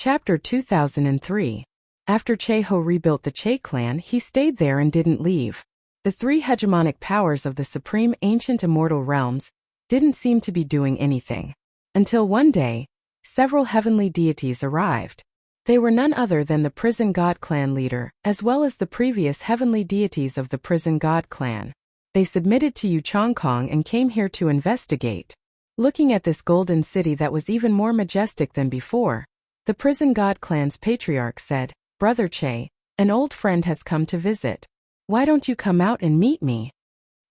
Chapter 2003. After Che-ho rebuilt the Che clan, he stayed there and didn't leave. The three hegemonic powers of the supreme ancient immortal realms didn't seem to be doing anything. Until one day, several heavenly deities arrived. They were none other than the prison god clan leader, as well as the previous heavenly deities of the prison god clan. They submitted to Yu Chongkong and came here to investigate. Looking at this golden city that was even more majestic than before, the prison god clan's patriarch said, "Brother Che, an old friend has come to visit. Why don't you come out and meet me?"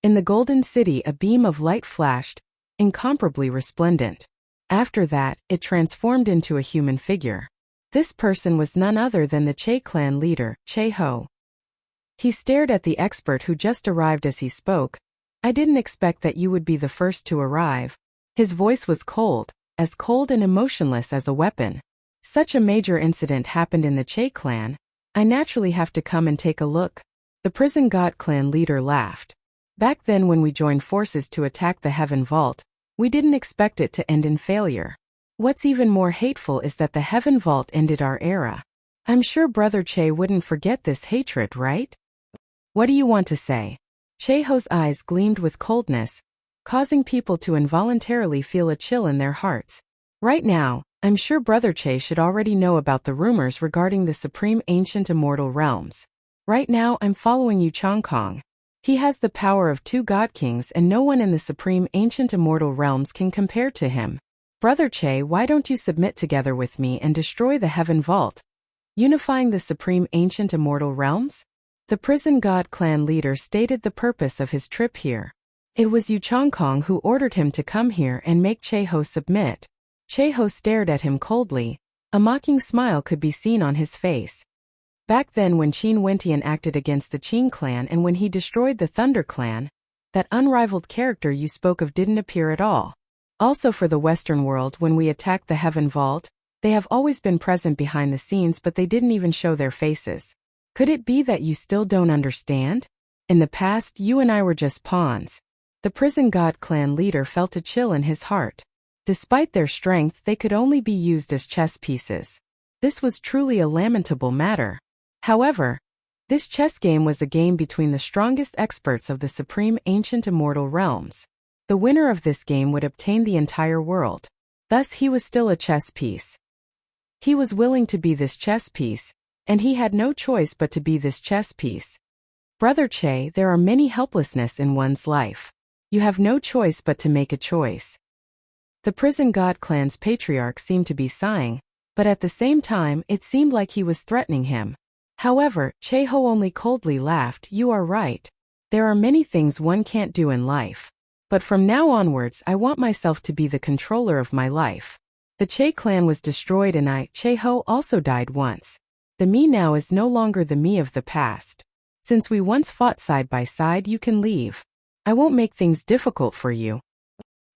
In the golden city a beam of light flashed, incomparably resplendent. After that, it transformed into a human figure. This person was none other than the Che clan leader, Che-ho. He stared at the expert who just arrived as he spoke. "I didn't expect that you would be the first to arrive." His voice was cold and emotionless as a weapon. "Such a major incident happened in the Che clan. I naturally have to come and take a look." The prison god clan leader laughed. "Back then when we joined forces to attack the Heaven Vault, we didn't expect it to end in failure. What's even more hateful is that the Heaven Vault ended our era. I'm sure Brother Che wouldn't forget this hatred, right? What do you want to say?" Che-ho's eyes gleamed with coldness, causing people to involuntarily feel a chill in their hearts. "Right now, I'm sure Brother Che should already know about the rumors regarding the supreme ancient immortal realms. Right now I'm following Yu Chongkong. He has the power of two god kings and no one in the supreme ancient immortal realms can compare to him. Brother Che, why don't you submit together with me and destroy the Heaven Vault, unifying the supreme ancient immortal realms?" The prison god clan leader stated the purpose of his trip here. It was Yu Chongkong who ordered him to come here and make Che-ho submit. Che-ho stared at him coldly. A mocking smile could be seen on his face. Back then when Qin Wentian acted against the Qin clan and when he destroyed the Thunder clan, that unrivaled character you spoke of didn't appear at all. Also for the Western world, when we attacked the Heaven Vault, they have always been present behind the scenes but they didn't even show their faces. Could it be that you still don't understand? In the past, you and I were just pawns. The prison god clan leader felt a chill in his heart. Despite their strength, they could only be used as chess pieces. This was truly a lamentable matter. However, this chess game was a game between the strongest experts of the supreme ancient immortal realms. The winner of this game would obtain the entire world. Thus he was still a chess piece. He was willing to be this chess piece, and he had no choice but to be this chess piece. Brother Che, there are many helplessness in one's life. You have no choice but to make a choice. The prison god clan's patriarch seemed to be sighing, but at the same time it seemed like he was threatening him. However, Che-ho only coldly laughed. "You are right. There are many things one can't do in life. But from now onwards I want myself to be the controller of my life. The Che clan was destroyed and I, Che-ho, also died once. The me now is no longer the me of the past. Since we once fought side by side, you can leave. I won't make things difficult for you."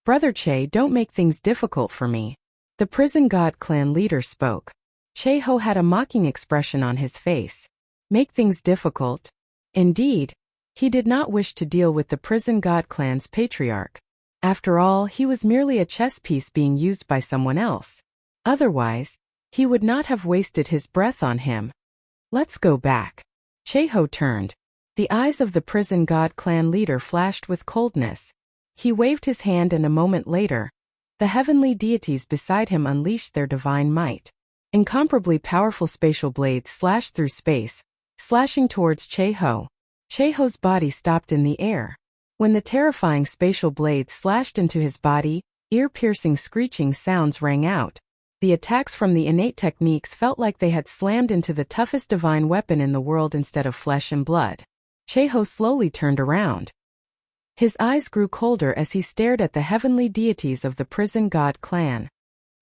"Brother Che, don't make things difficult for me." The prison god clan leader spoke. Che-ho had a mocking expression on his face. Make things difficult? Indeed, he did not wish to deal with the prison god clan's patriarch. After all, he was merely a chess piece being used by someone else. Otherwise, he would not have wasted his breath on him. "Let's go back." Che-ho turned. The eyes of the prison god clan leader flashed with coldness. He waved his hand and a moment later, the heavenly deities beside him unleashed their divine might. Incomparably powerful spatial blades slashed through space, slashing towards Che-ho. Che-ho's body stopped in the air. When the terrifying spatial blades slashed into his body, ear-piercing screeching sounds rang out. The attacks from the innate techniques felt like they had slammed into the toughest divine weapon in the world instead of flesh and blood. Che-ho slowly turned around. His eyes grew colder as he stared at the heavenly deities of the prison god clan.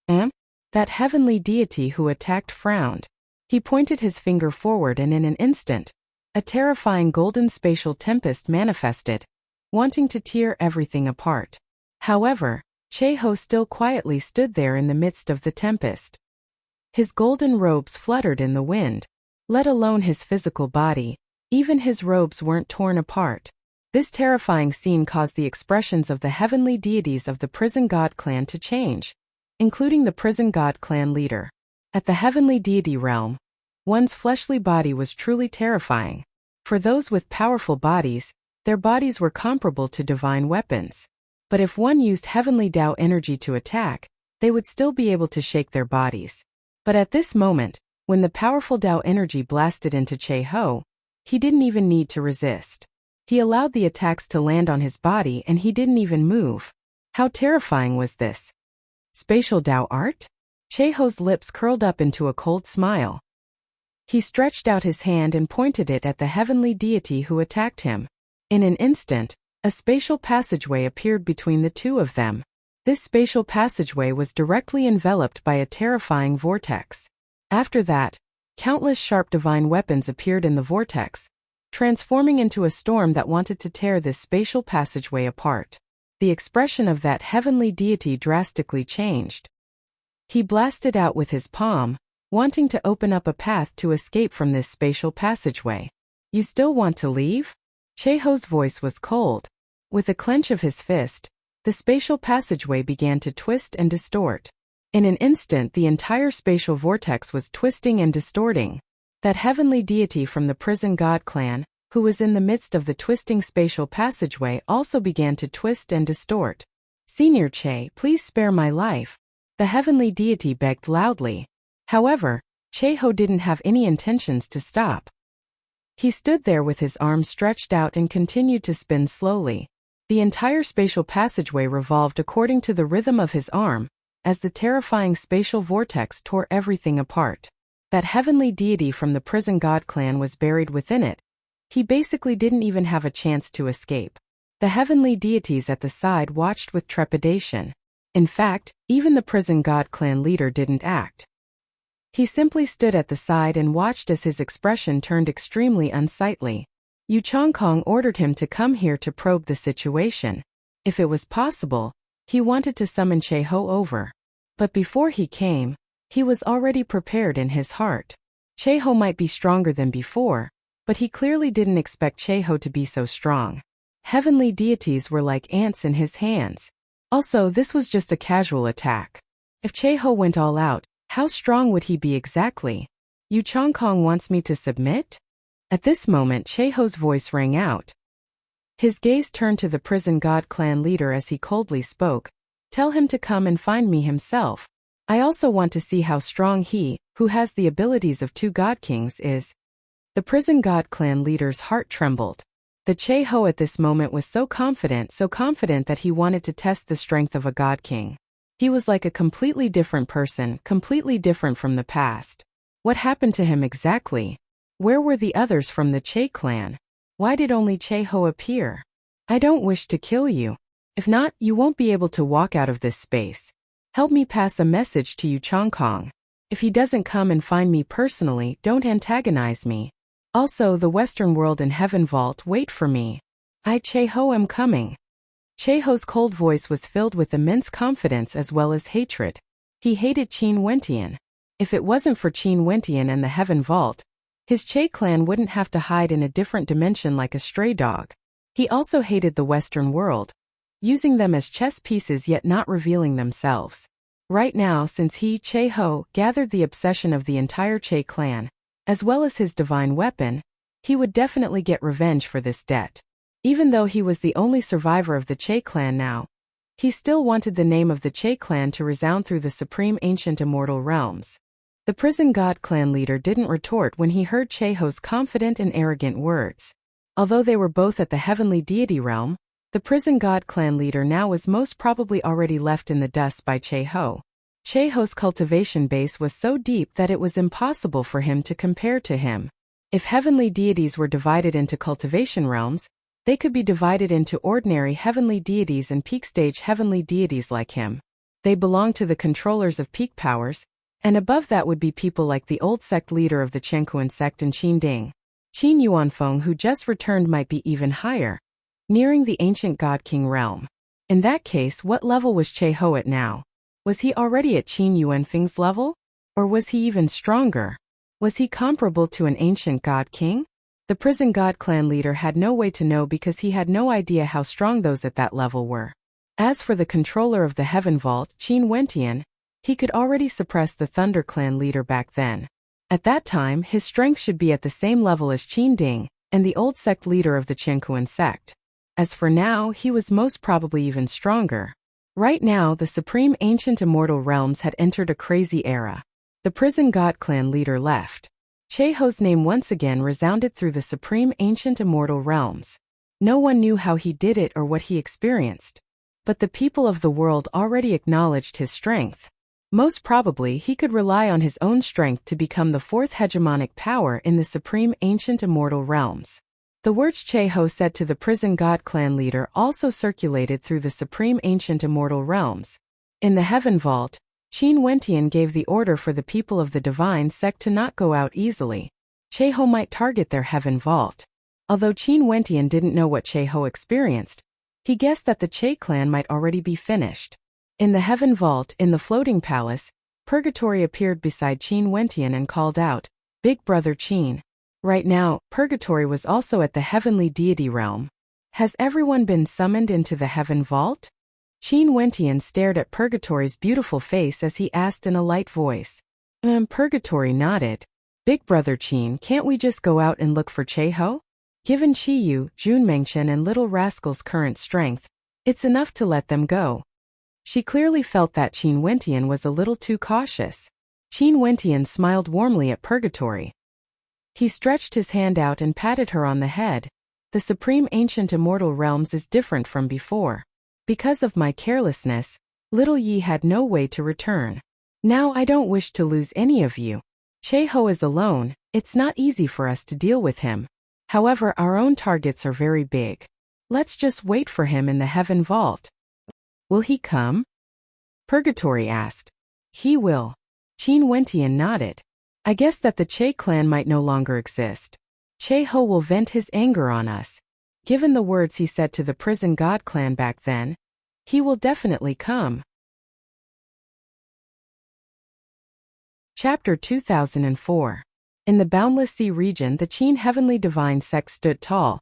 That heavenly deity who attacked frowned. He pointed his finger forward and in an instant, a terrifying golden spatial tempest manifested, wanting to tear everything apart. However, Che-ho still quietly stood there in the midst of the tempest. His golden robes fluttered in the wind. Let alone his physical body, even his robes weren't torn apart. This terrifying scene caused the expressions of the heavenly deities of the prison god clan to change, including the prison god clan leader. At the heavenly deity realm, one's fleshly body was truly terrifying. For those with powerful bodies, their bodies were comparable to divine weapons. But if one used heavenly Tao energy to attack, they would still be able to shake their bodies. But at this moment, when the powerful Tao energy blasted into Che-ho, he didn't even need to resist. He allowed the attacks to land on his body and he didn't even move. How terrifying was this? Spatial Tao art? Che-ho's lips curled up into a cold smile. He stretched out his hand and pointed it at the heavenly deity who attacked him. In an instant, a spatial passageway appeared between the two of them. This spatial passageway was directly enveloped by a terrifying vortex. After that, countless sharp divine weapons appeared in the vortex, transforming into a storm that wanted to tear this spatial passageway apart. The expression of that heavenly deity drastically changed. He blasted out with his palm, wanting to open up a path to escape from this spatial passageway. You still want to leave? Che-ho's voice was cold. With a clench of his fist, the spatial passageway began to twist and distort. In an instant, the entire spatial vortex was twisting and distorting. That heavenly deity from the prison god clan, who was in the midst of the twisting spatial passageway, also began to twist and distort. Senior Che, please spare my life. The heavenly deity begged loudly. However, Che-ho didn't have any intentions to stop. He stood there with his arms stretched out and continued to spin slowly. The entire spatial passageway revolved according to the rhythm of his arm, as the terrifying spatial vortex tore everything apart. That heavenly deity from the prison god clan was buried within it. He basically didn't even have a chance to escape. The heavenly deities at the side watched with trepidation. In fact, even the prison god clan leader didn't act. He simply stood at the side and watched as his expression turned extremely unsightly. Yu Chongkong ordered him to come here to probe the situation. If it was possible, he wanted to summon Che-ho over. But before he came, he was already prepared in his heart. Che-ho might be stronger than before, but he clearly didn't expect Che-ho to be so strong. Heavenly deities were like ants in his hands. Also, this was just a casual attack. If Che-ho went all out, how strong would he be exactly? Yu Chongkong wants me to submit? At this moment, Che-ho's voice rang out. His gaze turned to the prison god clan leader as he coldly spoke. Tell him to come and find me himself. I also want to see how strong he, who has the abilities of two god kings, is. The prison god clan leader's heart trembled. The Che-ho at this moment was so confident that he wanted to test the strength of a god king. He was like a completely different person, completely different from the past. What happened to him exactly? Where were the others from the Che clan? Why did only Che-ho appear? I don't wish to kill you. If not, you won't be able to walk out of this space. Help me pass a message to Yu Chongkong. If he doesn't come and find me personally, don't antagonize me. Also, the Western World and Heaven Vault wait for me. I, Che-ho, am coming. Che-ho's cold voice was filled with immense confidence as well as hatred. He hated Qin Wentian. If it wasn't for Qin Wentian and the Heaven Vault, his Che clan wouldn't have to hide in a different dimension like a stray dog. He also hated the Western World, using them as chess pieces yet not revealing themselves. Right now, since he, Che-ho, gathered the obsession of the entire Che clan, as well as his divine weapon, he would definitely get revenge for this debt. Even though he was the only survivor of the Che clan now, he still wanted the name of the Che clan to resound through the supreme ancient immortal realms. The prison god clan leader didn't retort when he heard Che-ho's confident and arrogant words. Although they were both at the heavenly deity realm, the prison god clan leader now was most probably already left in the dust by Che-ho. Che-ho's cultivation base was so deep that it was impossible for him to compare to him. If heavenly deities were divided into cultivation realms, they could be divided into ordinary heavenly deities and peak stage heavenly deities like him. They belong to the controllers of peak powers, and above that would be people like the old sect leader of the Chenkuan sect and Qin Ding. Qin Yuanfeng, who just returned, might be even higher, nearing the ancient god king realm. In that case, what level was Che-ho at now? Was he already at Qin Yuanfeng's level? Or was he even stronger? Was he comparable to an ancient god king? The prison god clan leader had no way to know because he had no idea how strong those at that level were. As for the controller of the Heaven Vault, Qin Wentian, He could already suppress the Thunder Clan leader back then. At that time, his strength should be at the same level as Qin Ding and the old sect leader of the Qianquan sect. As for now, he was most probably even stronger. Right now, the Supreme Ancient Immortal Realms had entered a crazy era. The Prison God Clan leader left. Cheho's name once again resounded through the Supreme Ancient Immortal Realms. No one knew how he did it or what he experienced. But the people of the world already acknowledged his strength. Most probably, he could rely on his own strength to become the fourth hegemonic power in the Supreme Ancient Immortal Realms. The words Cheho said to the Prison God Clan leader also circulated through the Supreme Ancient Immortal Realms. In the Heaven Vault, Qin Wentian gave the order for the people of the Divine Sect to not go out easily. Cheho might target their Heaven Vault. Although Qin Wentian didn't know what Cheho experienced, he guessed that the Che clan might already be finished. In the Heaven Vault, in the Floating Palace, Purgatory appeared beside Qin Wentian and called out, "Big Brother Qin." Right now, Purgatory was also at the Heavenly Deity realm. Has everyone been summoned into the Heaven Vault? Qin Wentian stared at Purgatory's beautiful face as he asked in a light voice. Purgatory nodded. "Big Brother Qin, can't we just go out and look for Cheho? Given Qiyu, Junmengchen and Little Rascal's current strength, it's enough to let them go." She clearly felt that Qin Wentian was a little too cautious. Qin Wentian smiled warmly at Purgatory. He stretched his hand out and patted her on the head. "The Supreme Ancient Immortal Realms is different from before. Because of my carelessness, Little Yi had no way to return. Now I don't wish to lose any of you. Cheho is alone, it's not easy for us to deal with him. However, our own targets are very big. Let's just wait for him in the Heaven Vault." "Will he come?" Purgatory asked. "He will." Qin Wentian nodded. "I guess that the Che clan might no longer exist. Cheho will vent his anger on us. Given the words he said to the Prison God clan back then, he will definitely come." Chapter 2004. In the Boundless Sea region, the Qin Heavenly Divine Sect stood tall,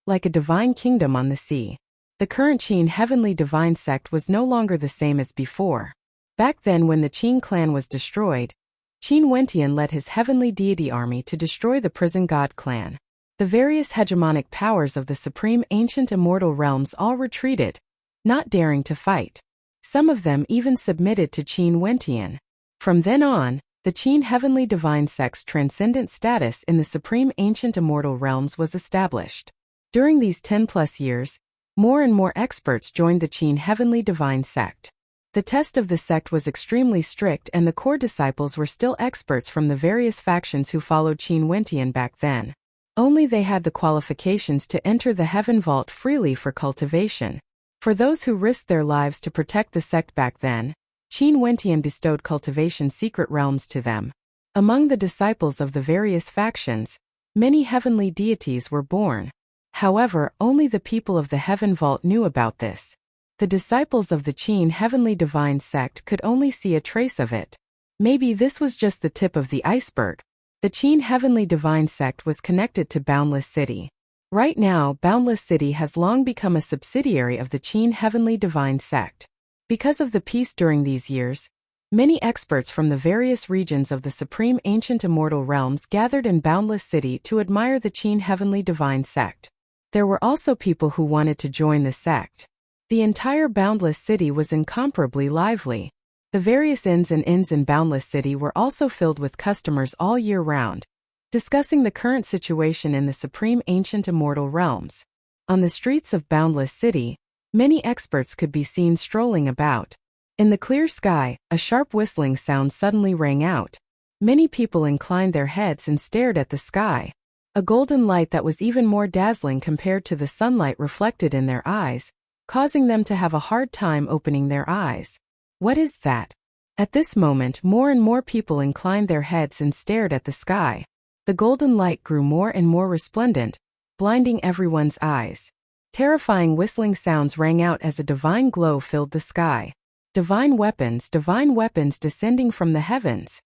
like a divine kingdom on the sea. The current Qin Heavenly Divine Sect was no longer the same as before. Back then, when the Qin clan was destroyed, Qin Wentian led his Heavenly Deity army to destroy the Prison God clan. The various hegemonic powers of the Supreme Ancient Immortal Realms all retreated, not daring to fight. Some of them even submitted to Qin Wentian. From then on, the Qin Heavenly Divine Sect's transcendent status in the Supreme Ancient Immortal Realms was established. During these 10+ years, more and more experts joined the Qin Heavenly Divine Sect. The test of the sect was extremely strict, and the core disciples were still experts from the various factions who followed Qin Wentian back then. Only they had the qualifications to enter the Heaven Vault freely for cultivation. For those who risked their lives to protect the sect back then, Qin Wentian bestowed cultivation secret realms to them. Among the disciples of the various factions, many heavenly deities were born. However, only the people of the Heaven Vault knew about this. The disciples of the Qin Heavenly Divine Sect could only see a trace of it. Maybe this was just the tip of the iceberg. The Qin Heavenly Divine Sect was connected to Boundless City. Right now, Boundless City has long become a subsidiary of the Qin Heavenly Divine Sect. Because of the peace during these years, many experts from the various regions of the Supreme Ancient Immortal Realms gathered in Boundless City to admire the Qin Heavenly Divine Sect. There were also people who wanted to join the sect. The entire Boundless City was incomparably lively. The various inns in Boundless City were also filled with customers all year round, discussing the current situation in the Supreme Ancient Immortal Realms. On the streets of Boundless City, many experts could be seen strolling about. In the clear sky, a sharp whistling sound suddenly rang out. Many people inclined their heads and stared at the sky. A golden light that was even more dazzling compared to the sunlight reflected in their eyes, causing them to have a hard time opening their eyes. What is that? At this moment, more and more people inclined their heads and stared at the sky. The golden light grew more and more resplendent, blinding everyone's eyes. Terrifying whistling sounds rang out as a divine glow filled the sky. Divine weapons descending from the heavens.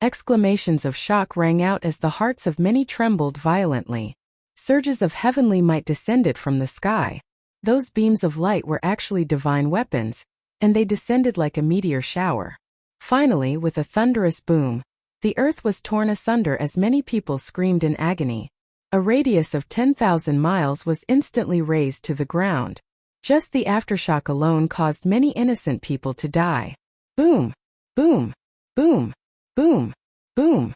Exclamations of shock rang out as the hearts of many trembled violently. Surges of heavenly might descended from the sky. Those beams of light were actually divine weapons, and they descended like a meteor shower. Finally, with a thunderous boom, the earth was torn asunder as many people screamed in agony. A radius of 10,000 miles was instantly razed to the ground. Just the aftershock alone caused many innocent people to die. Boom! Boom! Boom! Boom! Boom!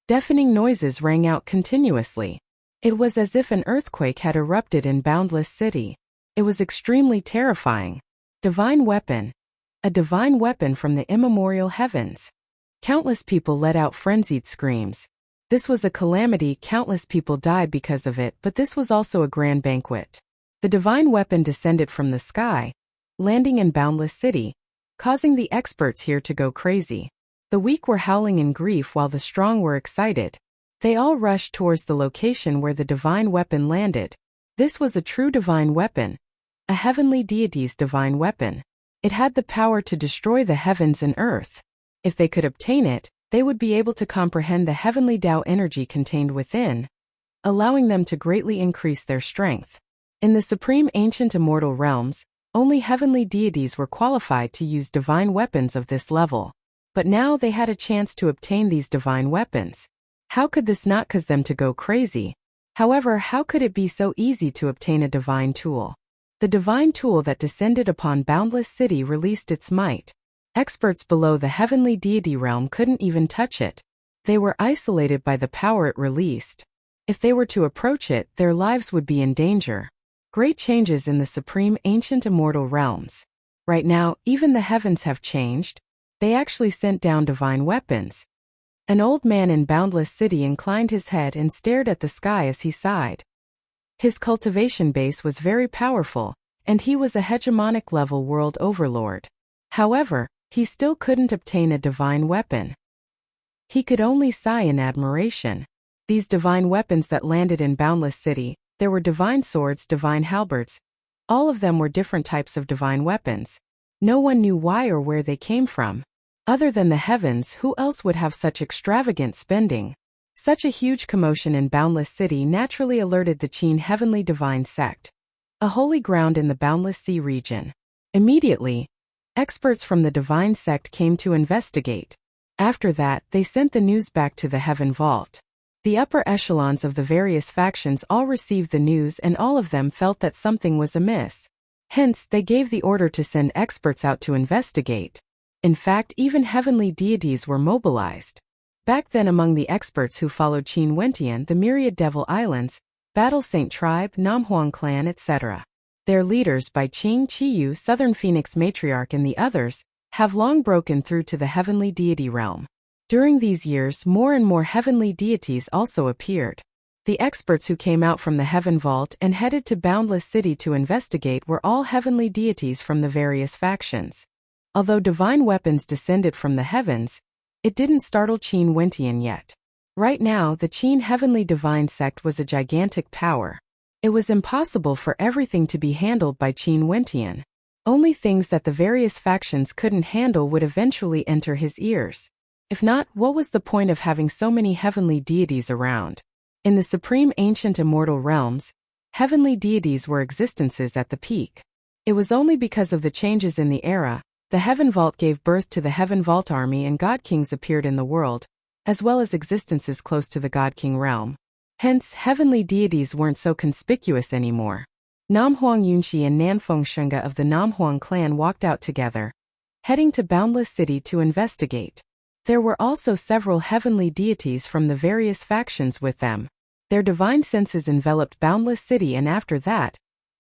Deafening noises rang out continuously. It was as if an earthquake had erupted in Boundless City. It was extremely terrifying. Divine weapon. A divine weapon from the immemorial heavens. Countless people let out frenzied screams. This was a calamity, countless people died because of it, but this was also a grand banquet. The divine weapon descended from the sky, landing in Boundless City, causing the experts here to go crazy. The weak were howling in grief while the strong were excited. They all rushed towards the location where the divine weapon landed. This was a true divine weapon, a heavenly deity's divine weapon. It had the power to destroy the heavens and earth. If they could obtain it, they would be able to comprehend the heavenly Tao energy contained within, allowing them to greatly increase their strength. In the supreme ancient immortal realms, only heavenly deities were qualified to use divine weapons of this level. But now they had a chance to obtain these divine weapons. How could this not cause them to go crazy? However, how could it be so easy to obtain a divine tool? The divine tool that descended upon Boundless City released its might. Experts below the heavenly deity realm couldn't even touch it. They were isolated by the power it released. If they were to approach it, their lives would be in danger. Great changes in the supreme ancient immortal realms. Right now, even the heavens have changed. They actually sent down divine weapons. An old man in Boundless City inclined his head and stared at the sky as he sighed. His cultivation base was very powerful, and he was a hegemonic level world overlord. However, he still couldn't obtain a divine weapon. He could only sigh in admiration. These divine weapons that landed in Boundless City, there were divine swords, divine halberds. All of them were different types of divine weapons. No one knew why or where they came from. Other than the heavens, who else would have such extravagant spending? Such a huge commotion in Boundless City naturally alerted the Qin Heavenly Divine Sect, a holy ground in the Boundless Sea region. Immediately, experts from the Divine Sect came to investigate. After that, they sent the news back to the Heaven Vault. The upper echelons of the various factions all received the news, and all of them felt that something was amiss. Hence, they gave the order to send experts out to investigate. In fact, even heavenly deities were mobilized. Back then, among the experts who followed Qin Wentian, the myriad Devil Islands, Battle Saint Tribe, Namhuang Clan, etc. Their leaders by Qing Qiyu, Southern Phoenix Matriarch, and the others, have long broken through to the heavenly deity realm. During these years, more and more heavenly deities also appeared. The experts who came out from the Heaven Vault and headed to Boundless City to investigate were all heavenly deities from the various factions. Although divine weapons descended from the heavens, it didn't startle Qin Wentian yet. Right now, the Qin Heavenly Divine Sect was a gigantic power. It was impossible for everything to be handled by Qin Wentian. Only things that the various factions couldn't handle would eventually enter his ears. If not, what was the point of having so many heavenly deities around? In the supreme ancient immortal realms, heavenly deities were existences at the peak. It was only because of the changes in the era, the Heaven Vault gave birth to the Heaven Vault army and God Kings appeared in the world, as well as existences close to the God King realm. Hence, heavenly deities weren't so conspicuous anymore. Namhuang Yunxi and Nanfeng Shunga of the Namhuang clan walked out together, heading to Boundless City to investigate. There were also several heavenly deities from the various factions with them. Their divine senses enveloped Boundless City, and after that,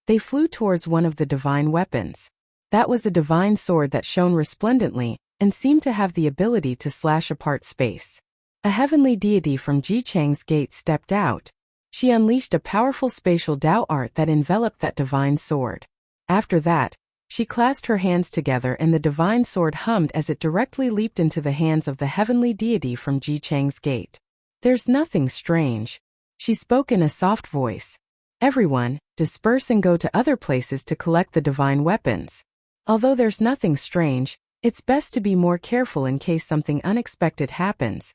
they flew towards one of the divine weapons. That was a divine sword that shone resplendently and seemed to have the ability to slash apart space. A heavenly deity from Jichang's gate stepped out. She unleashed a powerful spatial Tao art that enveloped that divine sword. After that, she clasped her hands together and the divine sword hummed as it directly leaped into the hands of the heavenly deity from Jichang's gate. "There's nothing strange," she spoke in a soft voice. "Everyone, disperse and go to other places to collect the divine weapons. Although there's nothing strange, it's best to be more careful in case something unexpected happens."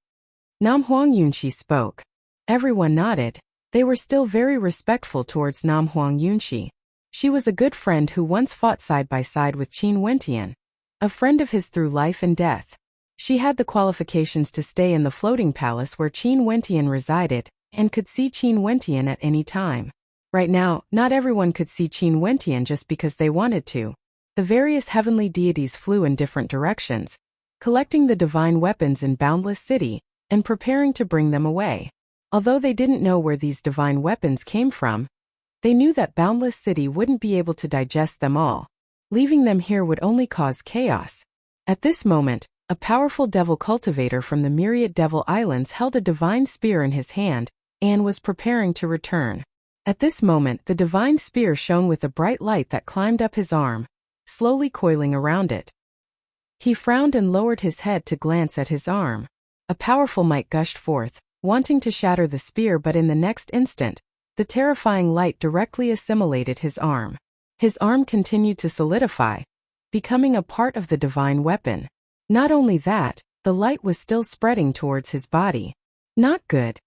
Namhuang Yunxi spoke. Everyone nodded. They were still very respectful towards Namhuang Yunxi. She was a good friend who once fought side by side with Qin Wentian, a friend of his through life and death. She had the qualifications to stay in the floating palace where Qin Wentian resided, and could see Qin Wentian at any time. Right now, not everyone could see Qin Wentian just because they wanted to. The various heavenly deities flew in different directions, collecting the divine weapons in Boundless City, and preparing to bring them away. Although they didn't know where these divine weapons came from, they knew that Boundless City wouldn't be able to digest them all. Leaving them here would only cause chaos. At this moment, a powerful devil cultivator from the Myriad Devil Islands held a divine spear in his hand and was preparing to return. At this moment, the divine spear shone with a bright light that climbed up his arm, slowly coiling around it. He frowned and lowered his head to glance at his arm. A powerful might gushed forth, wanting to shatter the spear, but in the next instant, the terrifying light directly assimilated his arm. His arm continued to solidify, becoming a part of the divine weapon. Not only that, the light was still spreading towards his body. Not good.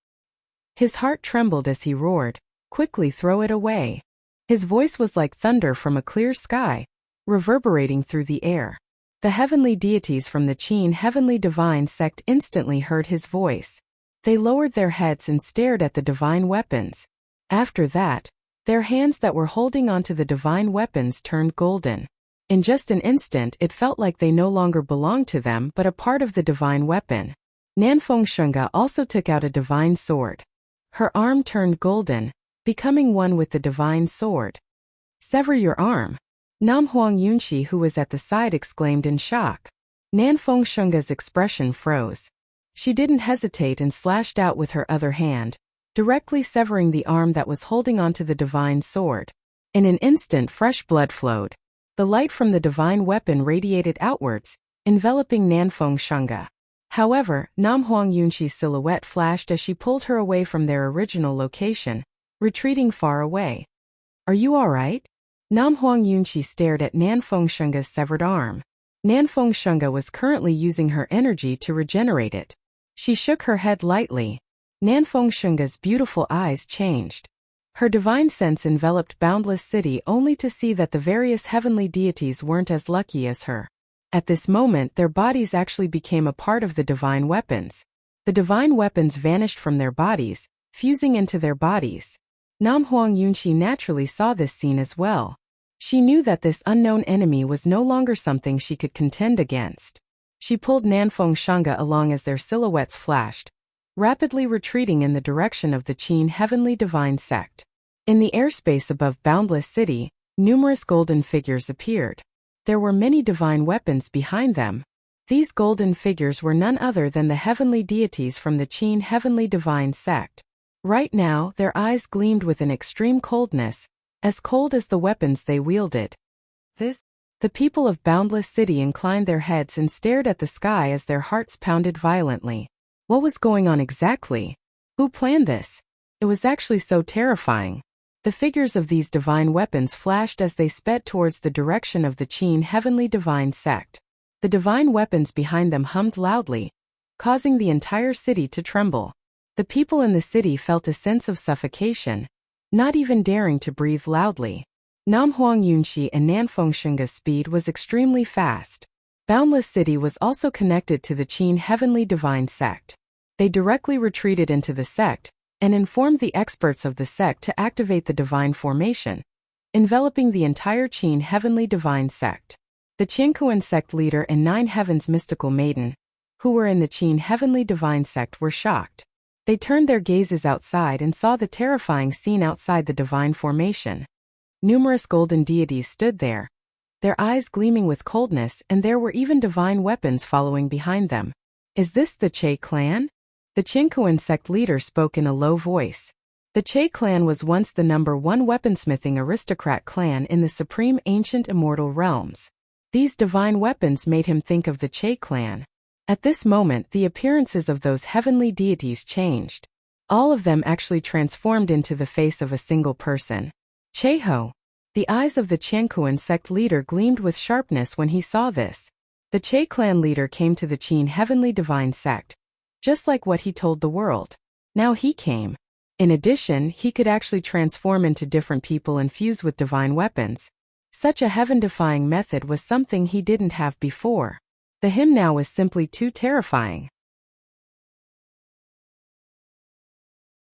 His heart trembled as he roared, "Quickly throw it away." His voice was like thunder from a clear sky, reverberating through the air. The heavenly deities from the Qin Heavenly Divine Sect instantly heard his voice. They lowered their heads and stared at the divine weapons. After that, their hands that were holding onto the divine weapons turned golden. In just an instant, it felt like they no longer belonged to them but a part of the divine weapon. Nanfeng Shunga also took out a divine sword. Her arm turned golden, becoming one with the divine sword. "Sever your arm." Nam Huang Yunxi, who was at the side, exclaimed in shock. Nanfeng Shunga's expression froze. She didn't hesitate and slashed out with her other hand, directly severing the arm that was holding onto the divine sword. In an instant, fresh blood flowed. The light from the divine weapon radiated outwards, enveloping Nanfeng Shunga. However, Nam Huang Yunxi's silhouette flashed as she pulled her away from their original location, retreating far away. "Are you all right?" Nam Huang Yunxi stared at Nanfeng Shunga's severed arm. Nanfeng Shunga was currently using her energy to regenerate it. She shook her head lightly. Nanfeng Shunga's beautiful eyes changed. Her divine sense enveloped Boundless City only to see that the various heavenly deities weren't as lucky as her. At this moment, their bodies actually became a part of the divine weapons. The divine weapons vanished from their bodies, fusing into their bodies. Nam Huang Yunxi naturally saw this scene as well. She knew that this unknown enemy was no longer something she could contend against. She pulled Nanfeng Shunga along as their silhouettes flashed, rapidly retreating in the direction of the Qin Heavenly Divine Sect. In the airspace above Boundless City, numerous golden figures appeared. There were many divine weapons behind them. These golden figures were none other than the heavenly deities from the Qin Heavenly Divine Sect. Right now, their eyes gleamed with an extreme coldness, as cold as the weapons they wielded. The people of Boundless City inclined their heads and stared at the sky as their hearts pounded violently. What was going on exactly? Who planned this? It was actually so terrifying. The figures of these divine weapons flashed as they sped towards the direction of the Qin Heavenly Divine Sect. The divine weapons behind them hummed loudly, causing the entire city to tremble. The people in the city felt a sense of suffocation, not even daring to breathe loudly. Nam Huang Yunxi and Nanfeng Shunga's speed was extremely fast. Boundless City was also connected to the Qin Heavenly Divine Sect. They directly retreated into the sect, and informed the experts of the sect to activate the divine formation, enveloping the entire Qin Heavenly Divine Sect. The Qiankuan sect leader and 9 Heavens mystical maiden, who were in the Qin Heavenly Divine Sect, were shocked. They turned their gazes outside and saw the terrifying scene outside the divine formation. Numerous golden deities stood there, their eyes gleaming with coldness, and there were even divine weapons following behind them. "Is this the Che clan?" The Qiankuan sect leader spoke in a low voice. The Che clan was once the #1 weaponsmithing aristocrat clan in the supreme ancient immortal realms. These divine weapons made him think of the Che clan. At this moment, the appearances of those heavenly deities changed. All of them actually transformed into the face of a single person. Cheho. The eyes of the Qiankuan sect leader gleamed with sharpness when he saw this. The Che clan leader came to the Qin Heavenly Divine Sect, just like what he told the world. Now he came. In addition, he could actually transform into different people and fuse with divine weapons. Such a heaven-defying method was something he didn't have before. The him now was simply too terrifying.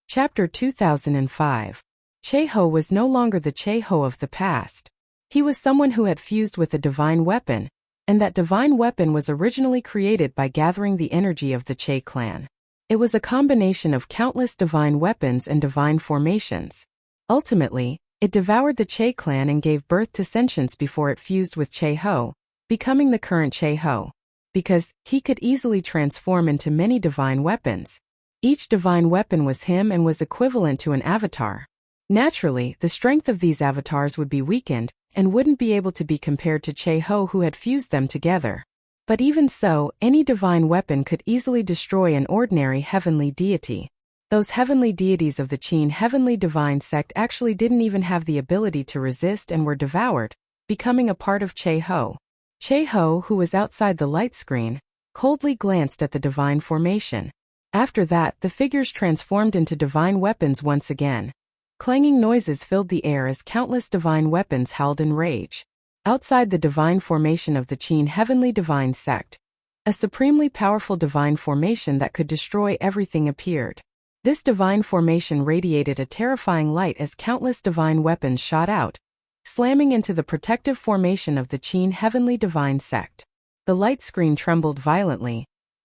Chapter 2005. Che-ho was no longer the Che-ho of the past. He was someone who had fused with a divine weapon, and that divine weapon was originally created by gathering the energy of the Che clan. It was a combination of countless divine weapons and divine formations. Ultimately, it devoured the Che clan and gave birth to sentience before it fused with Che-ho, becoming the current Che-ho. Because he could easily transform into many divine weapons. Each divine weapon was him and was equivalent to an avatar. Naturally, the strength of these avatars would be weakened and wouldn't be able to be compared to Che-ho, who had fused them together. But even so, any divine weapon could easily destroy an ordinary heavenly deity. Those heavenly deities of the Qin heavenly divine sect actually didn't even have the ability to resist and were devoured, becoming a part of Che-ho. Che-ho, who was outside the light screen, coldly glanced at the divine formation. After that, the figures transformed into divine weapons once again. Clanging noises filled the air as countless divine weapons howled in rage. Outside the divine formation of the Qin heavenly divine sect, a supremely powerful divine formation that could destroy everything appeared. This divine formation radiated a terrifying light as countless divine weapons shot out, slamming into the protective formation of the Qin heavenly divine sect. The light screen trembled violently.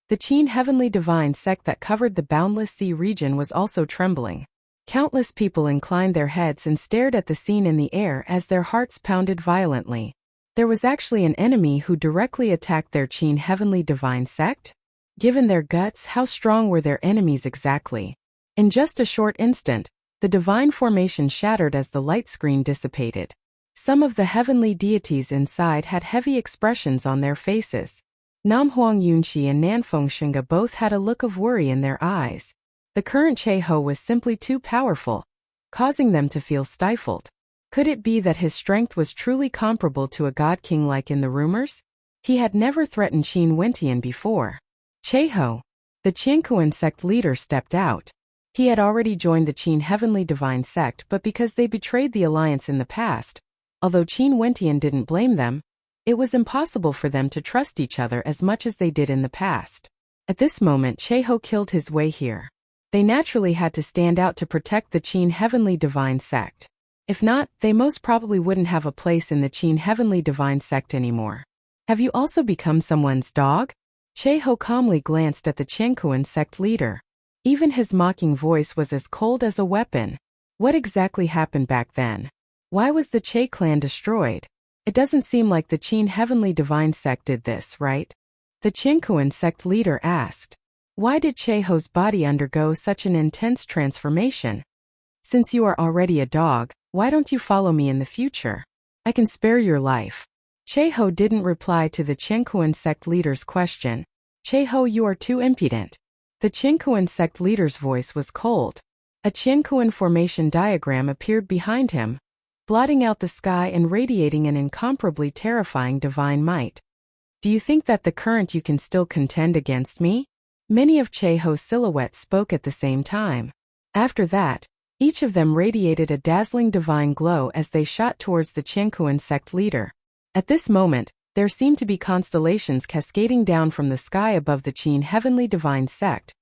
The Qin heavenly divine sect that covered the boundless sea region was also trembling. Countless people inclined their heads and stared at the scene in the air as their hearts pounded violently. There was actually an enemy who directly attacked their Qin heavenly divine sect? Given their guts, how strong were their enemies exactly? In just a short instant, the divine formation shattered as the light screen dissipated. Some of the heavenly deities inside had heavy expressions on their faces. Namhuang Yunqi and Nanfeng Shenga both had a look of worry in their eyes. The current Che-ho was simply too powerful, causing them to feel stifled. Could it be that his strength was truly comparable to a god king like in the rumors? He had never threatened Qin Wentian before. Che-ho, the Qiankuan sect leader, stepped out. He had already joined the Qin heavenly divine sect, but because they betrayed the alliance in the past, although Qin Wentian didn't blame them, it was impossible for them to trust each other as much as they did in the past. At this moment, Che-ho killed his way here. They naturally had to stand out to protect the Qin heavenly divine sect. If not, they most probably wouldn't have a place in the Qin heavenly divine sect anymore. Have you also become someone's dog? Che-ho calmly glanced at the Qiankuan sect leader. Even his mocking voice was as cold as a weapon. What exactly happened back then? Why was the Che clan destroyed? It doesn't seem like the Qin heavenly divine sect did this, right? The Qiankuan sect leader asked. Why did Che-ho's body undergo such an intense transformation? Since you are already a dog, why don't you follow me in the future? I can spare your life. Che-ho didn't reply to the Qiankuan sect leader's question. Che-ho, you are too impudent. The Qiankuan sect leader's voice was cold. A Qiankuan formation diagram appeared behind him, blotting out the sky and radiating an incomparably terrifying divine might. Do you think that the current you can still contend against me? Many of Che-ho's silhouettes spoke at the same time. After that, each of them radiated a dazzling divine glow as they shot towards the Qiankuan sect leader. At this moment, there seemed to be constellations cascading down from the sky above the Qin heavenly divine sect,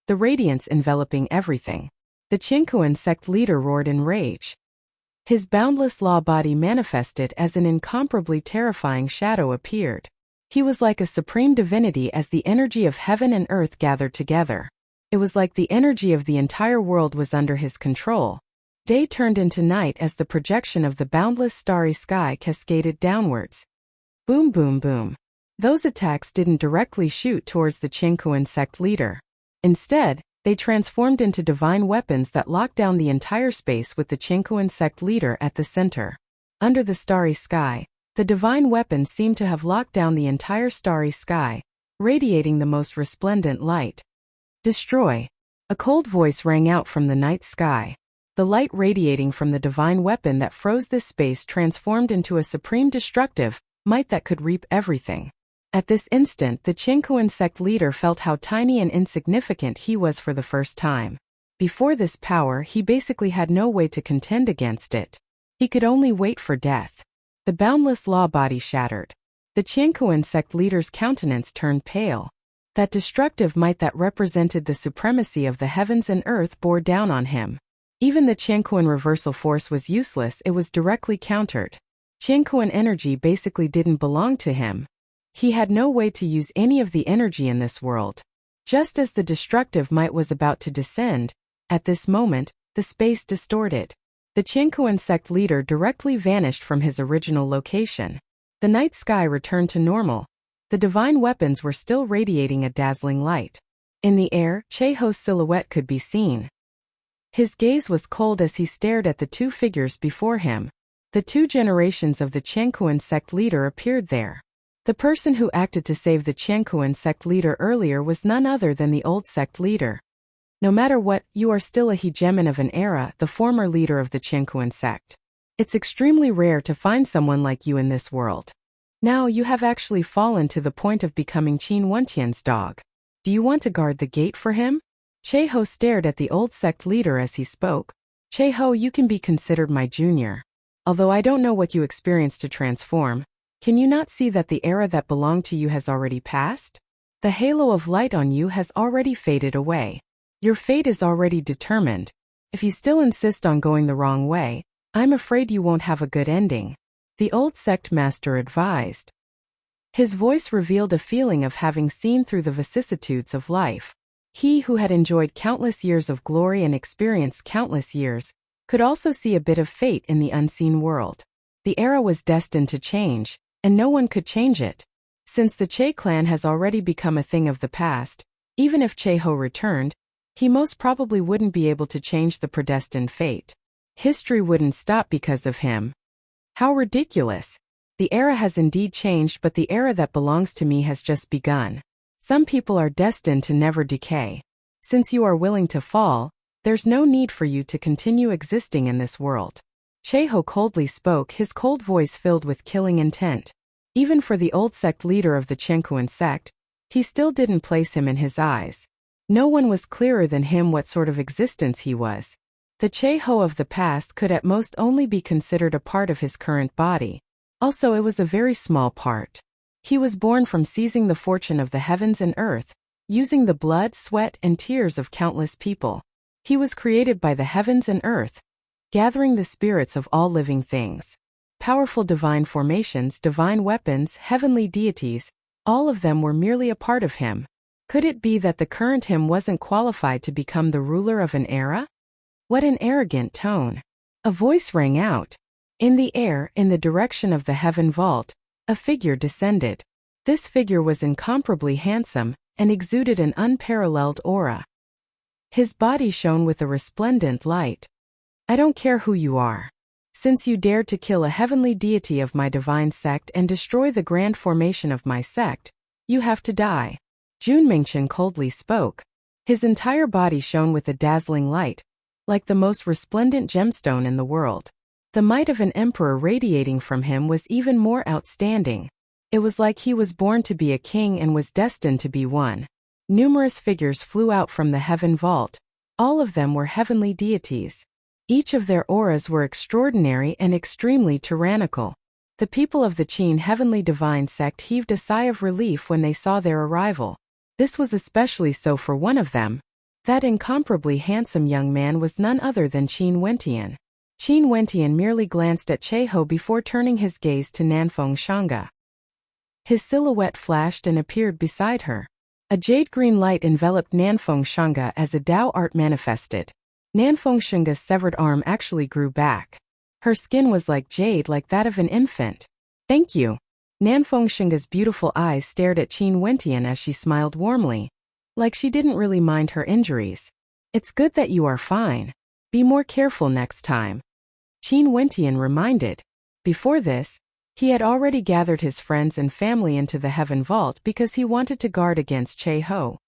the radiance enveloping everything. The Qiankuan sect leader roared in rage. His boundless law body manifested as an incomparably terrifying shadow appeared. He was like a supreme divinity as the energy of heaven and earth gathered together. It was like the energy of the entire world was under his control. Day turned into night as the projection of the boundless starry sky cascaded downwards. Boom, boom, boom. Those attacks didn't directly shoot towards the Qiankuan sect leader. Instead, they transformed into divine weapons that locked down the entire space with the Qiankuan sect leader at the center. Under the starry sky, the divine weapons seemed to have locked down the entire starry sky, radiating the most resplendent light. Destroy. A cold voice rang out from the night sky. The light radiating from the divine weapon that froze this space transformed into a supreme destructive might that could reap everything. At this instant, the Qiankuan sect leader felt how tiny and insignificant he was for the first time. Before this power, he basically had no way to contend against it. He could only wait for death. The boundless law body shattered. The Qiankuan sect leader's countenance turned pale. That destructive might that represented the supremacy of the heavens and earth bore down on him. Even the Qiankuan reversal force was useless, it was directly countered. Qiankuan energy basically didn't belong to him. He had no way to use any of the energy in this world. Just as the destructive might was about to descend, at this moment, the space distorted. The Qiankuan sect leader directly vanished from his original location. The night sky returned to normal. The divine weapons were still radiating a dazzling light. In the air, Cheho's silhouette could be seen. His gaze was cold as he stared at the two figures before him. The two generations of the Qiankuan sect leader appeared there. The person who acted to save the Qiankuan sect leader earlier was none other than the old sect leader. No matter what, you are still a hegemon of an era, the former leader of the Qiankuan sect. It's extremely rare to find someone like you in this world. Now you have actually fallen to the point of becoming Qin Wentian's dog. Do you want to guard the gate for him? Cheho stared at the old sect leader as he spoke. Cheho, you can be considered my junior. Although I don't know what you experienced to transform, can you not see that the era that belonged to you has already passed? The halo of light on you has already faded away. Your fate is already determined. If you still insist on going the wrong way, I'm afraid you won't have a good ending. The old sect master advised. His voice revealed a feeling of having seen through the vicissitudes of life. He who had enjoyed countless years of glory and experienced countless years, could also see a bit of fate in the unseen world. The era was destined to change, and no one could change it. Since the Che clan has already become a thing of the past, even if Cheho returned, he most probably wouldn't be able to change the predestined fate. History wouldn't stop because of him. How ridiculous! The era has indeed changed, but the era that belongs to me has just begun. Some people are destined to never decay. Since you are willing to fall, there's no need for you to continue existing in this world. Cheho coldly spoke, his cold voice filled with killing intent. Even for the old sect leader of the Qiankuan sect, he still didn't place him in his eyes. No one was clearer than him what sort of existence he was. The Cheho of the past could at most only be considered a part of his current body. Also, it was a very small part. He was born from seizing the fortune of the heavens and earth, using the blood, sweat, and tears of countless people. He was created by the heavens and earth, gathering the spirits of all living things. Powerful divine formations, divine weapons, heavenly deities, all of them were merely a part of him. Could it be that the current him wasn't qualified to become the ruler of an era? What an arrogant tone. A voice rang out. In the air, in the direction of the heaven vault, a figure descended. This figure was incomparably handsome, and exuded an unparalleled aura. His body shone with a resplendent light. I don't care who you are. Since you dared to kill a heavenly deity of my divine sect and destroy the grand formation of my sect, you have to die. Junmingchen coldly spoke. His entire body shone with a dazzling light, like the most resplendent gemstone in the world. The might of an emperor radiating from him was even more outstanding. It was like he was born to be a king and was destined to be one. Numerous figures flew out from the heaven vault. All of them were heavenly deities. Each of their auras were extraordinary and extremely tyrannical. The people of the Qin heavenly divine sect heaved a sigh of relief when they saw their arrival. This was especially so for one of them. That incomparably handsome young man was none other than Qin Wentian. Qin Wentian merely glanced at Cheho before turning his gaze to Nanfeng Shanga. His silhouette flashed and appeared beside her. A jade-green light enveloped Nanfeng Shanga as a Tao art manifested. Nanfeng Shanga's severed arm actually grew back. Her skin was like jade, like that of an infant. Thank you. Nanfeng Shanga's beautiful eyes stared at Qin Wentian as she smiled warmly, like she didn't really mind her injuries. It's good that you are fine. Be more careful next time. Qin Wentian reminded. Before this, he had already gathered his friends and family into the heaven vault because he wanted to guard against Cheho.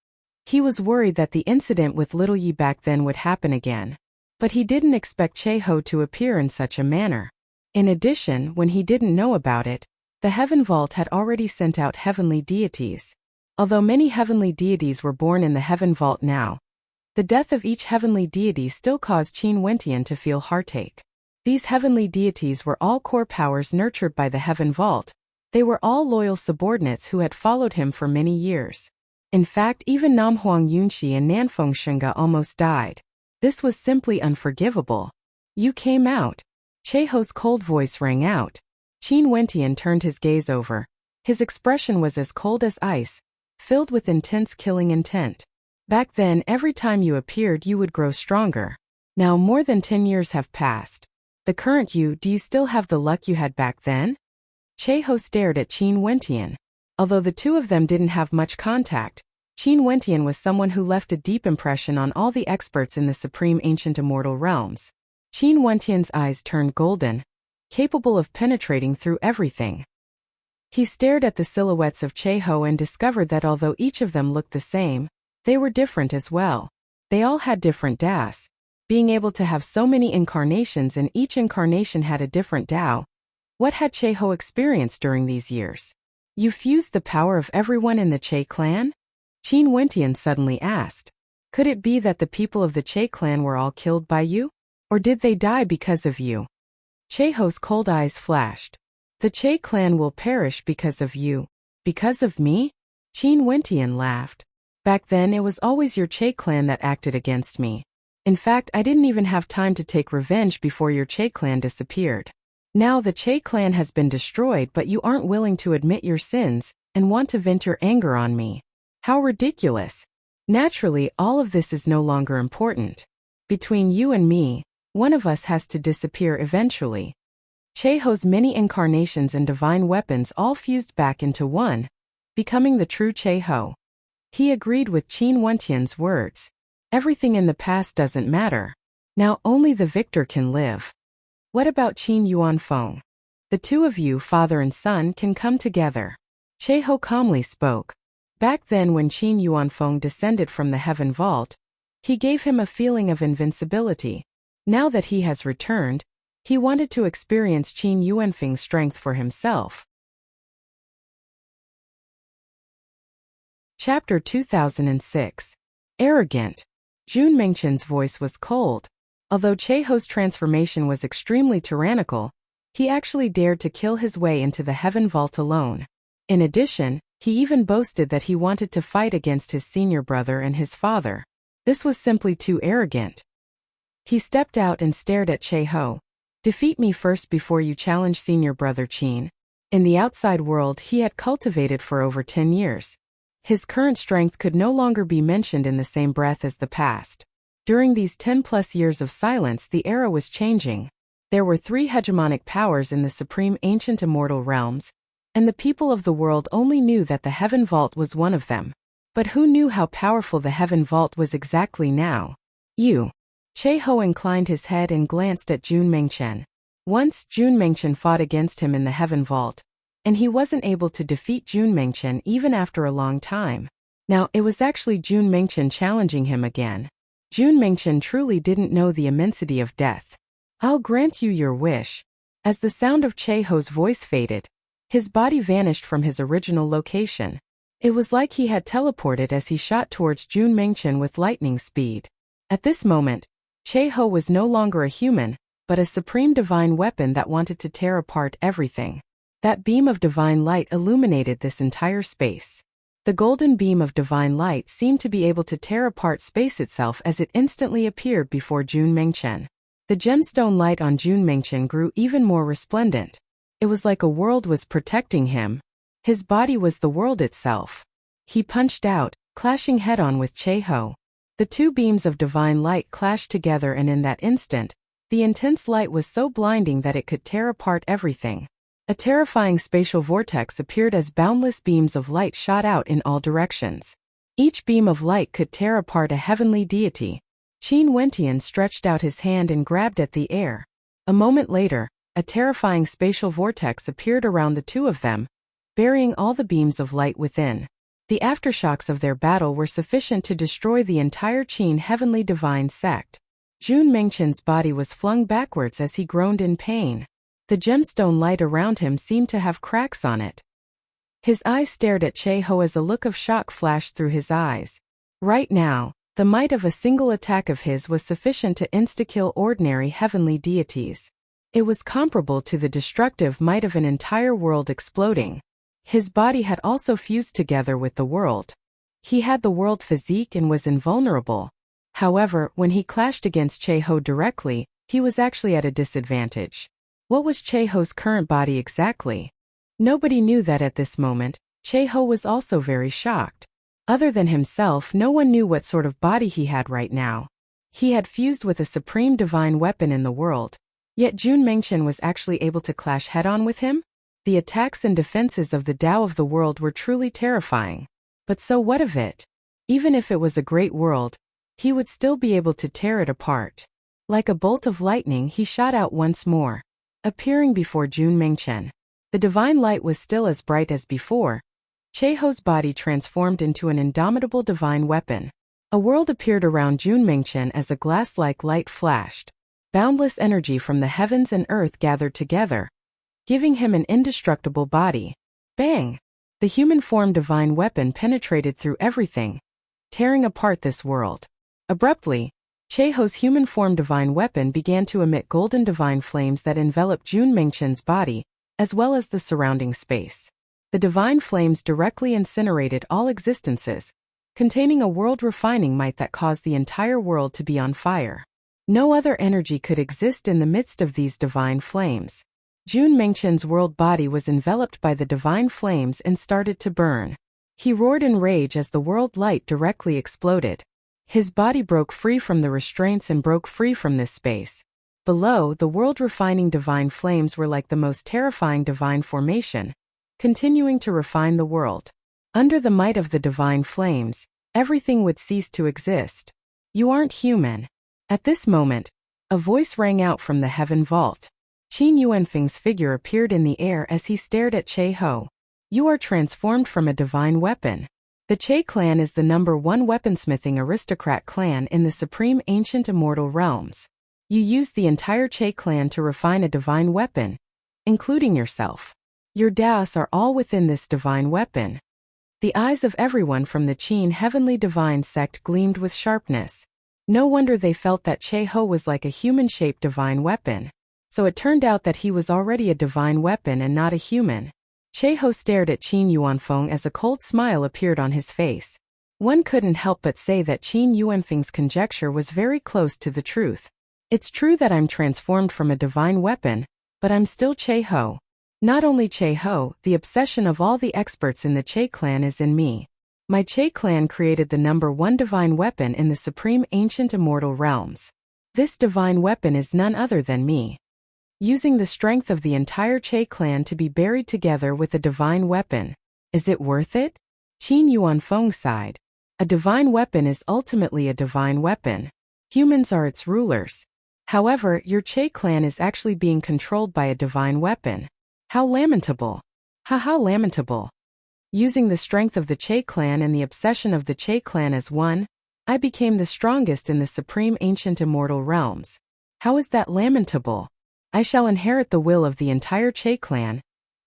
He was worried that the incident with Little Yi back then would happen again. But he didn't expect Cheho to appear in such a manner. In addition, when he didn't know about it, the heaven vault had already sent out heavenly deities. Although many heavenly deities were born in the heaven vault now, the death of each heavenly deity still caused Qin Wentian to feel heartache. These heavenly deities were all core powers nurtured by the heaven vault, They were all loyal subordinates who had followed him for many years. In fact, even Namhuang Yunxi and Nanfeng Shenga almost died. This was simply unforgivable. You came out. Cheho's cold voice rang out. Qin Wentian turned his gaze over. His expression was as cold as ice, filled with intense killing intent. Back then, every time you appeared, you would grow stronger. Now more than 10 years have passed. The current you, do you still have the luck you had back then? Cheho stared at Qin Wentian. Although the two of them didn't have much contact, Qin Wentian was someone who left a deep impression on all the experts in the supreme ancient immortal realms. Qin Wentian's eyes turned golden, capable of penetrating through everything. He stared at the silhouettes of Cheho and discovered that although each of them looked the same, they were different as well. They all had different Daos. Being able to have so many incarnations and each incarnation had a different Dao. What had Cheho experienced during these years? You fused the power of everyone in the Che clan? Qin Wentian suddenly asked. Could it be that the people of the Che clan were all killed by you? Or did they die because of you? Cheho's cold eyes flashed. The Che clan will perish because of you. Because of me? Qin Wentian laughed. Back then it was always your Che clan that acted against me. In fact, I didn't even have time to take revenge before your Che clan disappeared. Now the Che clan has been destroyed, but you aren't willing to admit your sins and want to vent your anger on me. How ridiculous. Naturally, all of this is no longer important. Between you and me, one of us has to disappear eventually. Cheho's many incarnations and divine weapons all fused back into one, becoming the true Cheho. He agreed with Qin Wentian's words. Everything in the past doesn't matter. Now only the victor can live. What about Qin Yuanfeng? The two of you, father and son, can come together. Cheho calmly spoke. Back then when Qin Yuanfeng descended from the heaven vault, he gave him a feeling of invincibility. Now that he has returned, he wanted to experience Qin Yuanfeng's strength for himself. Chapter 2006. Arrogant. Jun Mengchen's voice was cold. Although Cheho's transformation was extremely tyrannical, he actually dared to kill his way into the heaven vault alone. In addition, he even boasted that he wanted to fight against his senior brother and his father. This was simply too arrogant. He stepped out and stared at Cheho. Defeat me first before you challenge senior brother Qin. In the outside world he had cultivated for over 10 years. His current strength could no longer be mentioned in the same breath as the past. During these 10+ years of silence, the era was changing. There were 3 hegemonic powers in the supreme ancient immortal realms, and the people of the world only knew that the Heaven Vault was one of them. But who knew how powerful the Heaven Vault was exactly now? You. Cheho inclined his head and glanced at Jun Mengchen. Once, Jun Mengchen fought against him in the Heaven Vault, and he wasn't able to defeat Jun Mengchen even after a long time. Now, it was actually Jun Mengchen challenging him again. Jun Mengchen truly didn't know the immensity of death. I'll grant you your wish. As the sound of Cheho's voice faded, his body vanished from his original location. It was like he had teleported as he shot towards Jun Mengchen with lightning speed. At this moment, Cheho was no longer a human, but a supreme divine weapon that wanted to tear apart everything. That beam of divine light illuminated this entire space. The golden beam of divine light seemed to be able to tear apart space itself as it instantly appeared before Jun Mengchen. The gemstone light on Jun Mengchen grew even more resplendent. It was like a world was protecting him. His body was the world itself. He punched out, clashing head-on with Cheho. The 2 beams of divine light clashed together, and in that instant, the intense light was so blinding that it could tear apart everything. A terrifying spatial vortex appeared as boundless beams of light shot out in all directions. Each beam of light could tear apart a heavenly deity. Qin Wentian stretched out his hand and grabbed at the air. A moment later, a terrifying spatial vortex appeared around the two of them, burying all the beams of light within. The aftershocks of their battle were sufficient to destroy the entire Qin heavenly divine sect. Jun Mengchen's body was flung backwards as he groaned in pain. The gemstone light around him seemed to have cracks on it. His eyes stared at Cheho as a look of shock flashed through his eyes. Right now, the might of a single attack of his was sufficient to insta-kill ordinary heavenly deities. It was comparable to the destructive might of an entire world exploding. His body had also fused together with the world. He had the world physique and was invulnerable. However, when he clashed against Che-Ho directly, he was actually at a disadvantage. What was Che-Ho's current body exactly? Nobody knew that at this moment. Che-Ho was also very shocked. Other than himself, no one knew what sort of body he had right now. He had fused with a supreme divine weapon in the world, yet Jun Mengchen was actually able to clash head-on with him? The attacks and defenses of the Tao of the world were truly terrifying. But so what of it? Even if it was a great world, he would still be able to tear it apart. Like a bolt of lightning, he shot out once more, appearing before Jun Mengchen. The divine light was still as bright as before. Che-Ho's body transformed into an indomitable divine weapon. A world appeared around Jun Mengchen as a glass-like light flashed. Boundless energy from the heavens and earth gathered together, giving him an indestructible body. Bang! The human form divine weapon penetrated through everything, tearing apart this world. Abruptly, Che-Ho's human form divine weapon began to emit golden divine flames that enveloped Jun Mengchen's body, as well as the surrounding space. The divine flames directly incinerated all existences, containing a world-refining might that caused the entire world to be on fire. No other energy could exist in the midst of these divine flames. Jun Mengchen's world body was enveloped by the divine flames and started to burn. He roared in rage as the world light directly exploded. His body broke free from the restraints and broke free from this space. Below, the world-refining divine flames were like the most terrifying divine formation, continuing to refine the world. Under the might of the divine flames, everything would cease to exist. You aren't human. At this moment, a voice rang out from the heaven vault. Qin Yuanfeng's figure appeared in the air as he stared at Che-Ho. You are transformed from a divine weapon. The Che clan is the #1 weaponsmithing aristocrat clan in the supreme ancient immortal realms. You used the entire Che clan to refine a divine weapon, including yourself. Your Daos are all within this divine weapon. The eyes of everyone from the Qin heavenly divine sect gleamed with sharpness. No wonder they felt that Che-Ho was like a human-shaped divine weapon. So it turned out that he was already a divine weapon and not a human. Che-Ho stared at Qin Yuanfeng as a cold smile appeared on his face. One couldn't help but say that Qin Yuanfeng's conjecture was very close to the truth. It's true that I'm transformed from a divine weapon, but I'm still Che-Ho. Not only Che-Ho, the obsession of all the experts in the Che clan is in me. My Che clan created the #1 divine weapon in the supreme ancient immortal realms. This divine weapon is none other than me. Using the strength of the entire Che clan to be buried together with a divine weapon. Is it worth it? Qin Yuanfeng sighed. A divine weapon is ultimately a divine weapon. Humans are its rulers. However, your Che clan is actually being controlled by a divine weapon. How lamentable. How lamentable. Using the strength of the Che clan and the obsession of the Che clan as one, I became the strongest in the supreme ancient immortal realms. How is that lamentable? I shall inherit the will of the entire Che clan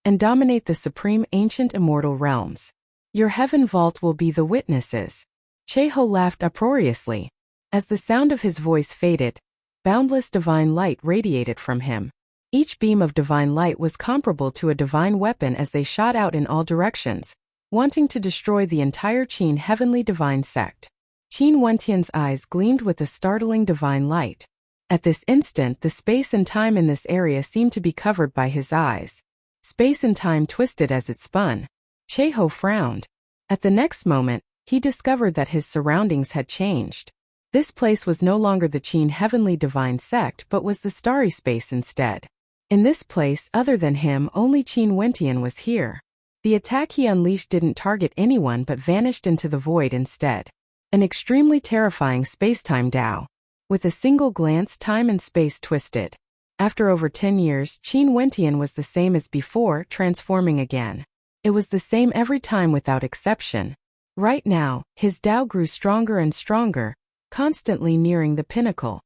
and dominate the supreme ancient immortal realms. Your heaven vault will be the witnesses. Che-Ho laughed uproariously. As the sound of his voice faded, boundless divine light radiated from him. Each beam of divine light was comparable to a divine weapon as they shot out in all directions, wanting to destroy the entire Qin heavenly divine sect. Qin Wentian's eyes gleamed with a startling divine light. At this instant, the space and time in this area seemed to be covered by his eyes. Space and time twisted as it spun. Che-Ho frowned. At the next moment, he discovered that his surroundings had changed. This place was no longer the Qin heavenly divine sect but was the starry space instead. In this place, other than him, only Qin Wentian was here. The attack he unleashed didn't target anyone but vanished into the void instead. An extremely terrifying space-time Tao. With a single glance, time and space twisted. After over 10 years, Qin Wentian was the same as before, transforming again. It was the same every time without exception. Right now, his Tao grew stronger and stronger, constantly nearing the pinnacle.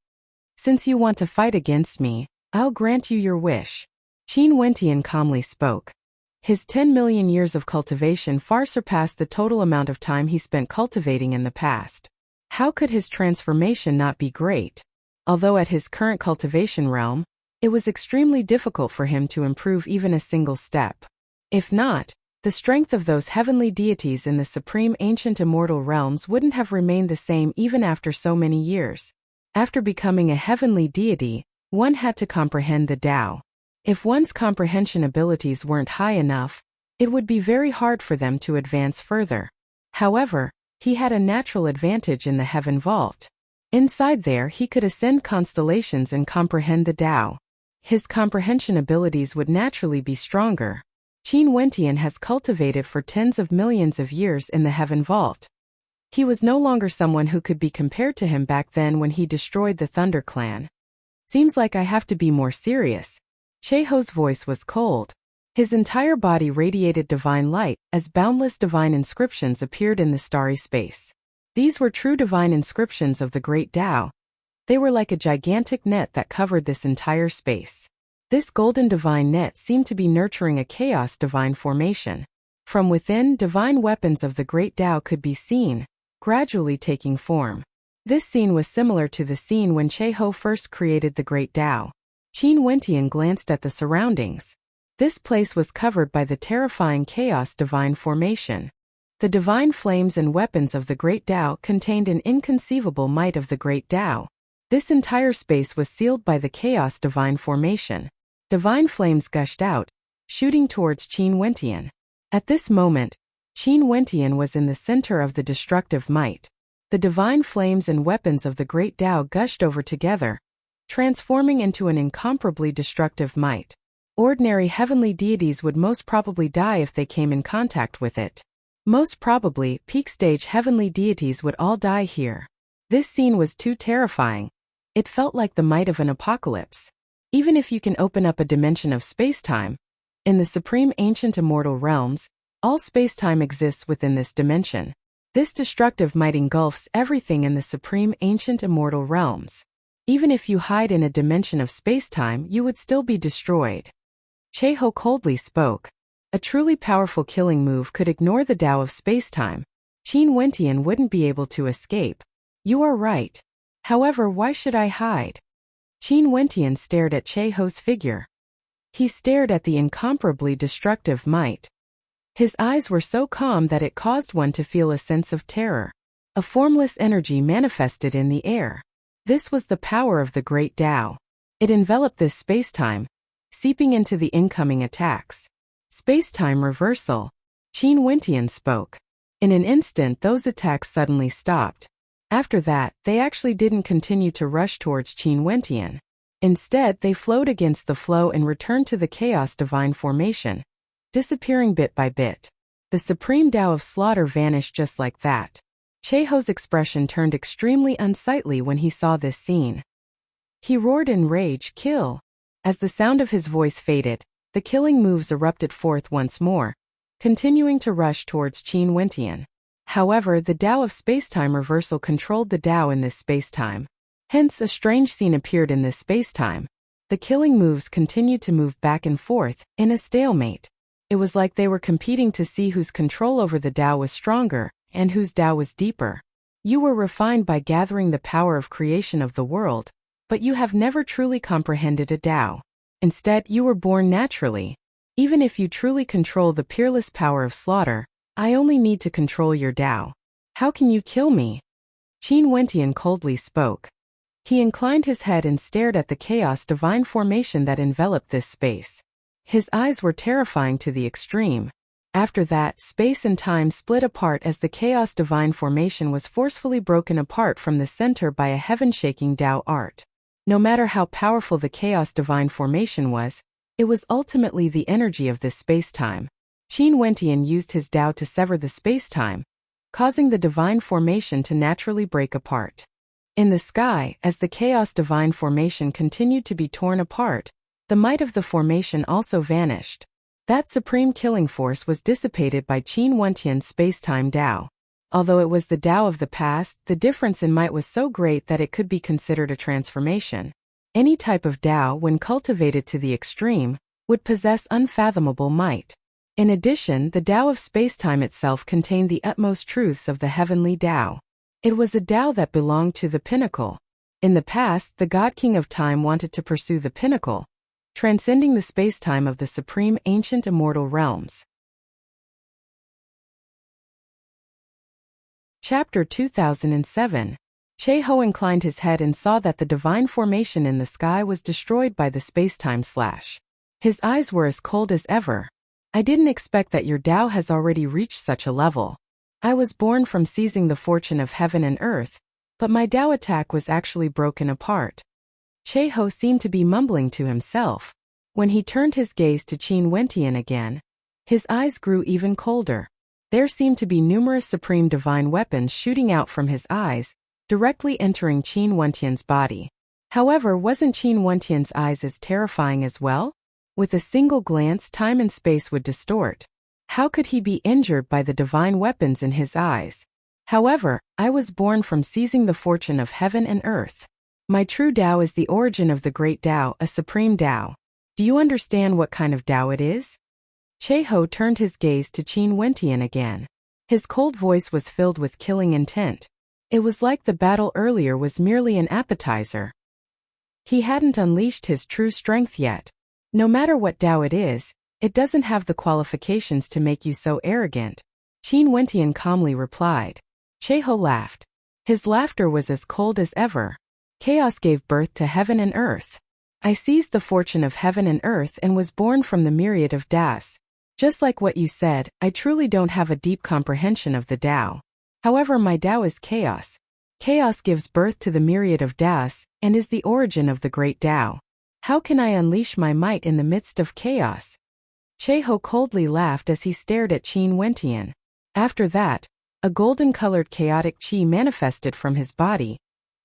Since you want to fight against me, I'll grant you your wish. Qin Wentian calmly spoke. His 10 million years of cultivation far surpassed the total amount of time he spent cultivating in the past. How could his transformation not be great? Although at his current cultivation realm, It was extremely difficult for him to improve even a single step. If not, the strength of those heavenly deities in the supreme ancient immortal realms wouldn't have remained the same even after so many years. After becoming a heavenly deity, one had to comprehend the Tao. If one's comprehension abilities weren't high enough, it would be very hard for them to advance further. However, he had a natural advantage in the heaven vault. Inside there he could ascend constellations and comprehend the Tao. His comprehension abilities would naturally be stronger. Qin Wentian has cultivated for tens of millions of years in the heaven vault. He was no longer someone who could be compared to him back then when he destroyed the Thunder Clan. Seems like I have to be more serious. Cheho's voice was cold. His entire body radiated divine light as boundless divine inscriptions appeared in the starry space. These were true divine inscriptions of the great Tao. They were like a gigantic net that covered this entire space. This golden divine net seemed to be nurturing a chaos divine formation. From within, divine weapons of the great Tao could be seen, gradually taking form. This scene was similar to the scene when Cheho first created the great Tao. Qin Wentian glanced at the surroundings. This place was covered by the terrifying chaos divine formation. The divine flames and weapons of the great Tao contained an inconceivable might of the great Tao. This entire space was sealed by the chaos divine formation. Divine flames gushed out, shooting towards Qin Wentian. At this moment, Qin Wentian was in the center of the destructive might. The divine flames and weapons of the great Tao gushed over together, transforming into an incomparably destructive might. Ordinary heavenly deities would most probably die if they came in contact with it. Most probably, peak stage heavenly deities would all die here. This scene was too terrifying. It felt like the might of an apocalypse. Even if you can open up a dimension of space-time, in the supreme ancient immortal realms, all space-time exists within this dimension. This destructive might engulfs everything in the supreme ancient immortal realms. Even if you hide in a dimension of space-time, you would still be destroyed. Cheho coldly spoke. A truly powerful killing move could ignore the Tao of space-time. Qin Wentian wouldn't be able to escape. You are right. However, why should I hide? Qin Wentian stared at Cheho's figure. He stared at the incomparably destructive might. His eyes were so calm that it caused one to feel a sense of terror. A formless energy manifested in the air. This was the power of the great Tao. It enveloped this space-time, seeping into the incoming attacks. Space-time reversal. Qin Wentian spoke. In an instant, those attacks suddenly stopped. After that, they actually didn't continue to rush towards Qin Wentian. Instead, they flowed against the flow and returned to the chaos divine formation, disappearing bit by bit. The supreme Tao of slaughter vanished just like that. Cheho's expression turned extremely unsightly when he saw this scene. He roared in rage, "Kill!" As the sound of his voice faded, the killing moves erupted forth once more, continuing to rush towards Qin Wentian. However, the Tao of spacetime reversal controlled the Tao in this spacetime. Hence, a strange scene appeared in this spacetime. The killing moves continued to move back and forth, in a stalemate. It was like they were competing to see whose control over the Tao was stronger, and whose Tao was deeper. You were refined by gathering the power of creation of the world, but you have never truly comprehended a Tao. Instead, you were born naturally. Even if you truly control the peerless power of slaughter, I only need to control your Tao. How can you kill me? Qin Wentian coldly spoke. He inclined his head and stared at the chaos divine formation that enveloped this space. His eyes were terrifying to the extreme. After that, space and time split apart as the chaos divine formation was forcefully broken apart from the center by a heaven-shaking Tao art. No matter how powerful the chaos divine formation was, it was ultimately the energy of this space-time. Qin Wentian used his Tao to sever the space-time, causing the divine formation to naturally break apart. In the sky, as the chaos divine formation continued to be torn apart, the might of the formation also vanished. That supreme killing force was dissipated by Qin Wentian's space-time Tao. Although it was the Tao of the past, the difference in might was so great that it could be considered a transformation. Any type of Tao, when cultivated to the extreme, would possess unfathomable might. In addition, the Tao of spacetime itself contained the utmost truths of the heavenly Tao. It was a Tao that belonged to the pinnacle. In the past, the God King of Time wanted to pursue the pinnacle, transcending the space-time of the supreme ancient immortal realms. Chapter 2007. Che-ho inclined his head and saw that the divine formation in the sky was destroyed by the space-time slash. His eyes were as cold as ever. I didn't expect that your Tao has already reached such a level. I was born from seizing the fortune of heaven and earth, but my Tao attack was actually broken apart. Che-ho seemed to be mumbling to himself. When he turned his gaze to Qin Wentian again, his eyes grew even colder. There seemed to be numerous supreme divine weapons shooting out from his eyes, directly entering Qin Wentian's body. However, wasn't Qin Wentian's eyes as terrifying as well? With a single glance, time and space would distort. How could he be injured by the divine weapons in his eyes? However, I was born from seizing the fortune of heaven and earth. My true Tao is the origin of the great Tao, a supreme Tao. Do you understand what kind of Tao it is? Che-ho turned his gaze to Qin Wentian again. His cold voice was filled with killing intent. It was like the battle earlier was merely an appetizer. He hadn't unleashed his true strength yet. No matter what Tao it is, it doesn't have the qualifications to make you so arrogant. Qin Wentian calmly replied. Che-ho laughed. His laughter was as cold as ever. Chaos gave birth to heaven and earth. I seized the fortune of heaven and earth and was born from the myriad of Taos. Just like what you said, I truly don't have a deep comprehension of the Tao. However, my Tao is chaos. Chaos gives birth to the myriad of Taos and is the origin of the great Tao. How can I unleash my might in the midst of chaos? Che-ho coldly laughed as he stared at Qin Wentian. After that, a golden-colored chaotic qi manifested from his body,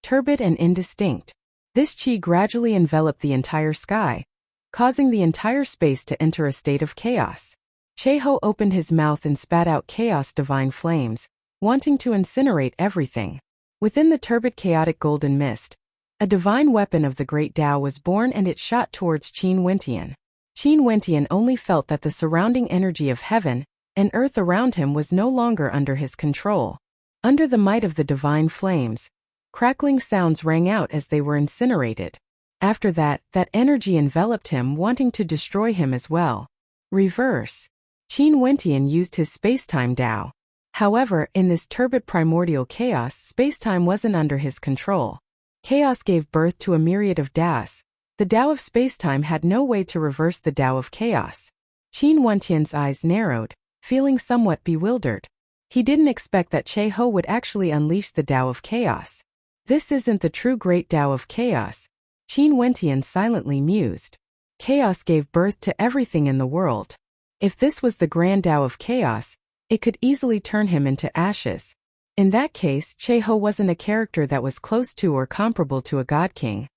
turbid and indistinct. This qi gradually enveloped the entire sky, causing the entire space to enter a state of chaos. Che-ho opened his mouth and spat out chaos divine flames, wanting to incinerate everything. Within the turbid chaotic golden mist, a divine weapon of the great Tao was born and it shot towards Qin Wentian. Qin Wentian only felt that the surrounding energy of heaven and earth around him was no longer under his control. Under the might of the divine flames, crackling sounds rang out as they were incinerated. After that energy enveloped him, wanting to destroy him as well. Reverse. Qin Wentian used his space-time Tao. However, in this turbid primordial chaos, space-time wasn't under his control. Chaos gave birth to a myriad of Taos. The Tao of space-time had no way to reverse the Tao of chaos. Qin Wentian's eyes narrowed, feeling somewhat bewildered. He didn't expect that Che-ho would actually unleash the Tao of chaos. This isn't the true great Tao of chaos, Qin Wentian silently mused. Chaos gave birth to everything in the world. If this was the grand Tao of chaos, it could easily turn him into ashes. In that case, Che-ho wasn't a character that was close to or comparable to a god king.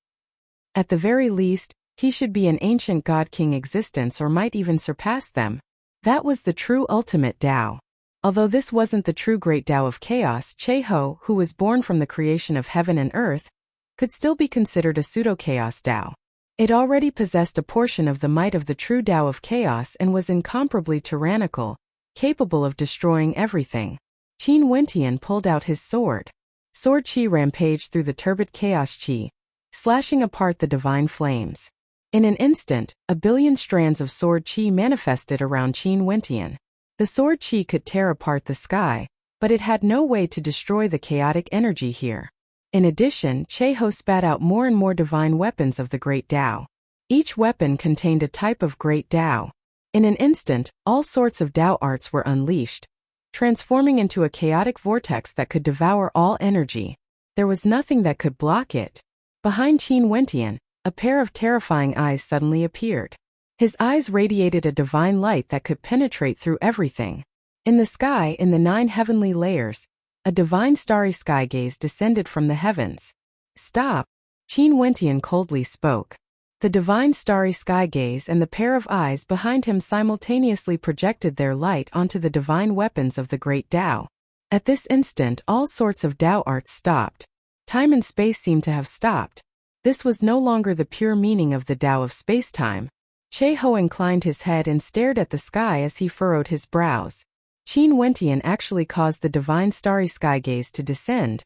At the very least, he should be an ancient god king existence or might even surpass them. That was the true ultimate Tao. Although this wasn't the true great Tao of chaos, Che-ho, who was born from the creation of heaven and earth, could still be considered a pseudo-chaos Tao. It already possessed a portion of the might of the true Tao of chaos and was incomparably tyrannical, capable of destroying everything. Qin Wentian pulled out his sword. Sword qi rampaged through the turbid chaos qi, slashing apart the divine flames. In an instant, a billion strands of sword qi manifested around Qin Wentian. The sword qi could tear apart the sky, but it had no way to destroy the chaotic energy here. In addition, Che-ho spat out more and more divine weapons of the great Tao. Each weapon contained a type of great Tao. In an instant, all sorts of Tao arts were unleashed, transforming into a chaotic vortex that could devour all energy. There was nothing that could block it. Behind Qin Wentian, a pair of terrifying eyes suddenly appeared. His eyes radiated a divine light that could penetrate through everything. In the sky, in the 9 heavenly layers, a divine starry sky gaze descended from the heavens. Stop! Qin Wentian coldly spoke. The divine starry sky gaze and the pair of eyes behind him simultaneously projected their light onto the divine weapons of the great Tao. At this instant, all sorts of Tao arts stopped. Time and space seemed to have stopped. This was no longer the pure meaning of the Tao of space-time. Che-ho inclined his head and stared at the sky as he furrowed his brows. Qin Wentian actually caused the divine starry sky gaze to descend,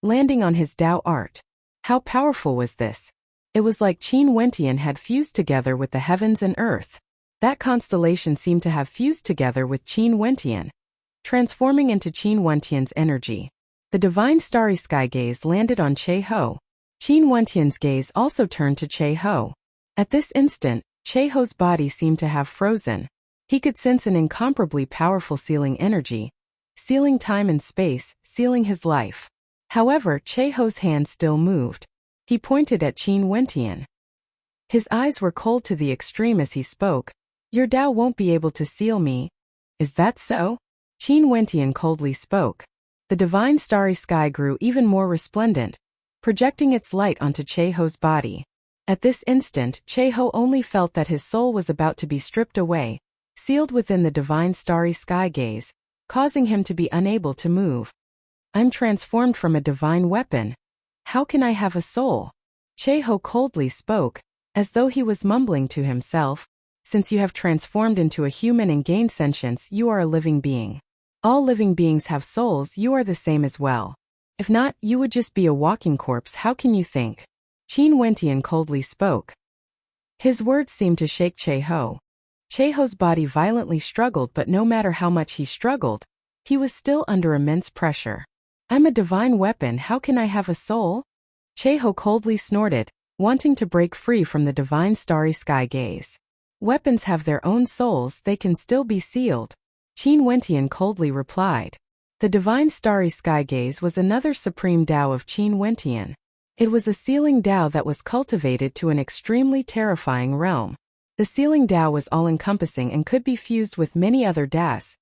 landing on his Tao art. How powerful was this? It was like Qin Wentian had fused together with the heavens and earth. That constellation seemed to have fused together with Qin Wentian, transforming into Qin Wentian's energy. The divine starry sky gaze landed on Che Ho. Qin Wentian's gaze also turned to Che Ho. At this instant, Che Ho's body seemed to have frozen. He could sense an incomparably powerful sealing energy, sealing time and space, sealing his life. However, Che Ho's hand still moved. He pointed at Qin Wentian. His eyes were cold to the extreme as he spoke. Your Tao won't be able to seal me. Is that so? Qin Wentian coldly spoke. The divine starry sky grew even more resplendent, projecting its light onto Che Ho's body. At this instant, Che Ho only felt that his soul was about to be stripped away, sealed within the divine starry sky gaze, causing him to be unable to move. I'm transformed from a divine weapon. How can I have a soul? Che Ho coldly spoke, as though he was mumbling to himself. Since you have transformed into a human and gained sentience, you are a living being. All living beings have souls, you are the same as well. If not, you would just be a walking corpse. How can you think? Qin Wentian coldly spoke. His words seemed to shake Che Ho. Che Ho's body violently struggled, but no matter how much he struggled, he was still under immense pressure. I'm a divine weapon, how can I have a soul? Che Ho coldly snorted, wanting to break free from the divine starry sky gaze. Weapons have their own souls, they can still be sealed. Qin Wentian coldly replied. The divine starry sky gaze was another supreme Tao of Qin Wentian. It was a sealing Tao that was cultivated to an extremely terrifying realm. The sealing Tao was all-encompassing and could be fused with many other Taos,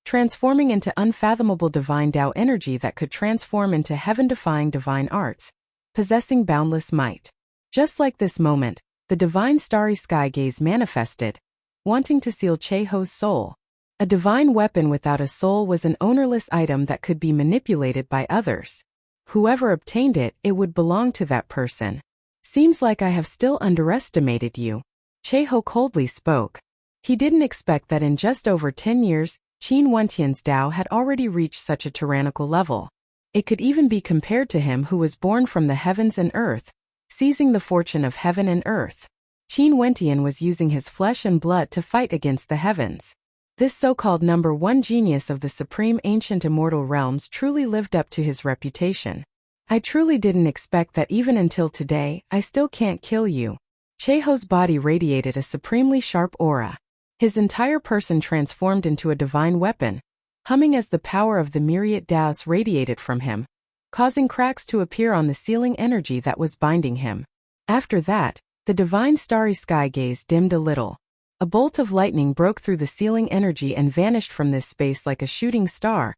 transforming into unfathomable divine Tao energy that could transform into heaven-defying divine arts, possessing boundless might. Just like this moment, the divine starry sky gaze manifested, wanting to seal Che Ho's soul. A divine weapon without a soul was an ownerless item that could be manipulated by others. Whoever obtained it, it would belong to that person. Seems like I have still underestimated you. Che Ho coldly spoke. He didn't expect that in just over 10 years, Qin Wentian's Tao had already reached such a tyrannical level. It could even be compared to him who was born from the heavens and earth, seizing the fortune of heaven and earth. Qin Wentian was using his flesh and blood to fight against the heavens. This so-called number one genius of the supreme ancient immortal realms truly lived up to his reputation. I truly didn't expect that even until today, I still can't kill you. Che Ho's body radiated a supremely sharp aura. His entire person transformed into a divine weapon, humming as the power of the myriad Taos radiated from him, causing cracks to appear on the sealing energy that was binding him. After that, the divine starry sky gaze dimmed a little. A bolt of lightning broke through the sealing energy and vanished from this space like a shooting star,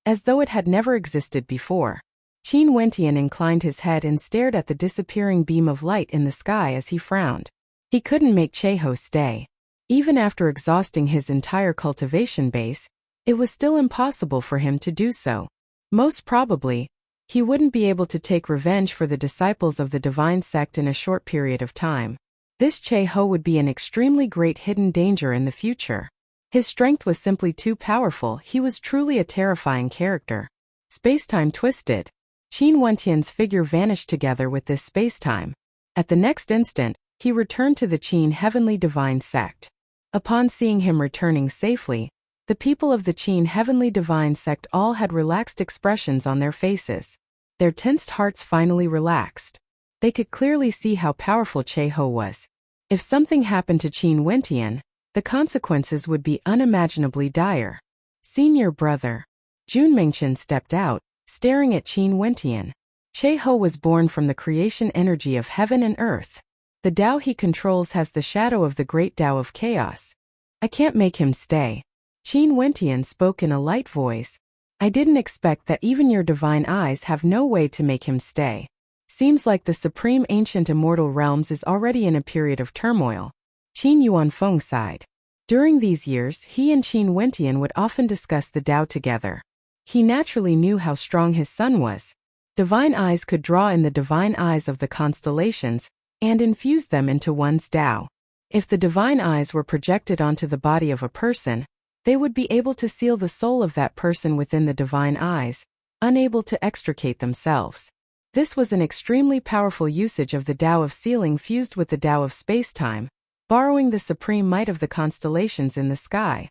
as though it had never existed before. Qin Wentian inclined his head and stared at the disappearing beam of light in the sky as he frowned. He couldn't make Che Ho stay. Even after exhausting his entire cultivation base, it was still impossible for him to do so. Most probably, he wouldn't be able to take revenge for the disciples of the divine sect in a short period of time. This Che Ho would be an extremely great hidden danger in the future. His strength was simply too powerful, he was truly a terrifying character. Spacetime twisted. Qin Wentian's figure vanished together with this spacetime. At the next instant, he returned to the Qin Heavenly Divine Sect. Upon seeing him returning safely, the people of the Qin Heavenly Divine Sect all had relaxed expressions on their faces. Their tensed hearts finally relaxed. They could clearly see how powerful Che Ho was. If something happened to Qin Wentian, the consequences would be unimaginably dire. Senior brother. Jun Mengchen stepped out, staring at Qin Wentian. Che Ho was born from the creation energy of heaven and earth. The Tao he controls has the shadow of the great Tao of chaos. I can't make him stay. Qin Wentian spoke in a light voice. I didn't expect that even your divine eyes have no way to make him stay. Seems like the supreme ancient immortal realms is already in a period of turmoil. Qin Yuanfeng sighed. During these years, he and Qin Wentian would often discuss the Tao together. He naturally knew how strong his son was. Divine eyes could draw in the divine eyes of the constellations and infuse them into one's Tao. If the divine eyes were projected onto the body of a person, they would be able to seal the soul of that person within the divine eyes, unable to extricate themselves. This was an extremely powerful usage of the Tao of Sealing fused with the Tao of Space-Time, borrowing the supreme might of the constellations in the sky.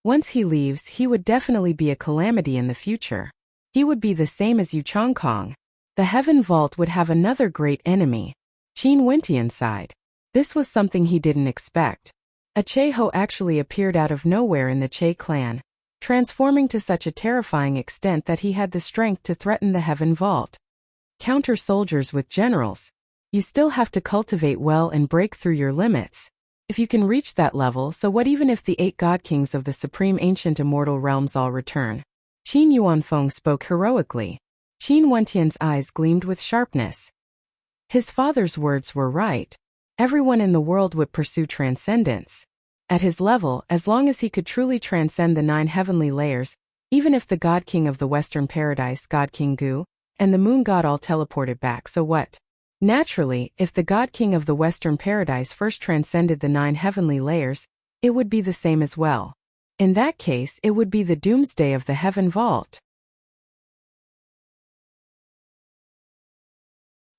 Once he leaves, he would definitely be a calamity in the future. He would be the same as Yu Chongkong. The Heaven Vault would have another great enemy, Qin Wentian side. This was something he didn't expect. A Cheho actually appeared out of nowhere in the Che clan, transforming to such a terrifying extent that he had the strength to threaten the Heaven Vault. Counter soldiers with generals. You still have to cultivate well and break through your limits. If you can reach that level, so what even if the 8 God Kings of the Supreme Ancient Immortal Realms all return? Qin Yuanfeng spoke heroically. Qin Wentian's eyes gleamed with sharpness. His father's words were right. Everyone in the world would pursue transcendence. At his level, as long as he could truly transcend the 9 heavenly layers, even if the God King of the Western Paradise, God King Gu, and the Moon God all teleported back, so what? Naturally, if the God King of the Western Paradise first transcended the 9 heavenly layers, it would be the same as well. In that case, it would be the doomsday of the Heaven Vault.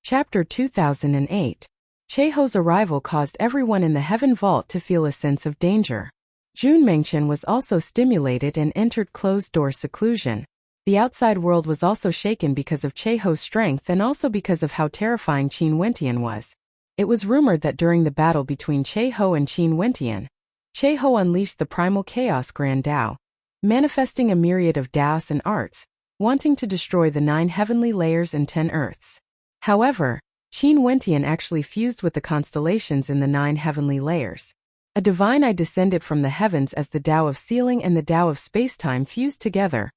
Chapter 2008. Cheho's arrival caused everyone in the Heaven Vault to feel a sense of danger. Jun Mengchen was also stimulated and entered closed-door seclusion. The outside world was also shaken because of Cheho's strength and also because of how terrifying Qin Wentian was. It was rumored that during the battle between Cheho and Qin Wentian, Cheho unleashed the primal chaos Grand Tao, manifesting a myriad of Taos and arts, wanting to destroy the 9 heavenly layers and 10 earths. However, Qin Wentian actually fused with the constellations in the 9 heavenly layers. A divine eye descended from the heavens as the Tao of Sealing and the Tao of Space-Time fused together,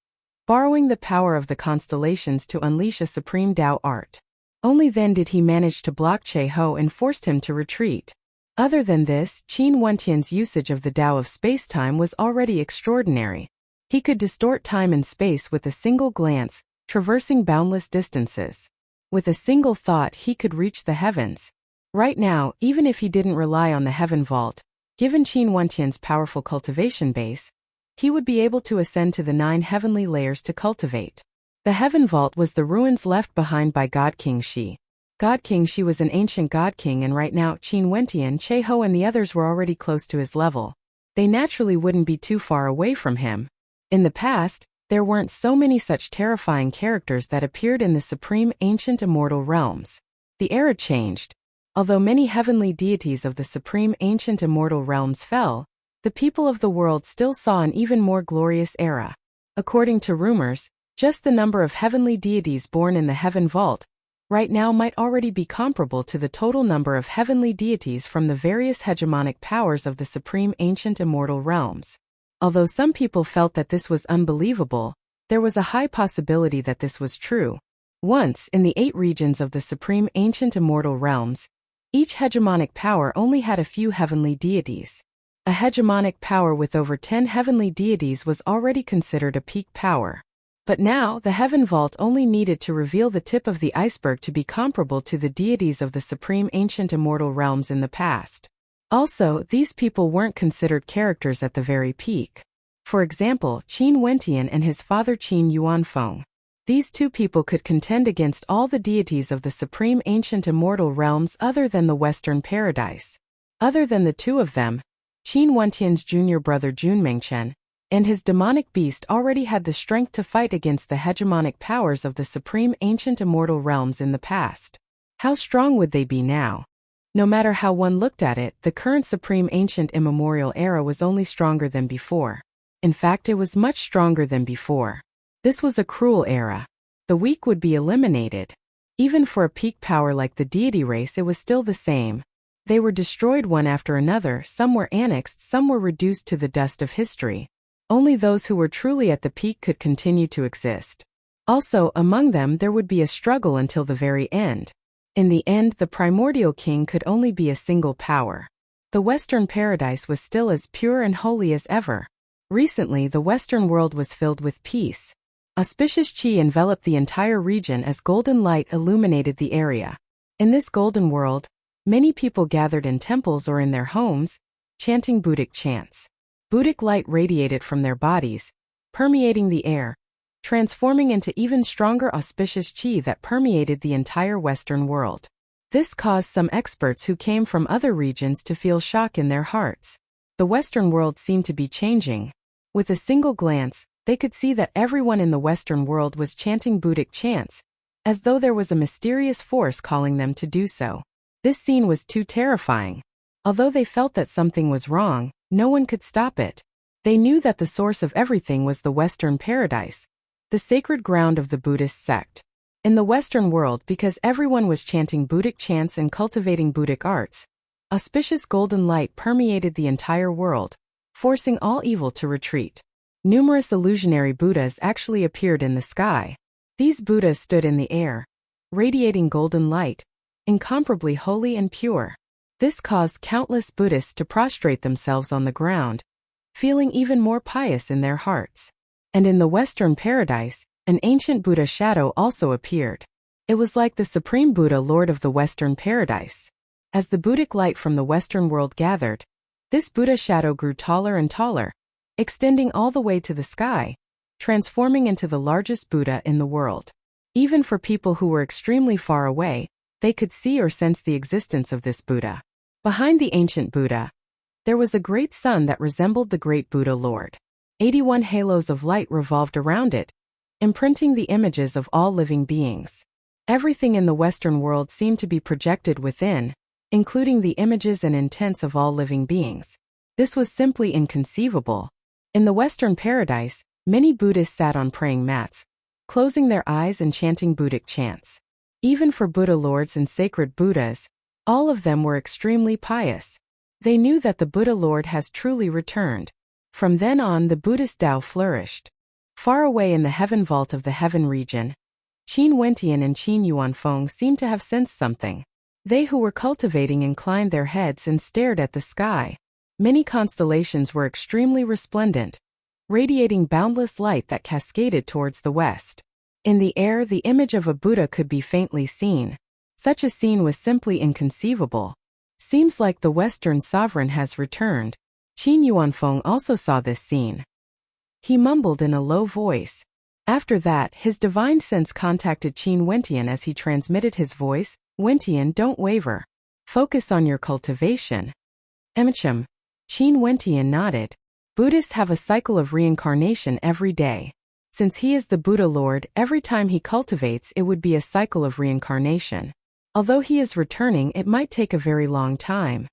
borrowing the power of the constellations to unleash a supreme Tao art. Only then did he manage to block Cheho and forced him to retreat. Other than this, Qin Wentian's usage of the Tao of Space-Time was already extraordinary. He could distort time and space with a single glance, traversing boundless distances. With a single thought, he could reach the heavens. Right now, even if he didn't rely on the Heaven Vault, given Qin Wentian's powerful cultivation base, he would be able to ascend to the 9 heavenly layers to cultivate. The Heaven Vault was the ruins left behind by God King Shi. God King Shi was an ancient God King, and right now Qin Wentian, Cheho and the others were already close to his level. They naturally wouldn't be too far away from him. In the past, there weren't so many such terrifying characters that appeared in the Supreme Ancient Immortal Realms. The era changed. Although many heavenly deities of the Supreme Ancient Immortal Realms fell, the people of the world still saw an even more glorious era. According to rumors, just the number of heavenly deities born in the Heaven Vault right now might already be comparable to the total number of heavenly deities from the various hegemonic powers of the Supreme Ancient Immortal Realms. Although some people felt that this was unbelievable, there was a high possibility that this was true. Once, in the 8 regions of the Supreme Ancient Immortal Realms, each hegemonic power only had a few heavenly deities. A hegemonic power with over 10 heavenly deities was already considered a peak power. But now, the Heaven Vault only needed to reveal the tip of the iceberg to be comparable to the deities of the Supreme Ancient Immortal Realms in the past. Also, these people weren't considered characters at the very peak. For example, Qin Wentian and his father Qin Yuanfeng. These 2 people could contend against all the deities of the Supreme Ancient Immortal Realms other than the Western Paradise. Other than the 2 of them, Qin Wentian's junior brother Jun Mengchen and his demonic beast already had the strength to fight against the hegemonic powers of the Supreme Ancient Immortal Realms in the past. How strong would they be now? No matter how one looked at it, the current Supreme Ancient Immemorial era was only stronger than before. In fact, it was much stronger than before. This was a cruel era. The weak would be eliminated. Even for a peak power like the deity race, it was still the same. They were destroyed one after another, some were annexed, some were reduced to the dust of history. Only those who were truly at the peak could continue to exist. Also, among them there would be a struggle until the very end. In the end, the primordial king could only be a single power. The Western Paradise was still as pure and holy as ever. Recently, the Western world was filled with peace. Auspicious qi enveloped the entire region as golden light illuminated the area. In this golden world, many people gathered in temples or in their homes, chanting Buddhic chants. Buddhic light radiated from their bodies, permeating the air, transforming into even stronger auspicious qi that permeated the entire Western world. This caused some experts who came from other regions to feel shock in their hearts. The Western world seemed to be changing. With a single glance, they could see that everyone in the Western world was chanting Buddhic chants, as though there was a mysterious force calling them to do so. This scene was too terrifying. Although they felt that something was wrong, no one could stop it. They knew that the source of everything was the Western paradise, the sacred ground of the Buddhist sect. In the Western world, because everyone was chanting Buddhic chants and cultivating Buddhic arts, auspicious golden light permeated the entire world, forcing all evil to retreat. Numerous illusionary Buddhas actually appeared in the sky. These Buddhas stood in the air, radiating golden light, incomparably holy and pure. This caused countless Buddhists to prostrate themselves on the ground, feeling even more pious in their hearts. And in the Western paradise, an ancient Buddha shadow also appeared. It was like the Supreme Buddha, Lord of the Western paradise. As the Buddhic light from the Western world gathered, this Buddha shadow grew taller and taller, extending all the way to the sky, transforming into the largest Buddha in the world. Even for people who were extremely far away, they could see or sense the existence of this Buddha. Behind the ancient Buddha, there was a great sun that resembled the great Buddha Lord. 81 halos of light revolved around it, imprinting the images of all living beings. Everything in the Western world seemed to be projected within, including the images and intents of all living beings. This was simply inconceivable. In the Western paradise, many Buddhists sat on praying mats, closing their eyes and chanting Buddhic chants. Even for Buddha lords and sacred Buddhas, all of them were extremely pious. They knew that the Buddha Lord has truly returned. From then on, the Buddhist Tao flourished. Far away in the heaven vault of the heaven region, Qin Wentian and Qin Yuanfeng seemed to have sensed something. They who were cultivating inclined their heads and stared at the sky. Many constellations were extremely resplendent, radiating boundless light that cascaded towards the west. In the air, the image of a Buddha could be faintly seen. Such a scene was simply inconceivable. Seems like the Western sovereign has returned. Qin Yuanfeng also saw this scene. He mumbled in a low voice. After that, his divine sense contacted Qin Wentian as he transmitted his voice. Wentian, don't waver. Focus on your cultivation. Qin Wentian nodded. Buddhists have a cycle of reincarnation every day. Since he is the Buddha Lord, every time he cultivates, it would be a cycle of reincarnation. Although he is returning, it might take a very long time.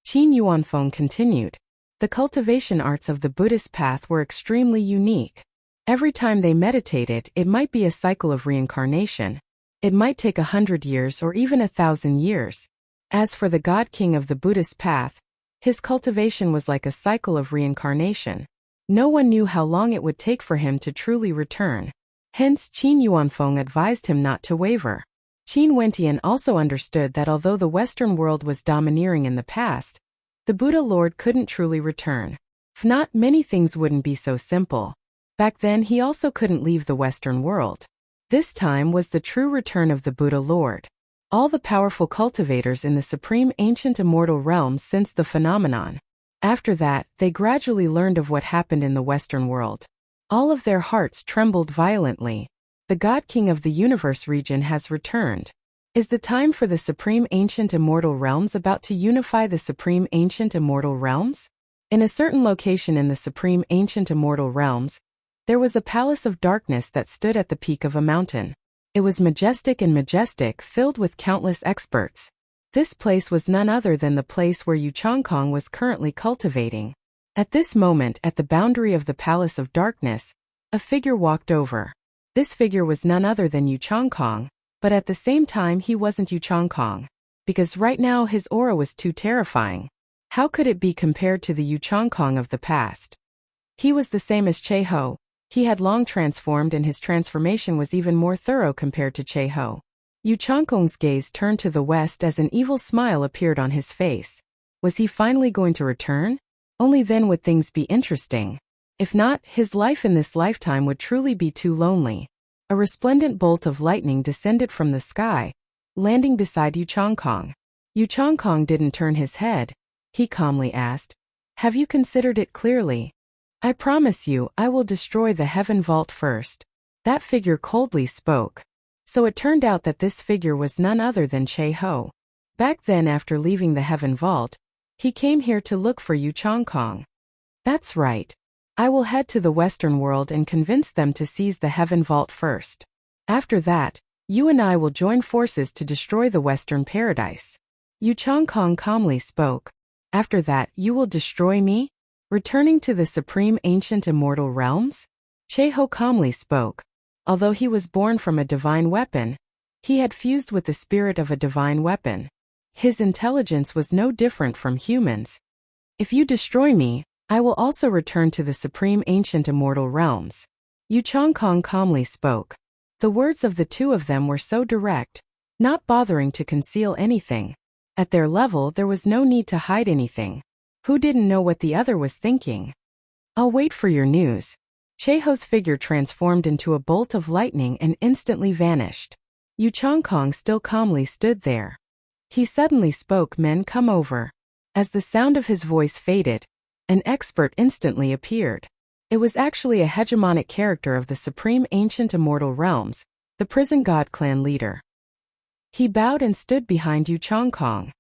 Qin Yuanfeng continued. The cultivation arts of the Buddhist path were extremely unique. Every time they meditated, it might be a cycle of reincarnation. It might take 100 years or even 1,000 years. As for the God King of the Buddhist path, his cultivation was like a cycle of reincarnation. No one knew how long it would take for him to truly return. Hence, Qin Yuanfeng advised him not to waver. Qin Wentian also understood that although the Western world was domineering in the past, the Buddha Lord couldn't truly return. If not, many things wouldn't be so simple. Back then, he also couldn't leave the Western world. This time was the true return of the Buddha Lord. All the powerful cultivators in the supreme ancient immortal realms sensed the phenomenon. After that, they gradually learned of what happened in the Western world. All of their hearts trembled violently. The God King of the universe region has returned. Is the time for the supreme ancient immortal realms about to unify the supreme ancient immortal realms? In a certain location in the supreme ancient immortal realms, there was a palace of darkness that stood at the peak of a mountain. It was majestic and majestic, filled with countless experts. This place was none other than the place where Yu Changkong was currently cultivating. At this moment, at the boundary of the palace of darkness, a figure walked over. This figure was none other than Yu Changkong, but at the same time he wasn't Yu Changkong, because right now his aura was too terrifying. How could it be compared to the Yu Changkong of the past? He was the same as Che Ho. He had long transformed, and his transformation was even more thorough compared to Che Ho. Yu Changkong's gaze turned to the west as an evil smile appeared on his face. Was he finally going to return? Only then would things be interesting. If not, his life in this lifetime would truly be too lonely. A resplendent bolt of lightning descended from the sky, landing beside Yu Changkong. Yu Changkong didn't turn his head. He calmly asked, "Have you considered it clearly? I promise you, I will destroy the heaven vault first. That figure coldly spoke. So it turned out that this figure was none other than Che-ho. Back then, after leaving the Heaven Vault, he came here to look for Yu Changkong. That's right. I will head to the Western world and convince them to seize the Heaven Vault first. After that, you and I will join forces to destroy the Western Paradise. Yu Changkong calmly spoke. After that, you will destroy me? Returning to the supreme ancient immortal realms? Che-ho calmly spoke. Although he was born from a divine weapon, he had fused with the spirit of a divine weapon. His intelligence was no different from humans. If you destroy me, I will also return to the supreme ancient immortal realms. Yu Changkong calmly spoke. The words of the two of them were so direct, not bothering to conceal anything. At their level, there was no need to hide anything. Who didn't know what the other was thinking? I'll wait for your news. Che-ho's figure transformed into a bolt of lightning and instantly vanished. Yu Changkong still calmly stood there. He suddenly spoke, "Men, come over." As the sound of his voice faded, an expert instantly appeared. It was actually a hegemonic character of the supreme ancient immortal realms, the prison god clan leader. He bowed and stood behind Yu Changkong.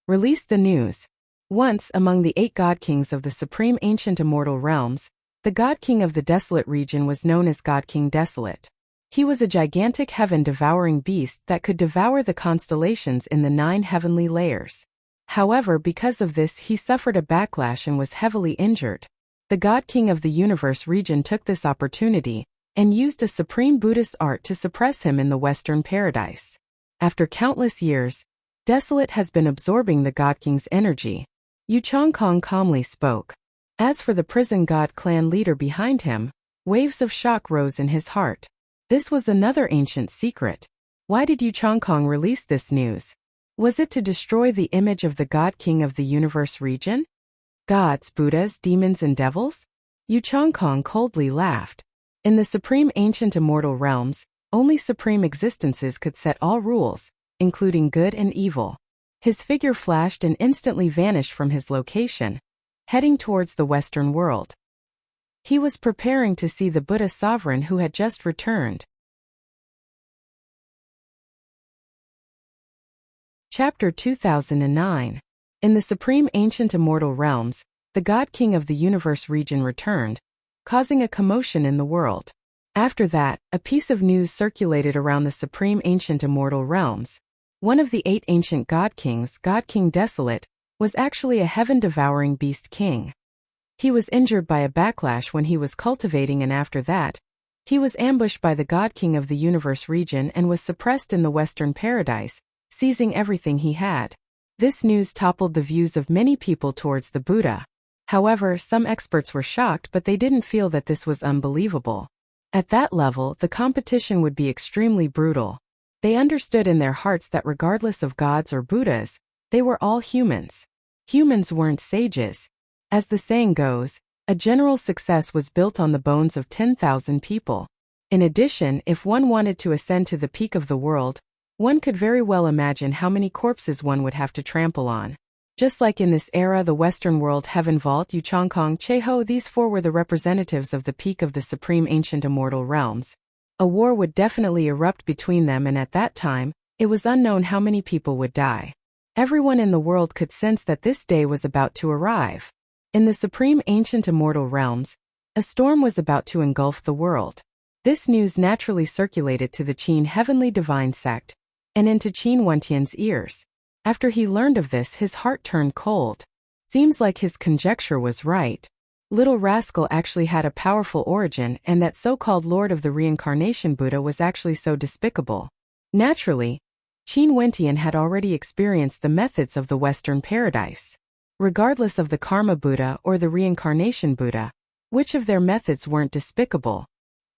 Release the news. Once among the 8 god kings of the supreme ancient immortal realms, the god king of the desolate region was known as God King Desolate. He was a gigantic heaven-devouring beast that could devour the constellations in the 9 heavenly layers. However, because of this, he suffered a backlash and was heavily injured. The God King of the Universe region took this opportunity and used a supreme Buddhist art to suppress him in the Western Paradise. After countless years, Desolate has been absorbing the God King's energy. Yu Changkong calmly spoke. As for the prison god clan leader behind him, waves of shock rose in his heart. This was another ancient secret. Why did Yu Changkong release this news? Was it to destroy the image of the God King of the Universe region? Gods, Buddhas, demons and devils? Yu Changkong coldly laughed. In the supreme ancient immortal realms, only supreme existences could set all rules, including good and evil. His figure flashed and instantly vanished from his location, heading towards the Western world. He was preparing to see the Buddha sovereign who had just returned. Chapter 2009. In the supreme ancient immortal realms, the God King of the Universe region returned, causing a commotion in the world. After that, a piece of news circulated around the supreme ancient immortal realms. One of the 8 ancient God Kings, God King Desolate, was actually a heaven-devouring beast king. He was injured by a backlash when he was cultivating, and after that, he was ambushed by the God King of the Universe region and was suppressed in the Western Paradise, seizing everything he had. This news toppled the views of many people towards the Buddha. However, some experts were shocked, but they didn't feel that this was unbelievable. At that level, the competition would be extremely brutal. They understood in their hearts that regardless of gods or Buddhas, they were all humans. Humans weren't sages. As the saying goes, a general's success was built on the bones of 10,000 people. In addition, if one wanted to ascend to the peak of the world, one could very well imagine how many corpses one would have to trample on. Just like in this era, the Western world, Heaven Vault, Yu Changkong, Che-ho, these 4 were the representatives of the peak of the supreme ancient immortal realms. A war would definitely erupt between them, and at that time, it was unknown how many people would die. Everyone in the world could sense that this day was about to arrive. In the supreme ancient immortal realms, a storm was about to engulf the world. This news naturally circulated to the Qin heavenly divine sect, and into Qin Wentian's ears. After he learned of this, his heart turned cold. Seems like his conjecture was right. Little Rascal actually had a powerful origin, and that so-called Lord of the Reincarnation Buddha was actually so despicable. Naturally, Qin Wentian had already experienced the methods of the Western Paradise. Regardless of the Karma Buddha or the Reincarnation Buddha, which of their methods weren't despicable?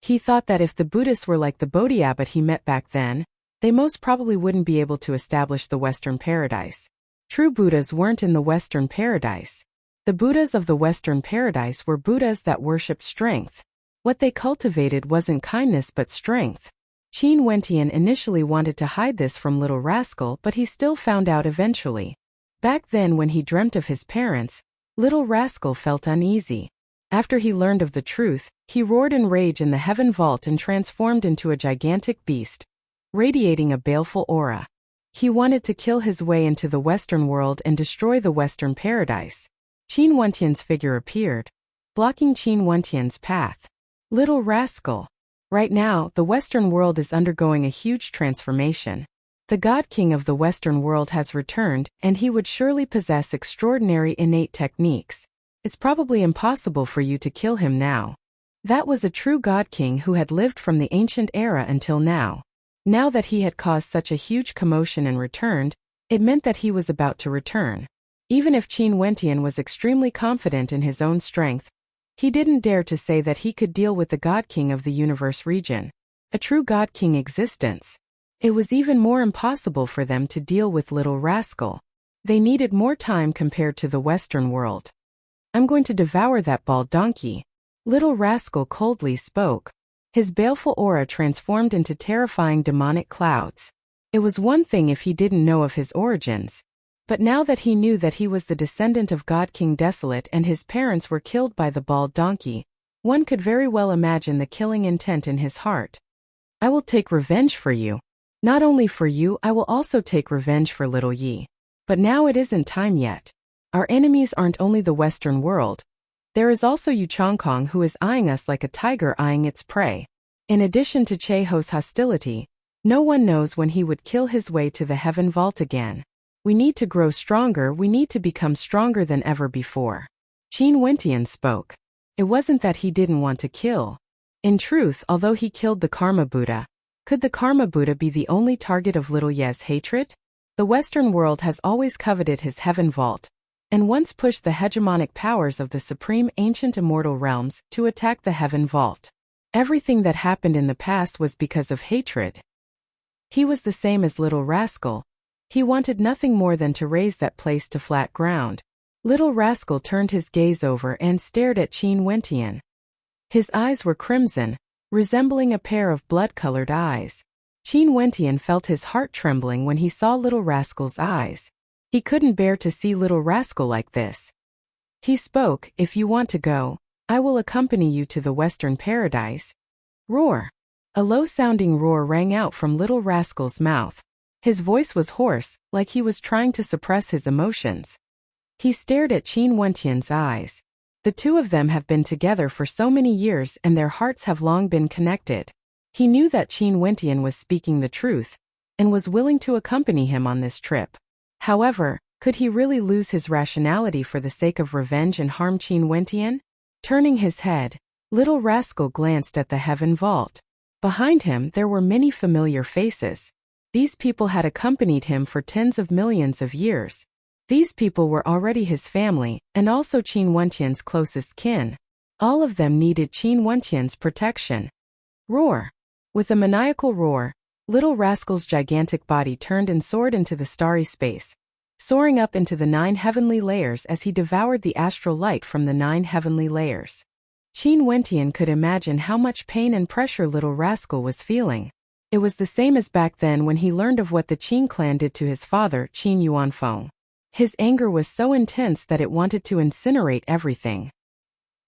He thought that if the Buddhists were like the Bodhisattva he met back then, they most probably wouldn't be able to establish the Western Paradise. True Buddhas weren't in the Western Paradise. The Buddhas of the Western Paradise were Buddhas that worshipped strength. What they cultivated wasn't kindness but strength. Qin Wentian initially wanted to hide this from Little Rascal, but he still found out eventually. Back then, when he dreamt of his parents, Little Rascal felt uneasy. After he learned of the truth, he roared in rage in the heaven vault and transformed into a gigantic beast, radiating a baleful aura. He wanted to kill his way into the Western world and destroy the Western paradise. Qin Wentian's figure appeared, blocking Qin Wentian's path. Little rascal. Right now, the Western world is undergoing a huge transformation. The God King of the Western world has returned, and he would surely possess extraordinary innate techniques. It's probably impossible for you to kill him now. That was a true God King who had lived from the ancient era until now. Now that he had caused such a huge commotion and returned, it meant that he was about to return. Even if Qin Wentian was extremely confident in his own strength, he didn't dare to say that he could deal with the God King of the universe region. A true God King existence. It was even more impossible for them to deal with little rascal. They needed more time compared to the Western world. I'm going to devour that bald donkey. Little rascal coldly spoke. His baleful aura transformed into terrifying demonic clouds. It was one thing if he didn't know of his origins. But now that he knew that he was the descendant of God King Desolate and his parents were killed by the bald donkey, one could very well imagine the killing intent in his heart. I will take revenge for you. Not only for you, I will also take revenge for little Yi. But now it isn't time yet. Our enemies aren't only the Western world. There is also Yu Chongkong who is eyeing us like a tiger eyeing its prey. In addition to Che Ho's hostility, no one knows when he would kill his way to the heaven vault again. We need to grow stronger, we need to become stronger than ever before. Qin Wentian spoke. It wasn't that he didn't want to kill. In truth, although he killed the Karma Buddha, could the Karma Buddha be the only target of little Ye's hatred? The Western world has always coveted his heaven vault, and once pushed the hegemonic powers of the supreme ancient immortal realms to attack the heaven vault. Everything that happened in the past was because of hatred. He was the same as little rascal. He wanted nothing more than to raise that place to flat ground. Little rascal turned his gaze over and stared at Qin Wentian. His eyes were crimson, resembling a pair of blood-colored eyes. Qin Wentian felt his heart trembling when he saw little rascal's eyes. He couldn't bear to see little rascal like this. He spoke, "If you want to go, I will accompany you to the Western paradise." Roar. A low-sounding roar rang out from little rascal's mouth. His voice was hoarse, like he was trying to suppress his emotions. He stared at Qin Wentian's eyes. The two of them have been together for so many years and their hearts have long been connected. He knew that Qin Wentian was speaking the truth, and was willing to accompany him on this trip. However, could he really lose his rationality for the sake of revenge and harm Qin Wentian? Turning his head, little rascal glanced at the heaven vault. Behind him there were many familiar faces. These people had accompanied him for tens of millions of years. These people were already his family, and also Qin Wentian's closest kin. All of them needed Qin Wentian's protection. Roar. With a maniacal roar, little rascal's gigantic body turned and soared into the starry space, soaring up into the 9 heavenly layers as he devoured the astral light from the 9 heavenly layers. Qin Wentian could imagine how much pain and pressure little rascal was feeling. It was the same as back then when he learned of what the Qin clan did to his father, Qin Yuanfeng. His anger was so intense that it wanted to incinerate everything.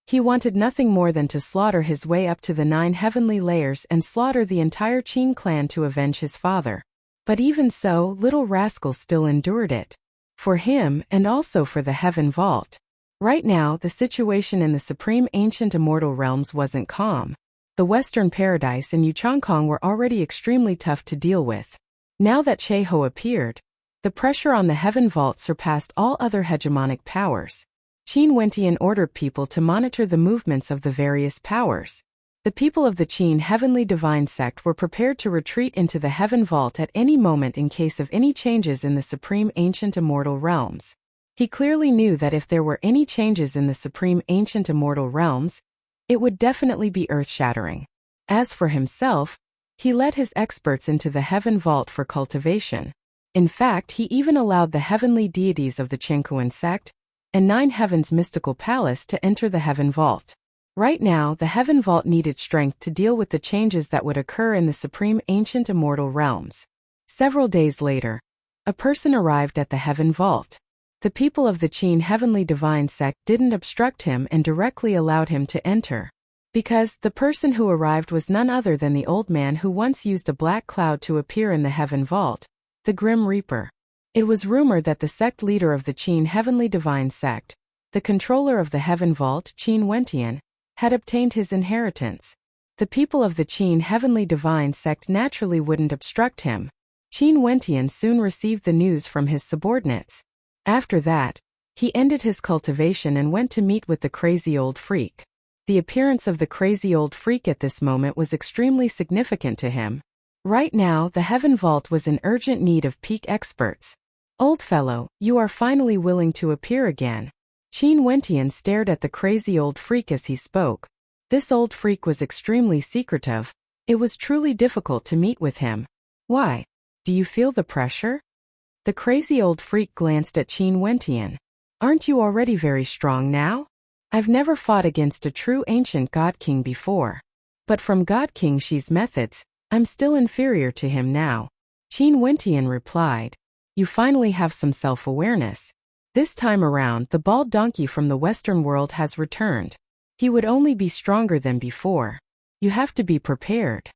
He wanted nothing more than to slaughter his way up to the 9 heavenly layers and slaughter the entire Qin clan to avenge his father. But even so, little rascal still endured it. For him, and also for the heaven vault. Right now, the situation in the supreme ancient immortal realms wasn't calm. The Western Paradise and Yu Chongkong were already extremely tough to deal with. Now that Che Ho appeared, the pressure on the heaven vault surpassed all other hegemonic powers. Qin Wentian ordered people to monitor the movements of the various powers. The people of the Qin Heavenly Divine Sect were prepared to retreat into the heaven vault at any moment in case of any changes in the supreme ancient immortal realms. He clearly knew that if there were any changes in the supreme ancient immortal realms, it would definitely be earth-shattering. As for himself, he led his experts into the heaven vault for cultivation. In fact, he even allowed the heavenly deities of the Qinkuan sect and 9 heavens mystical palace to enter the heaven vault. Right now, the heaven vault needed strength to deal with the changes that would occur in the supreme ancient immortal realms. Several days later, a person arrived at the heaven vault. The people of the Qin Heavenly Divine Sect didn't obstruct him and directly allowed him to enter. Because the person who arrived was none other than the old man who once used a black cloud to appear in the Heaven Vault, the Grim Reaper. It was rumored that the sect leader of the Qin Heavenly Divine Sect, the controller of the Heaven Vault, Qin Wentian, had obtained his inheritance. The people of the Qin Heavenly Divine Sect naturally wouldn't obstruct him. Qin Wentian soon received the news from his subordinates. After that, he ended his cultivation and went to meet with the crazy old freak. The appearance of the crazy old freak at this moment was extremely significant to him. Right now, the Heaven Vault was in urgent need of peak experts. Old fellow, you are finally willing to appear again. Qin Wentian stared at the crazy old freak as he spoke. This old freak was extremely secretive. It was truly difficult to meet with him. Why? Do you feel the pressure? The crazy old freak glanced at Qin Wentian. Aren't you already very strong now? I've never fought against a true ancient God King before. But from God King Shi's methods, I'm still inferior to him now. Qin Wentian replied. You finally have some self-awareness. This time around, the bald donkey from the Western world has returned. He would only be stronger than before. You have to be prepared.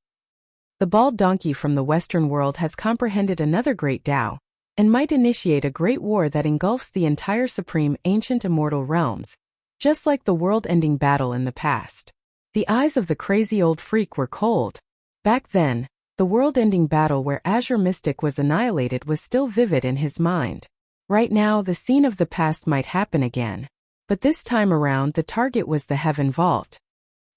The bald donkey from the Western world has comprehended another great Tao, and might initiate a great war that engulfs the entire supreme ancient immortal realms, just like the world-ending battle in the past. The eyes of the crazy old freak were cold. Back then, the world-ending battle where Azure Mystic was annihilated was still vivid in his mind. Right now, the scene of the past might happen again. But this time around, the target was the Heaven Vault.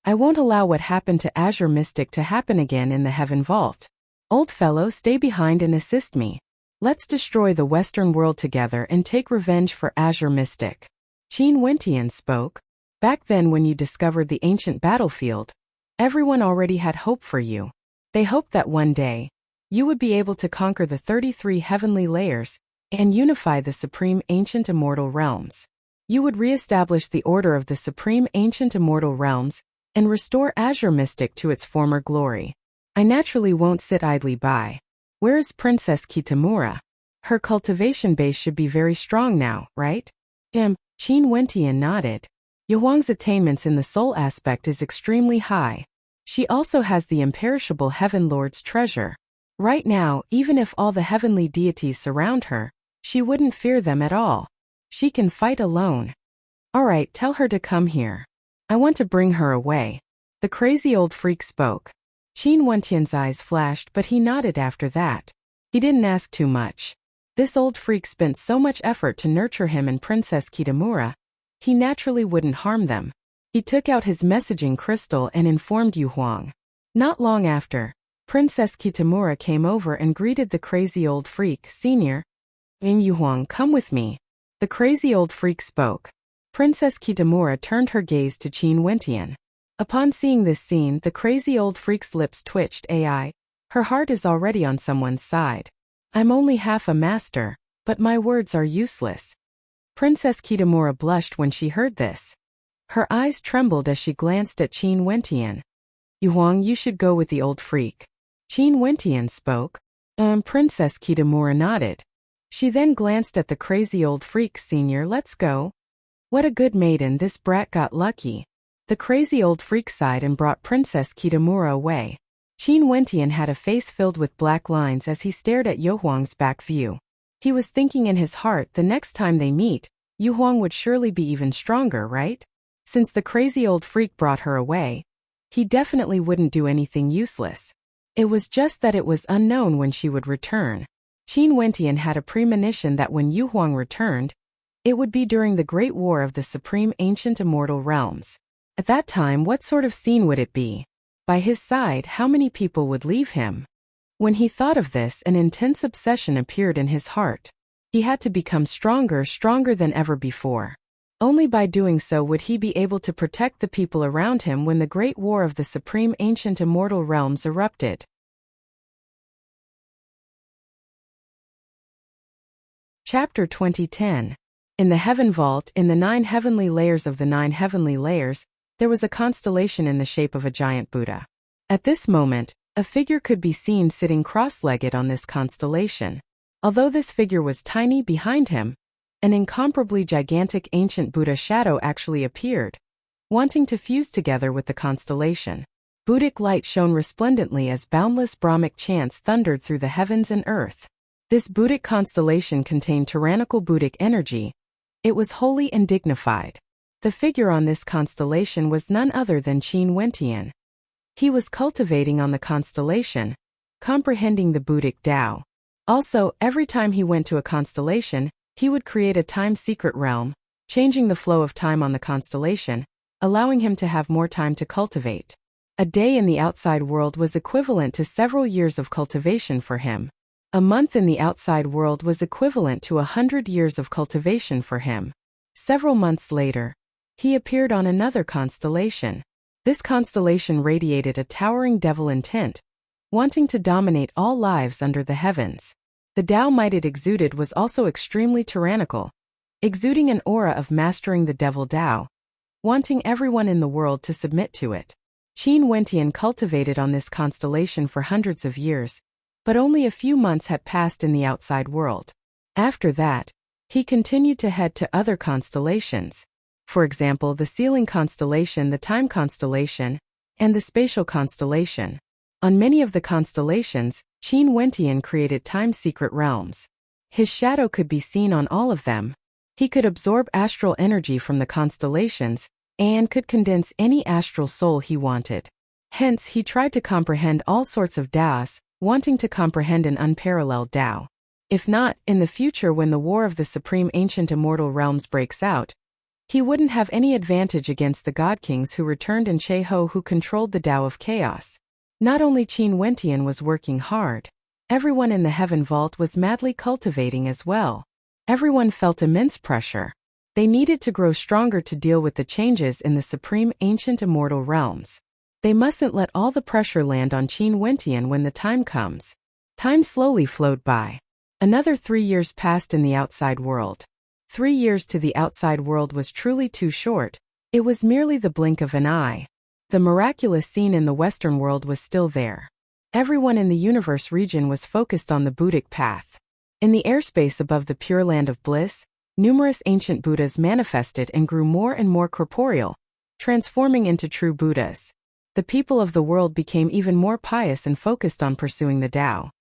I won't allow what happened to Azure Mystic to happen again in the Heaven Vault. Old fellow, stay behind and assist me. Let's destroy the Western world together and take revenge for Azure Mystic. Qin Wentian spoke. Back then when you discovered the ancient battlefield, everyone already had hope for you. They hoped that one day, you would be able to conquer the 33 heavenly layers and unify the supreme ancient immortal realms. You would re-establish the order of the supreme ancient immortal realms and restore Azure Mystic to its former glory. I naturally won't sit idly by. Where is Princess Kitamura? Her cultivation base should be very strong now, right? Qin Wentian nodded. Yuhuang's attainments in the soul aspect is extremely high. She also has the imperishable Heaven Lord's treasure. Right now, even if all the heavenly deities surround her, she wouldn't fear them at all. She can fight alone. Alright, tell her to come here. I want to bring her away. The crazy old freak spoke. Qin Wentian's eyes flashed, but he nodded after that. He didn't ask too much. This old freak spent so much effort to nurture him and Princess Kitamura. He naturally wouldn't harm them. He took out his messaging crystal and informed Yuhuang. Not long after, Princess Kitamura came over and greeted the crazy old freak, Senior. Yuhuang, come with me. The crazy old freak spoke. Princess Kitamura turned her gaze to Qin Wentian. Upon seeing this scene, the crazy old freak's lips twitched. Ai, her heart is already on someone's side. I'm only half a master, but my words are useless. Princess Kitamura blushed when she heard this. Her eyes trembled as she glanced at Qin Wentian. Yuhuang, you should go with the old freak. Qin Wentian spoke. Princess Kitamura nodded. She then glanced at the crazy old freak. Senior, let's go. What a good maiden, this brat got lucky. The crazy old freak sighed and brought Princess Kitamura away. Qin Wentian had a face filled with black lines as he stared at Yuhuang's back view. He was thinking in his heart, the next time they meet, Yuhuang would surely be even stronger, right? Since the crazy old freak brought her away, he definitely wouldn't do anything useless. It was just that it was unknown when she would return. Qin Wentian had a premonition that when Yuhuang returned, it would be during the Great War of the Supreme Ancient Immortal Realms. At that time, what sort of scene would it be? By his side, how many people would leave him? When he thought of this, an intense obsession appeared in his heart. He had to become stronger than ever before. Only by doing so would he be able to protect the people around him when the Great War of the Supreme Ancient Immortal Realms erupted. Chapter 2010. In the Heaven Vault, in the 9 heavenly layers of the 9 heavenly layers, there was a constellation in the shape of a giant Buddha. At this moment, a figure could be seen sitting cross-legged on this constellation. Although this figure was tiny behind him, an incomparably gigantic ancient Buddha shadow actually appeared, wanting to fuse together with the constellation. Buddhic light shone resplendently as boundless Brahmic chants thundered through the heavens and earth. This Buddhic constellation contained tyrannical Buddhic energy. It was holy and dignified. The figure on this constellation was none other than Qin Wentian. He was cultivating on the constellation, comprehending the Buddhic Tao. Also, every time he went to a constellation, he would create a time-secret realm, changing the flow of time on the constellation, allowing him to have more time to cultivate. A day in the outside world was equivalent to several years of cultivation for him. A month in the outside world was equivalent to 100 years of cultivation for him. Several months later, he appeared on another constellation. This constellation radiated a towering devil intent, wanting to dominate all lives under the heavens. The Tao might it exuded was also extremely tyrannical, exuding an aura of mastering the devil Tao, wanting everyone in the world to submit to it. Qin Wentian cultivated on this constellation for hundreds of years, but only a few months had passed in the outside world. After that, he continued to head to other constellations. For example, the Sealing constellation, the Time constellation, and the Spatial constellation. On many of the constellations, Qin Wentian created time-secret realms. His shadow could be seen on all of them. He could absorb astral energy from the constellations, and could condense any astral soul he wanted. Hence, he tried to comprehend all sorts of Taos, wanting to comprehend an unparalleled Tao. If not, in the future when the War of the Supreme Ancient Immortal Realms breaks out, he wouldn't have any advantage against the God Kings who returned and Che-Ho who controlled the Tao of Chaos. Not only Qin Wentian was working hard, everyone in the Heaven Vault was madly cultivating as well. Everyone felt immense pressure. They needed to grow stronger to deal with the changes in the Supreme Ancient Immortal Realms. They mustn't let all the pressure land on Qin Wentian when the time comes. Time slowly flowed by. Another 3 years passed in the outside world. 3 years to the outside world was truly too short. It was merely the blink of an eye. The miraculous scene in the Western world was still there. Everyone in the universe region was focused on the Buddhic path. In the airspace above the Pure Land of Bliss, numerous ancient Buddhas manifested and grew more and more corporeal, transforming into true Buddhas. The people of the world became even more pious and focused on pursuing the Tao.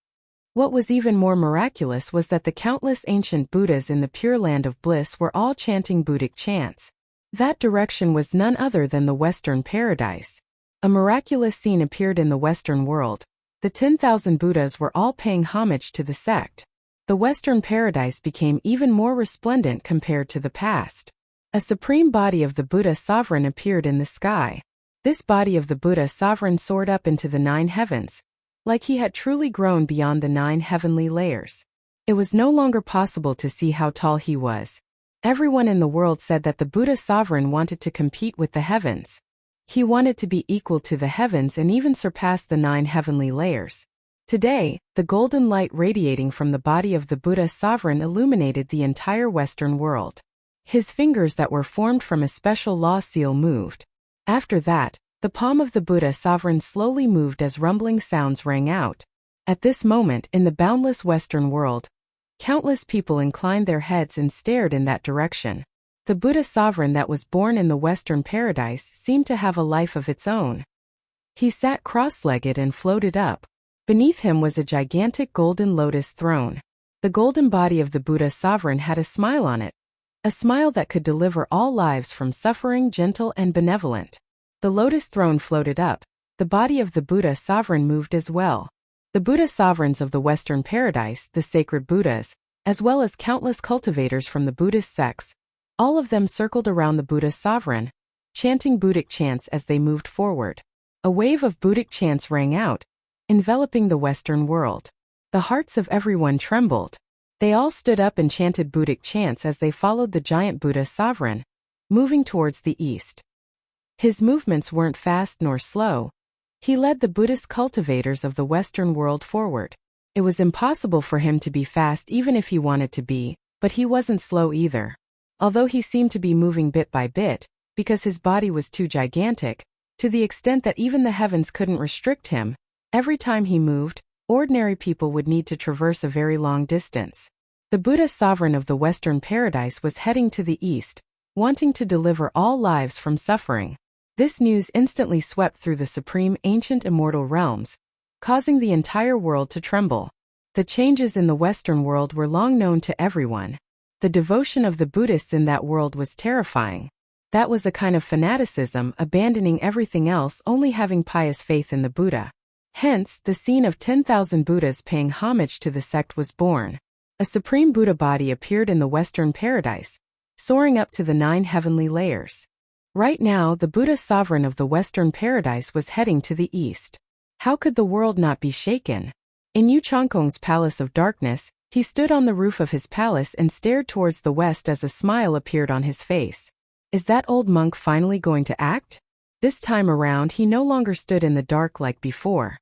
What was even more miraculous was that the countless ancient Buddhas in the Pure Land of Bliss were all chanting Buddhic chants. That direction was none other than the Western Paradise. A miraculous scene appeared in the Western world. The 10,000 Buddhas were all paying homage to the sect. The Western Paradise became even more resplendent compared to the past. A supreme body of the Buddha sovereign appeared in the sky. This body of the Buddha sovereign soared up into the 9 heavens, like he had truly grown beyond the 9 heavenly layers. It was no longer possible to see how tall he was. Everyone in the world said that the Buddha sovereign wanted to compete with the heavens. He wanted to be equal to the heavens and even surpass the 9 heavenly layers. Today, the golden light radiating from the body of the Buddha sovereign illuminated the entire Western world. His fingers that were formed from a special law seal moved. After that, the palm of the Buddha sovereign slowly moved as rumbling sounds rang out. At this moment in the boundless Western world, countless people inclined their heads and stared in that direction. The Buddha sovereign that was born in the Western Paradise seemed to have a life of its own. He sat cross-legged and floated up. Beneath him was a gigantic golden lotus throne. The golden body of the Buddha sovereign had a smile on it. A smile that could deliver all lives from suffering, gentle and benevolent. The lotus throne floated up. The body of the Buddha sovereign moved as well. The Buddha sovereigns of the Western Paradise, the sacred Buddhas, as well as countless cultivators from the Buddhist sects, all of them circled around the Buddha sovereign, chanting Buddhic chants as they moved forward. A wave of Buddhic chants rang out, enveloping the Western world. The hearts of everyone trembled. They all stood up and chanted Buddhic chants as they followed the giant Buddha sovereign, moving towards the east. His movements weren't fast nor slow. He led the Buddhist cultivators of the Western world forward. It was impossible for him to be fast even if he wanted to be, but he wasn't slow either. Although he seemed to be moving bit by bit, because his body was too gigantic, to the extent that even the heavens couldn't restrict him. Every time he moved, ordinary people would need to traverse a very long distance. The Buddha sovereign of the Western paradise was heading to the east, wanting to deliver all lives from suffering. This news instantly swept through the supreme ancient immortal realms, causing the entire world to tremble. The changes in the Western world were long known to everyone. The devotion of the Buddhists in that world was terrifying. That was a kind of fanaticism, abandoning everything else, only having pious faith in the Buddha. Hence, the scene of 10,000 Buddhas paying homage to the sect was born. A supreme Buddha body appeared in the Western paradise, soaring up to the 9 heavenly layers. Right now, the Buddha sovereign of the Western paradise was heading to the east. How could the world not be shaken? In Yu Changkong's palace of darkness, he stood on the roof of his palace and stared towards the west as a smile appeared on his face. Is that old monk finally going to act? This time around, he no longer stood in the dark like before.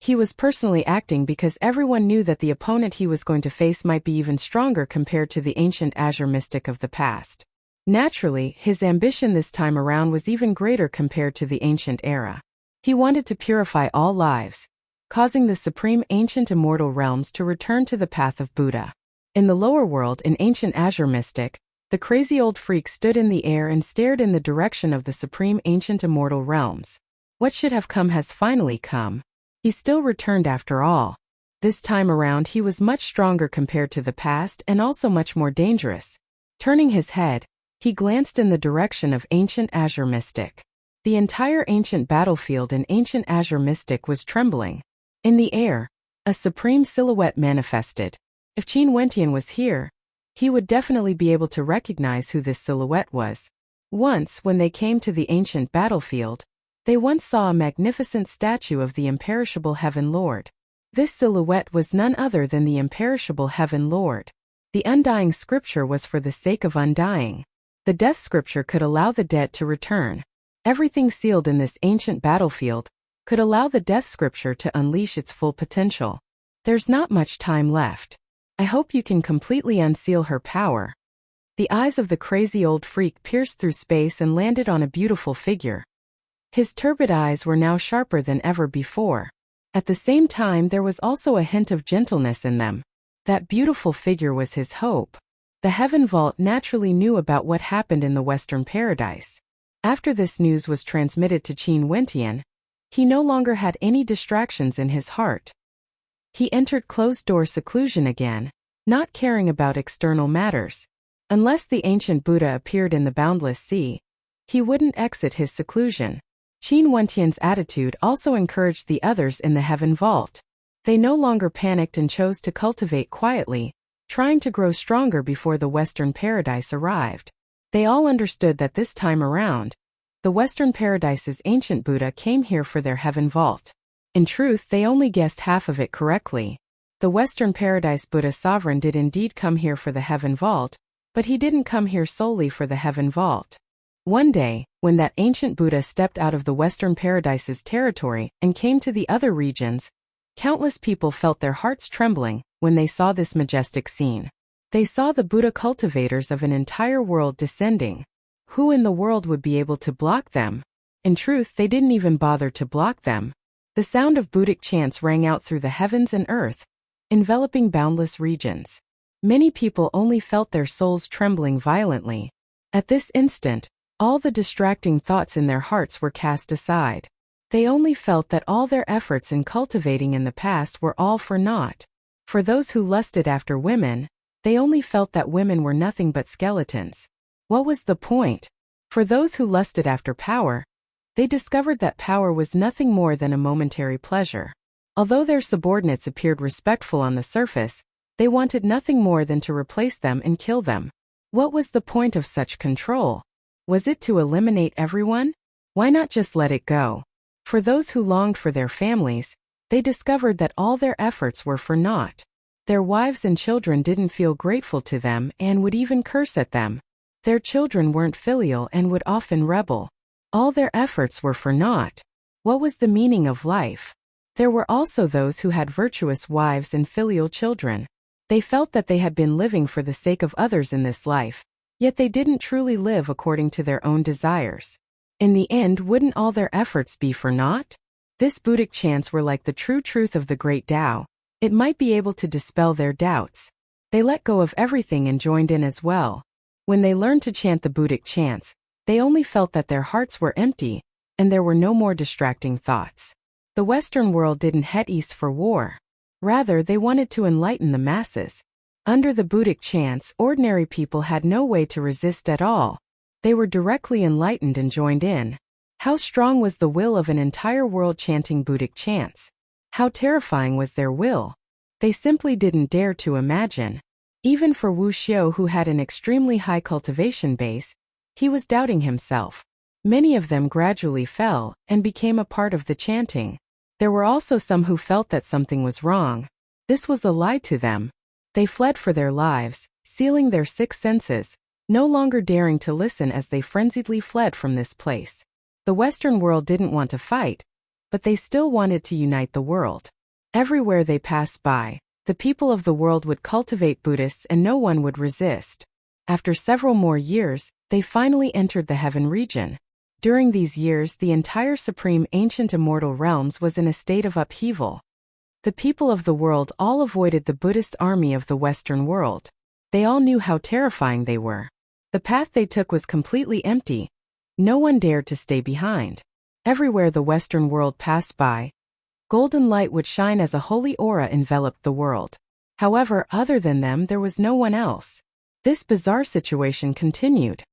He was personally acting because everyone knew that the opponent he was going to face might be even stronger compared to the ancient azure mystic of the past. Naturally, his ambition this time around was even greater compared to the ancient era. He wanted to purify all lives, causing the supreme ancient immortal realms to return to the path of Buddha. In the lower world, in ancient azure mystic, the crazy old freak stood in the air and stared in the direction of the supreme ancient immortal realms. What should have come has finally come. He still returned after all. This time around he was much stronger compared to the past and also much more dangerous. Turning his head, he glanced in the direction of ancient azure mystic. The entire ancient battlefield in ancient azure mystic was trembling. In the air, a supreme silhouette manifested. If Qin Wentian was here, he would definitely be able to recognize who this silhouette was. Once, when they came to the ancient battlefield, they once saw a magnificent statue of the imperishable Heaven Lord. This silhouette was none other than the imperishable Heaven Lord. The undying scripture was for the sake of undying. The death scripture could allow the dead to return. Everything sealed in this ancient battlefield could allow the death scripture to unleash its full potential. There's not much time left. I hope you can completely unseal her power. The eyes of the crazy old freak pierced through space and landed on a beautiful figure. His turbid eyes were now sharper than ever before. At the same time, there was also a hint of gentleness in them. That beautiful figure was his hope. The Heaven Vault naturally knew about what happened in the Western paradise. After this news was transmitted to Qin Wentian, he no longer had any distractions in his heart. He entered closed-door seclusion again, not caring about external matters. Unless the ancient Buddha appeared in the boundless sea, he wouldn't exit his seclusion. Qin Wentian's attitude also encouraged the others in the Heaven Vault. They no longer panicked and chose to cultivate quietly, trying to grow stronger before the Western paradise arrived. They all understood that this time around, the Western paradise's ancient Buddha came here for their Heaven Vault. In truth, they only guessed half of it correctly. The Western Paradise Buddha sovereign did indeed come here for the Heaven Vault, but he didn't come here solely for the Heaven Vault. One day, when that ancient Buddha stepped out of the Western Paradise's territory and came to the other regions, countless people felt their hearts trembling when they saw this majestic scene. They saw the Buddha cultivators of an entire world descending. Who in the world would be able to block them? In truth, they didn't even bother to block them. The sound of Buddhic chants rang out through the heavens and earth, enveloping boundless regions. Many people only felt their souls trembling violently. At this instant, all the distracting thoughts in their hearts were cast aside. They only felt that all their efforts in cultivating in the past were all for naught. For those who lusted after women, they only felt that women were nothing but skeletons. What was the point? For those who lusted after power, they discovered that power was nothing more than a momentary pleasure. Although their subordinates appeared respectful on the surface, they wanted nothing more than to replace them and kill them. What was the point of such control? Was it to eliminate everyone? Why not just let it go? For those who longed for their families, they discovered that all their efforts were for naught. Their wives and children didn't feel grateful to them and would even curse at them. Their children weren't filial and would often rebel. All their efforts were for naught. What was the meaning of life? There were also those who had virtuous wives and filial children. They felt that they had been living for the sake of others in this life, yet they didn't truly live according to their own desires. In the end, wouldn't all their efforts be for naught? This Buddhic chants were like the true truth of the great Tao. It might be able to dispel their doubts. They let go of everything and joined in as well. When they learned to chant the Buddhic chants, they only felt that their hearts were empty, and there were no more distracting thoughts. The Western world didn't head east for war. Rather, they wanted to enlighten the masses. Under the Buddhic chants, ordinary people had no way to resist at all. They were directly enlightened and joined in. How strong was the will of an entire world chanting Buddhic chants? How terrifying was their will? They simply didn't dare to imagine. Even for Wu Xiu, who had an extremely high cultivation base, he was doubting himself. Many of them gradually fell and became a part of the chanting. There were also some who felt that something was wrong. This was a lie to them. They fled for their lives, sealing their six senses, no longer daring to listen as they frenziedly fled from this place. The Western world didn't want to fight, but they still wanted to unite the world. Everywhere they passed by, the people of the world would cultivate Buddhists and no one would resist. After several more years, they finally entered the heaven region. During these years, the entire supreme ancient immortal realms was in a state of upheaval. The people of the world all avoided the Buddhist army of the Western world. They all knew how terrifying they were. The path they took was completely empty. No one dared to stay behind. Everywhere the Western world passed by, golden light would shine as a holy aura enveloped the world. However, other than them, there was no one else. This bizarre situation continued.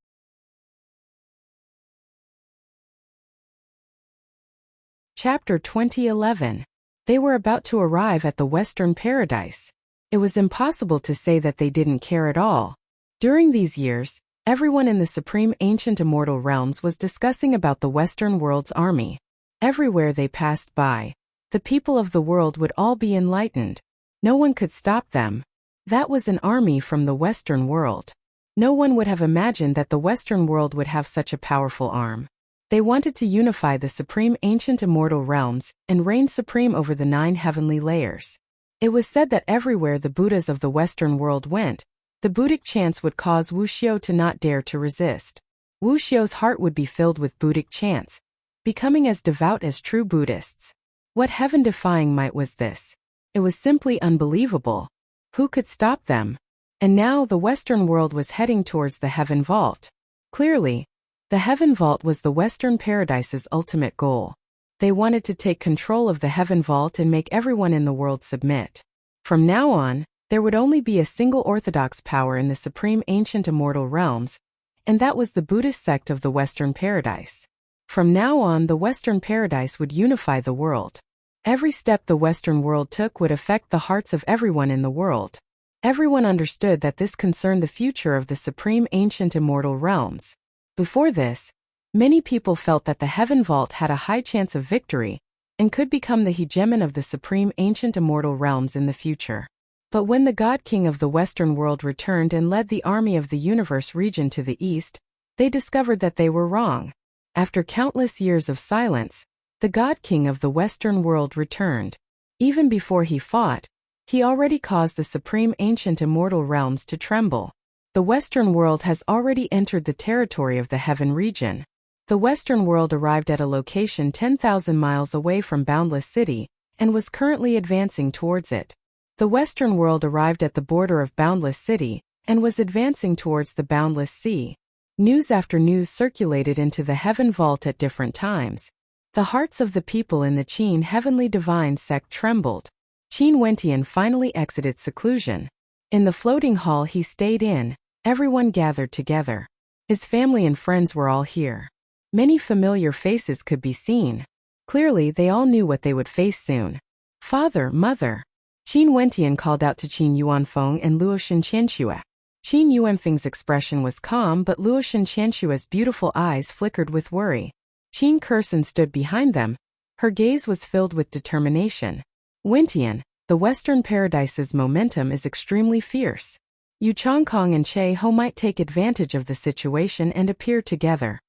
Chapter 2011. They were about to arrive at the Western paradise. It was impossible to say that they didn't care at all. During these years, everyone in the supreme ancient immortal realms was discussing about the Western world's army. Everywhere they passed by, the people of the world would all be enlightened. No one could stop them. That was an army from the Western world. No one would have imagined that the Western world would have such a powerful arm. They wanted to unify the supreme ancient immortal realms and reign supreme over the 9 heavenly layers. It was said that everywhere the Buddhas of the Western world went, the Buddhic chants would cause Wu Xiu to not dare to resist. Wu Xiu's heart would be filled with Buddhic chants, becoming as devout as true Buddhists. What heaven-defying might was this? It was simply unbelievable. Who could stop them? And now the Western world was heading towards the heaven vault. Clearly, the heaven vault was the Western paradise's ultimate goal. They wanted to take control of the heaven vault and make everyone in the world submit. From now on, there would only be a single orthodox power in the supreme ancient immortal realms, and that was the Buddhist sect of the Western paradise. From now on, the Western paradise would unify the world. Every step the Western world took would affect the hearts of everyone in the world. Everyone understood that this concerned the future of the supreme ancient immortal realms. Before this, many people felt that the heaven vault had a high chance of victory and could become the hegemon of the supreme ancient immortal realms in the future. But when the God King of the Western world returned and led the army of the universe region to the east, they discovered that they were wrong. After countless years of silence, the God King of the Western world returned. Even before he fought, he already caused the supreme ancient immortal realms to tremble. The Western world has already entered the territory of the heaven region. The Western world arrived at a location 10,000 miles away from Boundless City and was currently advancing towards it. The Western world arrived at the border of Boundless City and was advancing towards the Boundless Sea. News after news circulated into the heaven vault at different times. The hearts of the people in the Qin Heavenly Divine sect trembled. Qin Wentian finally exited seclusion. In the floating hall he stayed in, everyone gathered together. His family and friends were all here. Many familiar faces could be seen. Clearly they all knew what they would face soon. Father, mother. Qin Wentian called out to Qin Yuanfeng and Luoshan Qianxue. Qin Yuanfeng's expression was calm, but Luoshan Qianxue's beautiful eyes flickered with worry. Qin Kursen stood behind them. Her gaze was filled with determination. Wentian, the Western Paradise's momentum is extremely fierce. Yu Chongkong and Che Ho might take advantage of the situation and appear together.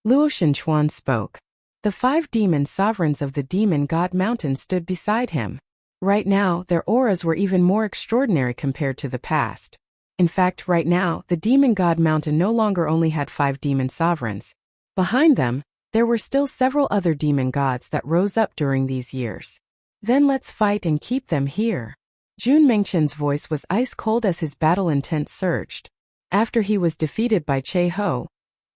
Luoshan Chuan spoke. The 5 demon sovereigns of the Demon God Mountain stood beside him. Right now, their auras were even more extraordinary compared to the past. In fact, right now, the Demon God Mountain no longer only had 5 demon sovereigns. Behind them, there were still several other demon gods that rose up during these years. Then let's fight and keep them here. Jun Mengchen's voice was ice-cold as his battle intent surged. After he was defeated by Che Ho,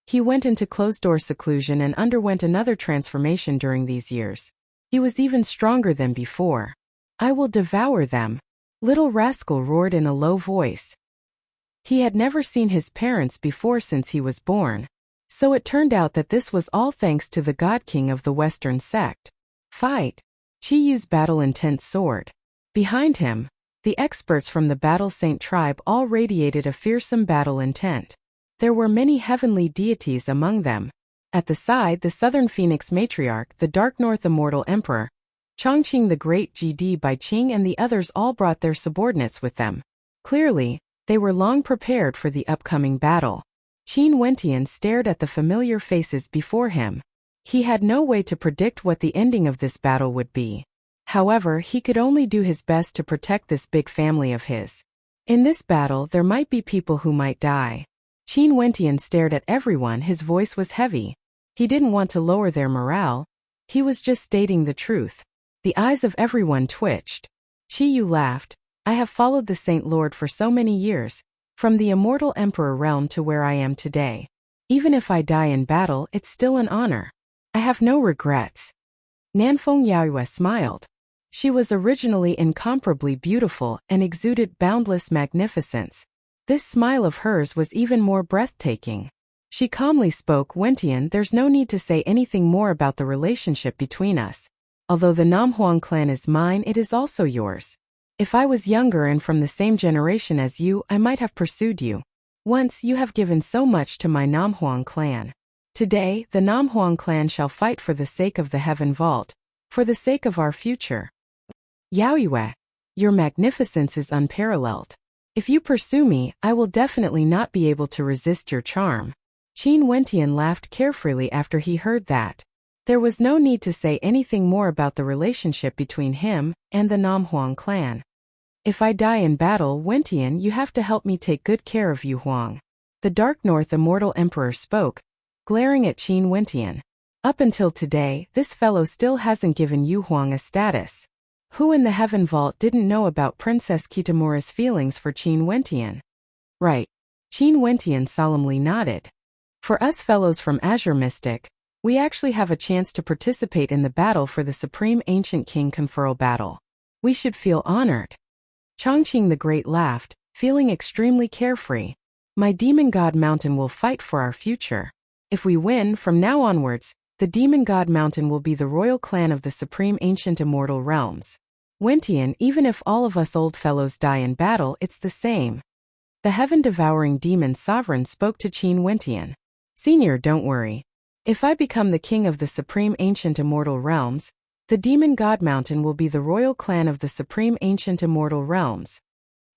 he went into closed-door seclusion and underwent another transformation during these years. He was even stronger than before. "I will devour them," Little Rascal roared in a low voice. He had never seen his parents before since he was born. So it turned out that this was all thanks to the God King of the Western sect. Fight! Chi Yu's battle-intent sword. Behind him, the experts from the Battle Saint tribe all radiated a fearsome battle intent. There were many heavenly deities among them. At the side, the Southern Phoenix Matriarch, the Dark North Immortal Emperor, Chongqing the Great GD Bai Qing and the others all brought their subordinates with them. Clearly, they were long prepared for the upcoming battle. Qin Wentian stared at the familiar faces before him. He had no way to predict what the ending of this battle would be. However, he could only do his best to protect this big family of his. In this battle, there might be people who might die. Qin Wentian stared at everyone. His voice was heavy. He didn't want to lower their morale. He was just stating the truth. The eyes of everyone twitched. Chi Yu laughed. "I have followed the Saint Lord for so many years, from the Immortal Emperor realm to where I am today. Even if I die in battle, it's still an honor. I have no regrets." Nanfeng Yaoyue smiled. She was originally incomparably beautiful and exuded boundless magnificence. This smile of hers was even more breathtaking. She calmly spoke, "Wentian, there's no need to say anything more about the relationship between us. Although the Namhuang clan is mine, it is also yours. If I was younger and from the same generation as you, I might have pursued you. Once you have given so much to my Namhuang clan. Today, the Namhuang clan shall fight for the sake of the Heaven Vault, for the sake of our future." "Yaoyue, your magnificence is unparalleled. If you pursue me, I will definitely not be able to resist your charm." Qin Wentian laughed carefree after he heard that. There was no need to say anything more about the relationship between him and the Namhuang clan. "If I die in battle, Wentian, you have to help me take good care of Yu Huang." The Dark North Immortal Emperor spoke, glaring at Qin Wentian. "Up until today, this fellow still hasn't given Yu Huang a status. Who in the Heaven Vault didn't know about Princess Kitamura's feelings for Qin Wentian?" "Right." Qin Wentian solemnly nodded. "For us fellows from Azure Mystic, we actually have a chance to participate in the battle for the Supreme Ancient King conferral battle. We should feel honored." Chongqing the Great laughed, feeling extremely carefree. "My Demon God Mountain will fight for our future. If we win, from now onwards, the Demon God Mountain will be the royal clan of the Supreme Ancient Immortal Realms. Wentian, even if all of us old fellows die in battle, it's the same." The heaven-devouring demon sovereign spoke to Qin Wentian. "Senior, don't worry. If I become the king of the Supreme Ancient Immortal Realms, the Demon God Mountain will be the royal clan of the Supreme Ancient Immortal Realms."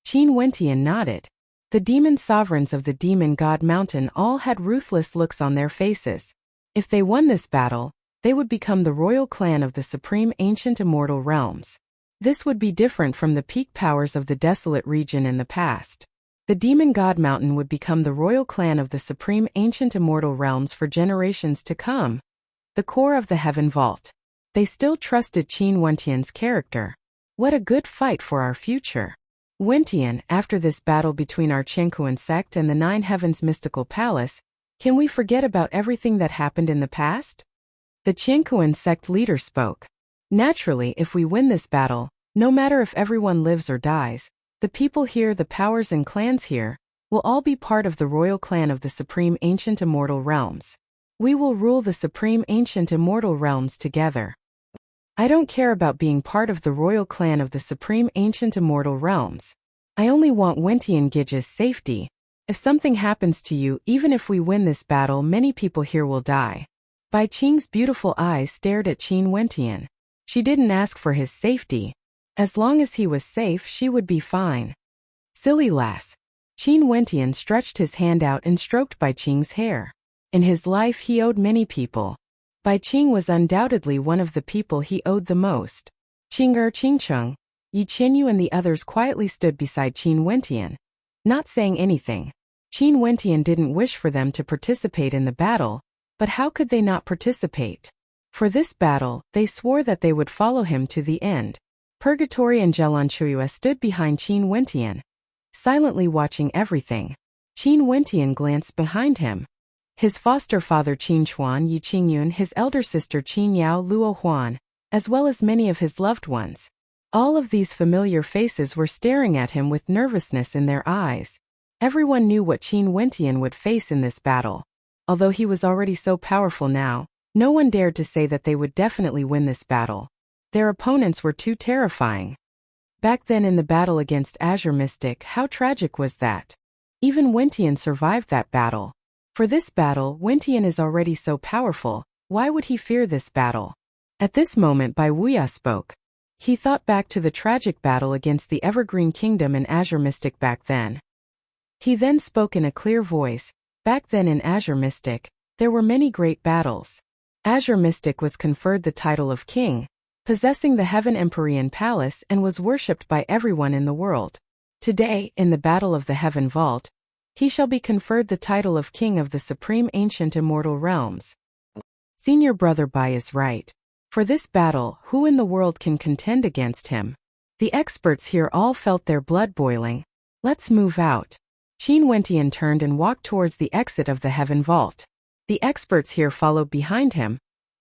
Qin Wentian nodded. The demon sovereigns of the Demon God Mountain all had ruthless looks on their faces. If they won this battle, they would become the royal clan of the Supreme Ancient Immortal Realms. This would be different from the peak powers of the desolate region in the past. The Demon God Mountain would become the royal clan of the Supreme Ancient Immortal Realms for generations to come. The core of the Heaven Vault. They still trusted Qin Wentian's character. What a good fight for our future. "Wentian, after this battle between our Qiankuan sect and the Nine Heavens Mystical Palace, can we forget about everything that happened in the past?" The Qiankuan sect leader spoke. "Naturally, if we win this battle, no matter if everyone lives or dies, the people here, the powers and clans here, will all be part of the royal clan of the Supreme Ancient Immortal Realms. We will rule the Supreme Ancient Immortal Realms together. I don't care about being part of the royal clan of the Supreme Ancient Immortal Realms. I only want Wentian Gige's safety. If something happens to you, even if we win this battle, many people here will die." Bai Qing's beautiful eyes stared at Qin Wentian. She didn't ask for his safety. As long as he was safe, she would be fine. "Silly lass." Qin Wentian stretched his hand out and stroked Bai Qing's hair. In his life he owed many people. Bai Qing was undoubtedly one of the people he owed the most. Qingcheng, Yi Qinyu and the others quietly stood beside Qin Wentian, not saying anything. Qin Wentian didn't wish for them to participate in the battle, but how could they not participate? For this battle, they swore that they would follow him to the end. Purgatory and Jelanchuyua stood behind Qin Wentian, silently watching everything. Qin Wentian glanced behind him. His foster father Qin Chuan Yi Qingyun, his elder sister Qin Yao Luo Huan, as well as many of his loved ones. All of these familiar faces were staring at him with nervousness in their eyes. Everyone knew what Qin Wentian would face in this battle. Although he was already so powerful now, no one dared to say that they would definitely win this battle. Their opponents were too terrifying. Back then in the battle against Azure Mystic, how tragic was that? Even Wentian survived that battle. For this battle, Wentian is already so powerful, why would he fear this battle? At this moment Bai Wuya spoke. He thought back to the tragic battle against the Evergreen Kingdom in Azure Mystic back then. He then spoke in a clear voice. Back then in Azure Mystic, there were many great battles. Azure Mystic was conferred the title of king, possessing the Heaven Empyrean Palace, and was worshipped by everyone in the world. Today, in the Battle of the Heaven Vault, he shall be conferred the title of King of the Supreme Ancient Immortal Realms. Senior Brother Bai is right. For this battle, who in the world can contend against him? The experts here all felt their blood boiling. Let's move out. Qin Wentian turned and walked towards the exit of the Heaven Vault. The experts here followed behind him,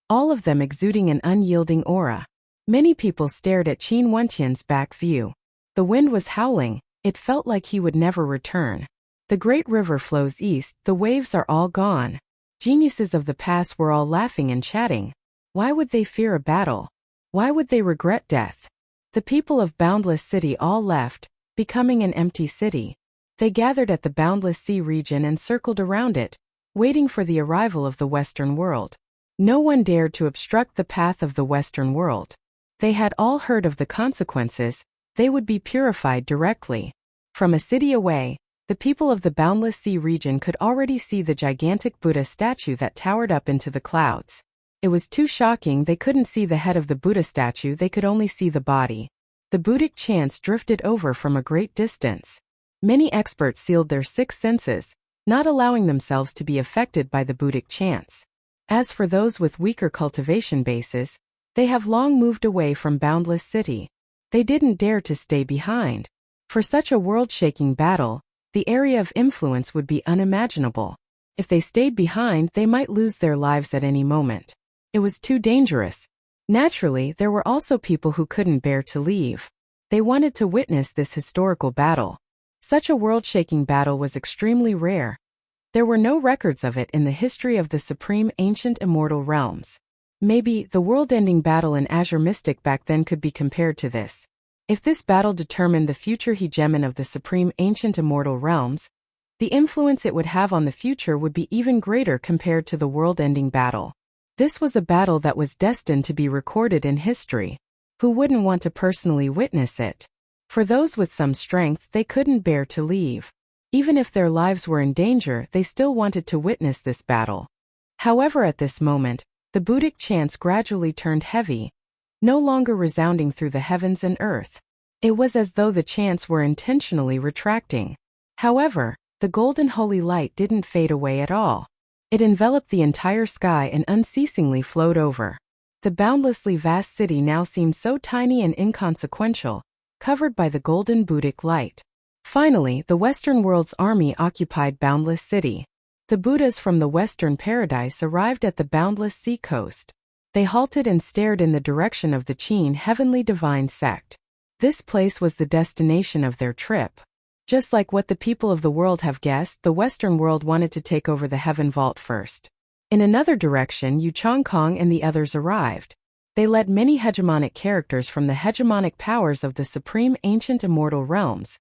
all of them exuding an unyielding aura. Many people stared at Qin Wentian's back view. The wind was howling, it felt like he would never return. The great river flows east, the waves are all gone. Geniuses of the past were all laughing and chatting. Why would they fear a battle? Why would they regret death? The people of Boundless City all left, becoming an empty city. They gathered at the Boundless Sea region and circled around it, waiting for the arrival of the Western world. No one dared to obstruct the path of the Western world. They had all heard of the consequences. They would be purified directly. From a city away, the people of the Boundless Sea region could already see the gigantic Buddha statue that towered up into the clouds. It was too shocking. They couldn't see the head of the Buddha statue, they could only see the body. The Buddhic chants drifted over from a great distance. Many experts sealed their sixth senses, not allowing themselves to be affected by the Buddhic chants. As for those with weaker cultivation bases, they have long moved away from Boundless City. They didn't dare to stay behind. For such a world-shaking battle, the area of influence would be unimaginable. If they stayed behind, they might lose their lives at any moment. It was too dangerous. Naturally, there were also people who couldn't bear to leave. They wanted to witness this historical battle. Such a world-shaking battle was extremely rare. There were no records of it in the history of the Supreme Ancient Immortal Realms. Maybe the world-ending battle in Azure Mystic back then could be compared to this. If this battle determined the future hegemon of the Supreme Ancient Immortal Realms, the influence it would have on the future would be even greater compared to the world-ending battle. This was a battle that was destined to be recorded in history. Who wouldn't want to personally witness it? For those with some strength, they couldn't bear to leave. Even if their lives were in danger, they still wanted to witness this battle. However, at this moment, the Buddhic chants gradually turned heavy, no longer resounding through the heavens and earth. It was as though the chants were intentionally retracting. However, the golden holy light didn't fade away at all. It enveloped the entire sky and unceasingly flowed over. The boundlessly vast city now seemed so tiny and inconsequential, covered by the golden Buddhic light. Finally, the Western world's army occupied Boundless City. The Buddhas from the Western Paradise arrived at the Boundless Sea coast. They halted and stared in the direction of the Qin Heavenly Divine Sect. This place was the destination of their trip. Just like what the people of the world have guessed, the Western world wanted to take over the Heaven Vault first. In another direction, Yu Chongkong and the others arrived. They led many hegemonic characters from the hegemonic powers of the Supreme Ancient Immortal Realms,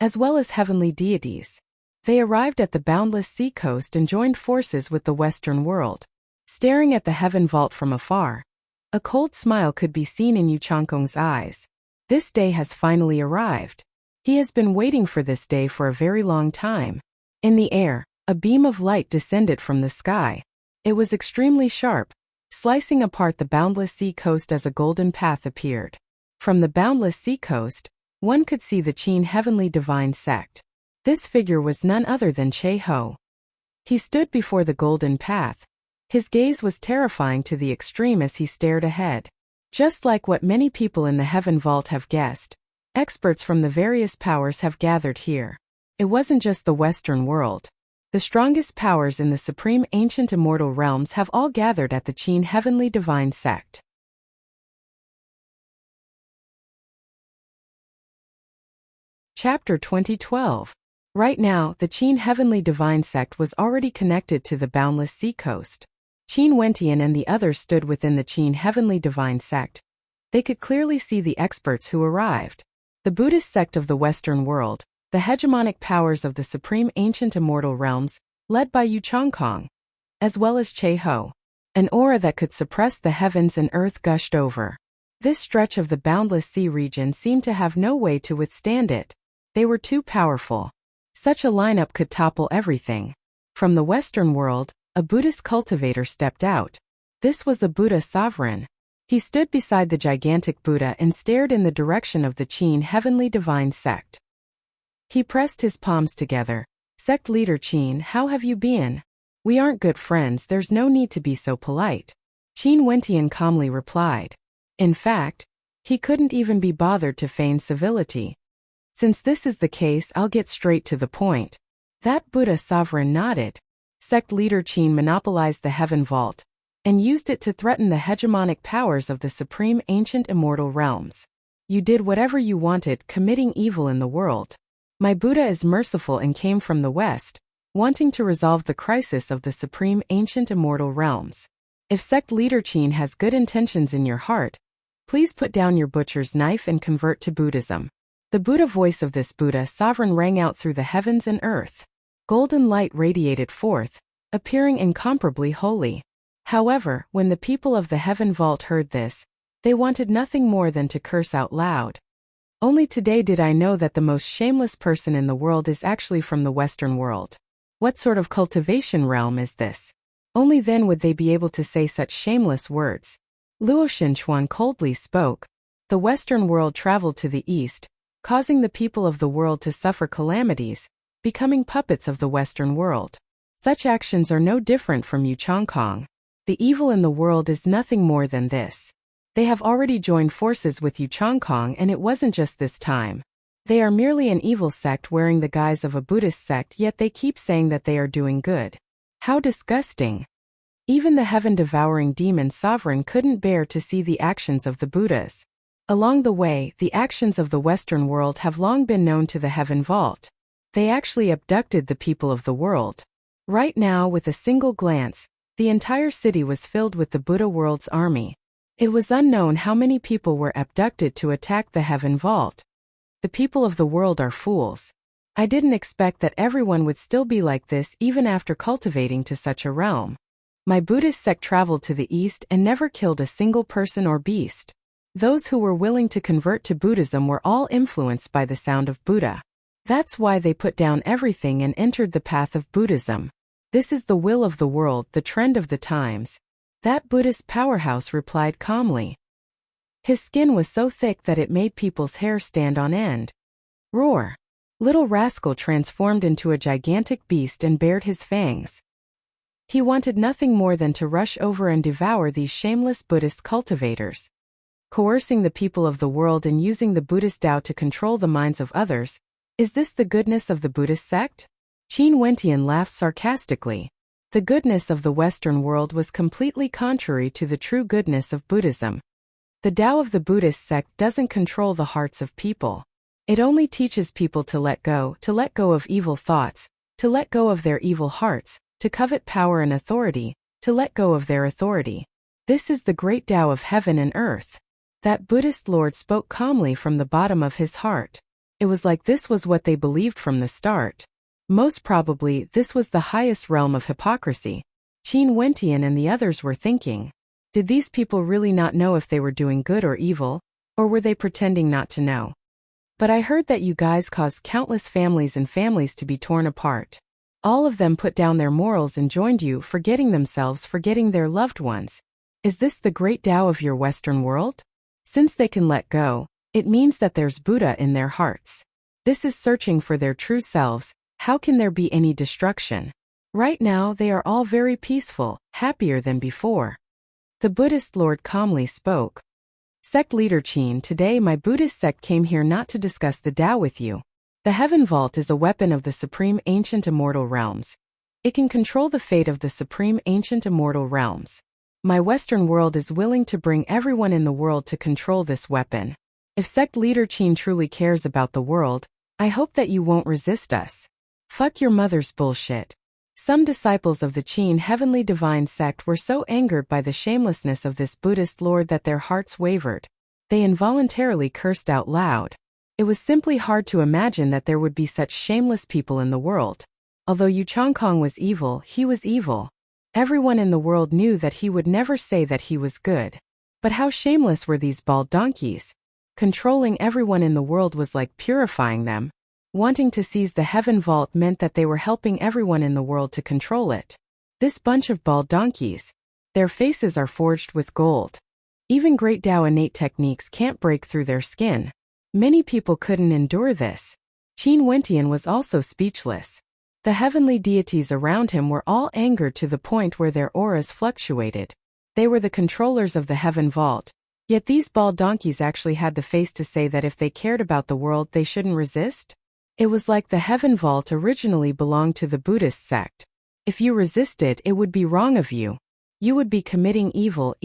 as well as heavenly deities. They arrived at the Boundless Sea coast and joined forces with the Western world. Staring at the Heaven Vault from afar, a cold smile could be seen in Yu Chongkong's eyes. This day has finally arrived. He has been waiting for this day for a very long time. In the air, a beam of light descended from the sky. It was extremely sharp, slicing apart the Boundless Sea coast as a golden path appeared. From the Boundless Sea coast, one could see the Qin Heavenly Divine Sect. This figure was none other than Che Ho. He stood before the golden path. His gaze was terrifying to the extreme as he stared ahead. Just like what many people in the Heaven Vault have guessed, experts from the various powers have gathered here. It wasn't just the Western world. The strongest powers in the supreme ancient immortal realms have all gathered at the Qin Heavenly Divine Sect. Chapter 2012. Right now, the Qin Heavenly Divine Sect was already connected to the boundless sea coast. Qin Wentian and the others stood within the Qin Heavenly Divine Sect. They could clearly see the experts who arrived. The Buddhist sect of the Western world, the hegemonic powers of the supreme ancient immortal realms, led by Yu Chongkong, as well as Che Ho. An aura that could suppress the heavens and earth gushed over. This stretch of the boundless sea region seemed to have no way to withstand it. They were too powerful. Such a lineup could topple everything. From the Western world, a Buddhist cultivator stepped out. This was a Buddha sovereign. He stood beside the gigantic Buddha and stared in the direction of the Qin Heavenly Divine Sect. He pressed his palms together. Sect leader Qin, how have you been? We aren't good friends, there's no need to be so polite. Qin Wentian calmly replied. In fact, he couldn't even be bothered to feign civility. Since this is the case, I'll get straight to the point. That Buddha sovereign nodded. Sect leader Qin monopolized the Heaven Vault and used it to threaten the hegemonic powers of the supreme ancient immortal realms. You did whatever you wanted, committing evil in the world. My Buddha is merciful and came from the West, wanting to resolve the crisis of the supreme ancient immortal realms. If sect leader Qin has good intentions in your heart, please put down your butcher's knife and convert to Buddhism. The Buddha voice of this Buddha sovereign rang out through the heavens and earth. Golden light radiated forth, appearing incomparably holy. However, when the people of the Heaven Vault heard this, they wanted nothing more than to curse out loud. Only today did I know that the most shameless person in the world is actually from the Western world. What sort of cultivation realm is this? Only then would they be able to say such shameless words. Luo Xinchuan coldly spoke. The Western world traveled to the east, causing the people of the world to suffer calamities, becoming puppets of the Western world. Such actions are no different from Yu Chongkong. The evil in the world is nothing more than this. They have already joined forces with Yu Chongkong, and it wasn't just this time. They are merely an evil sect wearing the guise of a Buddhist sect, yet they keep saying that they are doing good. How disgusting. Even the heaven-devouring demon sovereign couldn't bear to see the actions of the Buddhas. Along the way, the actions of the Western world have long been known to the Heaven Vault. They actually abducted the people of the world. Right now, with a single glance, the entire city was filled with the Buddha world's army. It was unknown how many people were abducted to attack the Heaven Vault. The people of the world are fools. I didn't expect that everyone would still be like this even after cultivating to such a realm. My Buddhist sect traveled to the east and never killed a single person or beast. Those who were willing to convert to Buddhism were all influenced by the sound of Buddha. That's why they put down everything and entered the path of Buddhism. This is the will of the world, the trend of the times. That Buddhist powerhouse replied calmly. His skin was so thick that it made people's hair stand on end. Roar! Little rascal transformed into a gigantic beast and bared his fangs. He wanted nothing more than to rush over and devour these shameless Buddhist cultivators. Coercing the people of the world and using the Buddhist Tao to control the minds of others. Is this the goodness of the Buddhist sect? Qin Wentian laughed sarcastically. The goodness of the Western world was completely contrary to the true goodness of Buddhism. The Tao of the Buddhist sect doesn't control the hearts of people. It only teaches people to let go of evil thoughts, to let go of their evil hearts, to covet power and authority, to let go of their authority. This is the great Tao of heaven and earth. That Buddhist Lord spoke calmly from the bottom of his heart. It was like this was what they believed from the start. Most probably, this was the highest realm of hypocrisy. Qin Wentian and the others were thinking. Did these people really not know if they were doing good or evil, or were they pretending not to know? But I heard that you guys caused countless families to be torn apart. All of them put down their morals and joined you, forgetting themselves, forgetting their loved ones. Is this the great Tao of your Western world? Since they can let go, it means that there's Buddha in their hearts. This is searching for their true selves. How can there be any destruction? Right now they are all very peaceful, happier than before. The Buddhist Lord calmly spoke. Sect Leader Qin, today my Buddhist sect came here not to discuss the Tao with you. The Heaven Vault is a weapon of the Supreme Ancient Immortal Realms. It can control the fate of the Supreme Ancient Immortal Realms. My Western world is willing to bring everyone in the world to control this weapon. If Sect Leader Qin truly cares about the world, I hope that you won't resist us. Fuck your mother's bullshit. Some disciples of the Qin Heavenly Divine Sect were so angered by the shamelessness of this Buddhist lord that their hearts wavered. They involuntarily cursed out loud. It was simply hard to imagine that there would be such shameless people in the world. Although Yu Changkong was evil, he was evil. Everyone in the world knew that he would never say that he was good. But how shameless were these bald donkeys? Controlling everyone in the world was like purifying them. Wanting to seize the Heaven Vault meant that they were helping everyone in the world to control it. This bunch of bald donkeys. Their faces are forged with gold. Even great Tao innate techniques can't break through their skin. Many people couldn't endure this. Qin Wentian was also speechless. The heavenly deities around him were all angered to the point where their auras fluctuated. They were the controllers of the Heaven Vault. Yet these bald donkeys actually had the face to say that if they cared about the world they shouldn't resist? It was like the Heaven Vault originally belonged to the Buddhist sect. If you resisted, it would be wrong of you. You would be committing evil,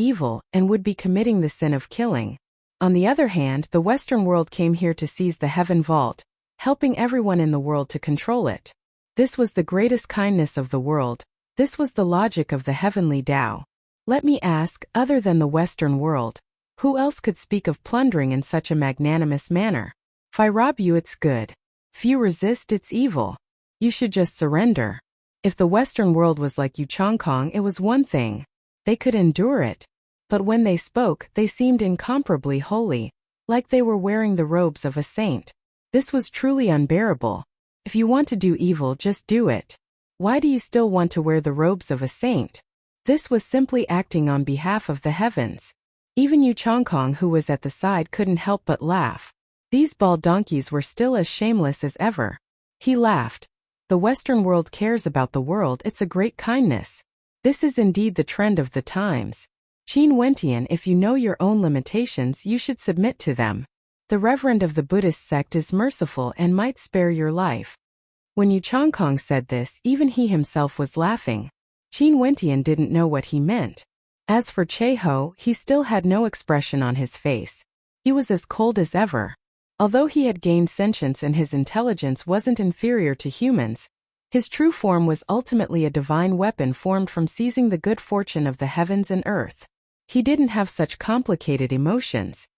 and would be committing the sin of killing. On the other hand, the Western world came here to seize the Heaven Vault, helping everyone in the world to control it. This was the greatest kindness of the world. This was the logic of the heavenly Tao. Let me ask, other than the Western world, who else could speak of plundering in such a magnanimous manner? If I rob you, it's good. If you resist, it's evil. You should just surrender. If the Western world was like Yu Changkong, it was one thing. They could endure it. But when they spoke, they seemed incomparably holy, like they were wearing the robes of a saint. This was truly unbearable. If you want to do evil, just do it. Why do you still want to wear the robes of a saint? This was simply acting on behalf of the heavens. Even Yu Changkong, who was at the side, couldn't help but laugh. These bald donkeys were still as shameless as ever. He laughed. The Western world cares about the world, it's a great kindness. This is indeed the trend of the times. Qin Wentian, if you know your own limitations, you should submit to them. The Reverend of the Buddhist sect is merciful and might spare your life. When Yu Changkong said this, even he himself was laughing. Qin Wentian didn't know what he meant. As for Che-ho, he still had no expression on his face. He was as cold as ever. Although he had gained sentience and his intelligence wasn't inferior to humans, his true form was ultimately a divine weapon formed from seizing the good fortune of the heavens and earth. He didn't have such complicated emotions.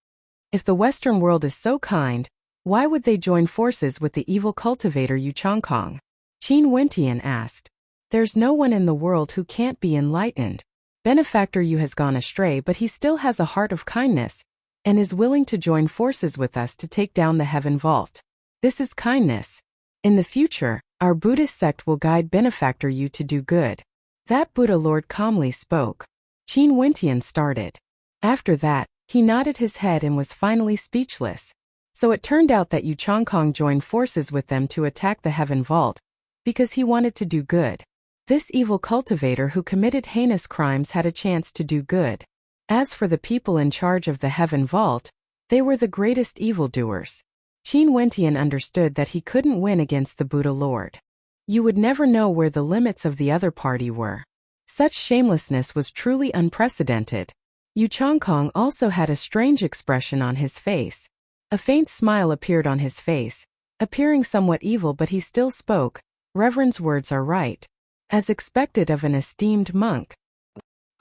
If the Western world is so kind, why would they join forces with the evil cultivator Yu Changkong? Qin Wentian asked. There's no one in the world who can't be enlightened. Benefactor Yu has gone astray, but he still has a heart of kindness, and is willing to join forces with us to take down the Heaven Vault. This is kindness. In the future, our Buddhist sect will guide Benefactor Yu to do good. That Buddha Lord calmly spoke. Qin Wentian started. After that, he nodded his head and was finally speechless. So it turned out that Yu Changkong joined forces with them to attack the Heaven Vault, because he wanted to do good. This evil cultivator who committed heinous crimes had a chance to do good. As for the people in charge of the Heaven Vault, they were the greatest evildoers. Qin Wentian understood that he couldn't win against the Buddha Lord. You would never know where the limits of the other party were. Such shamelessness was truly unprecedented. Yu Changkong also had a strange expression on his face. A faint smile appeared on his face, appearing somewhat evil, but he still spoke. Reverend's words are right. As expected of an esteemed monk.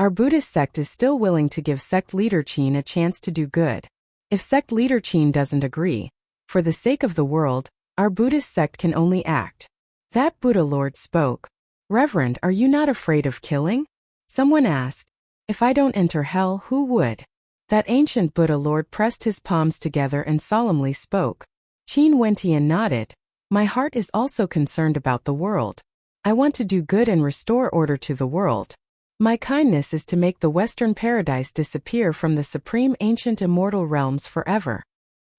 Our Buddhist sect is still willing to give Sect Leader Qin a chance to do good. If Sect Leader Qin doesn't agree, for the sake of the world, our Buddhist sect can only act. That Buddha Lord spoke. Reverend, are you not afraid of killing? Someone asked. If I don't enter hell, who would? That ancient Buddha Lord pressed his palms together and solemnly spoke. Qin Wentian nodded. My heart is also concerned about the world. I want to do good and restore order to the world. My kindness is to make the Western paradise disappear from the supreme ancient immortal realms forever.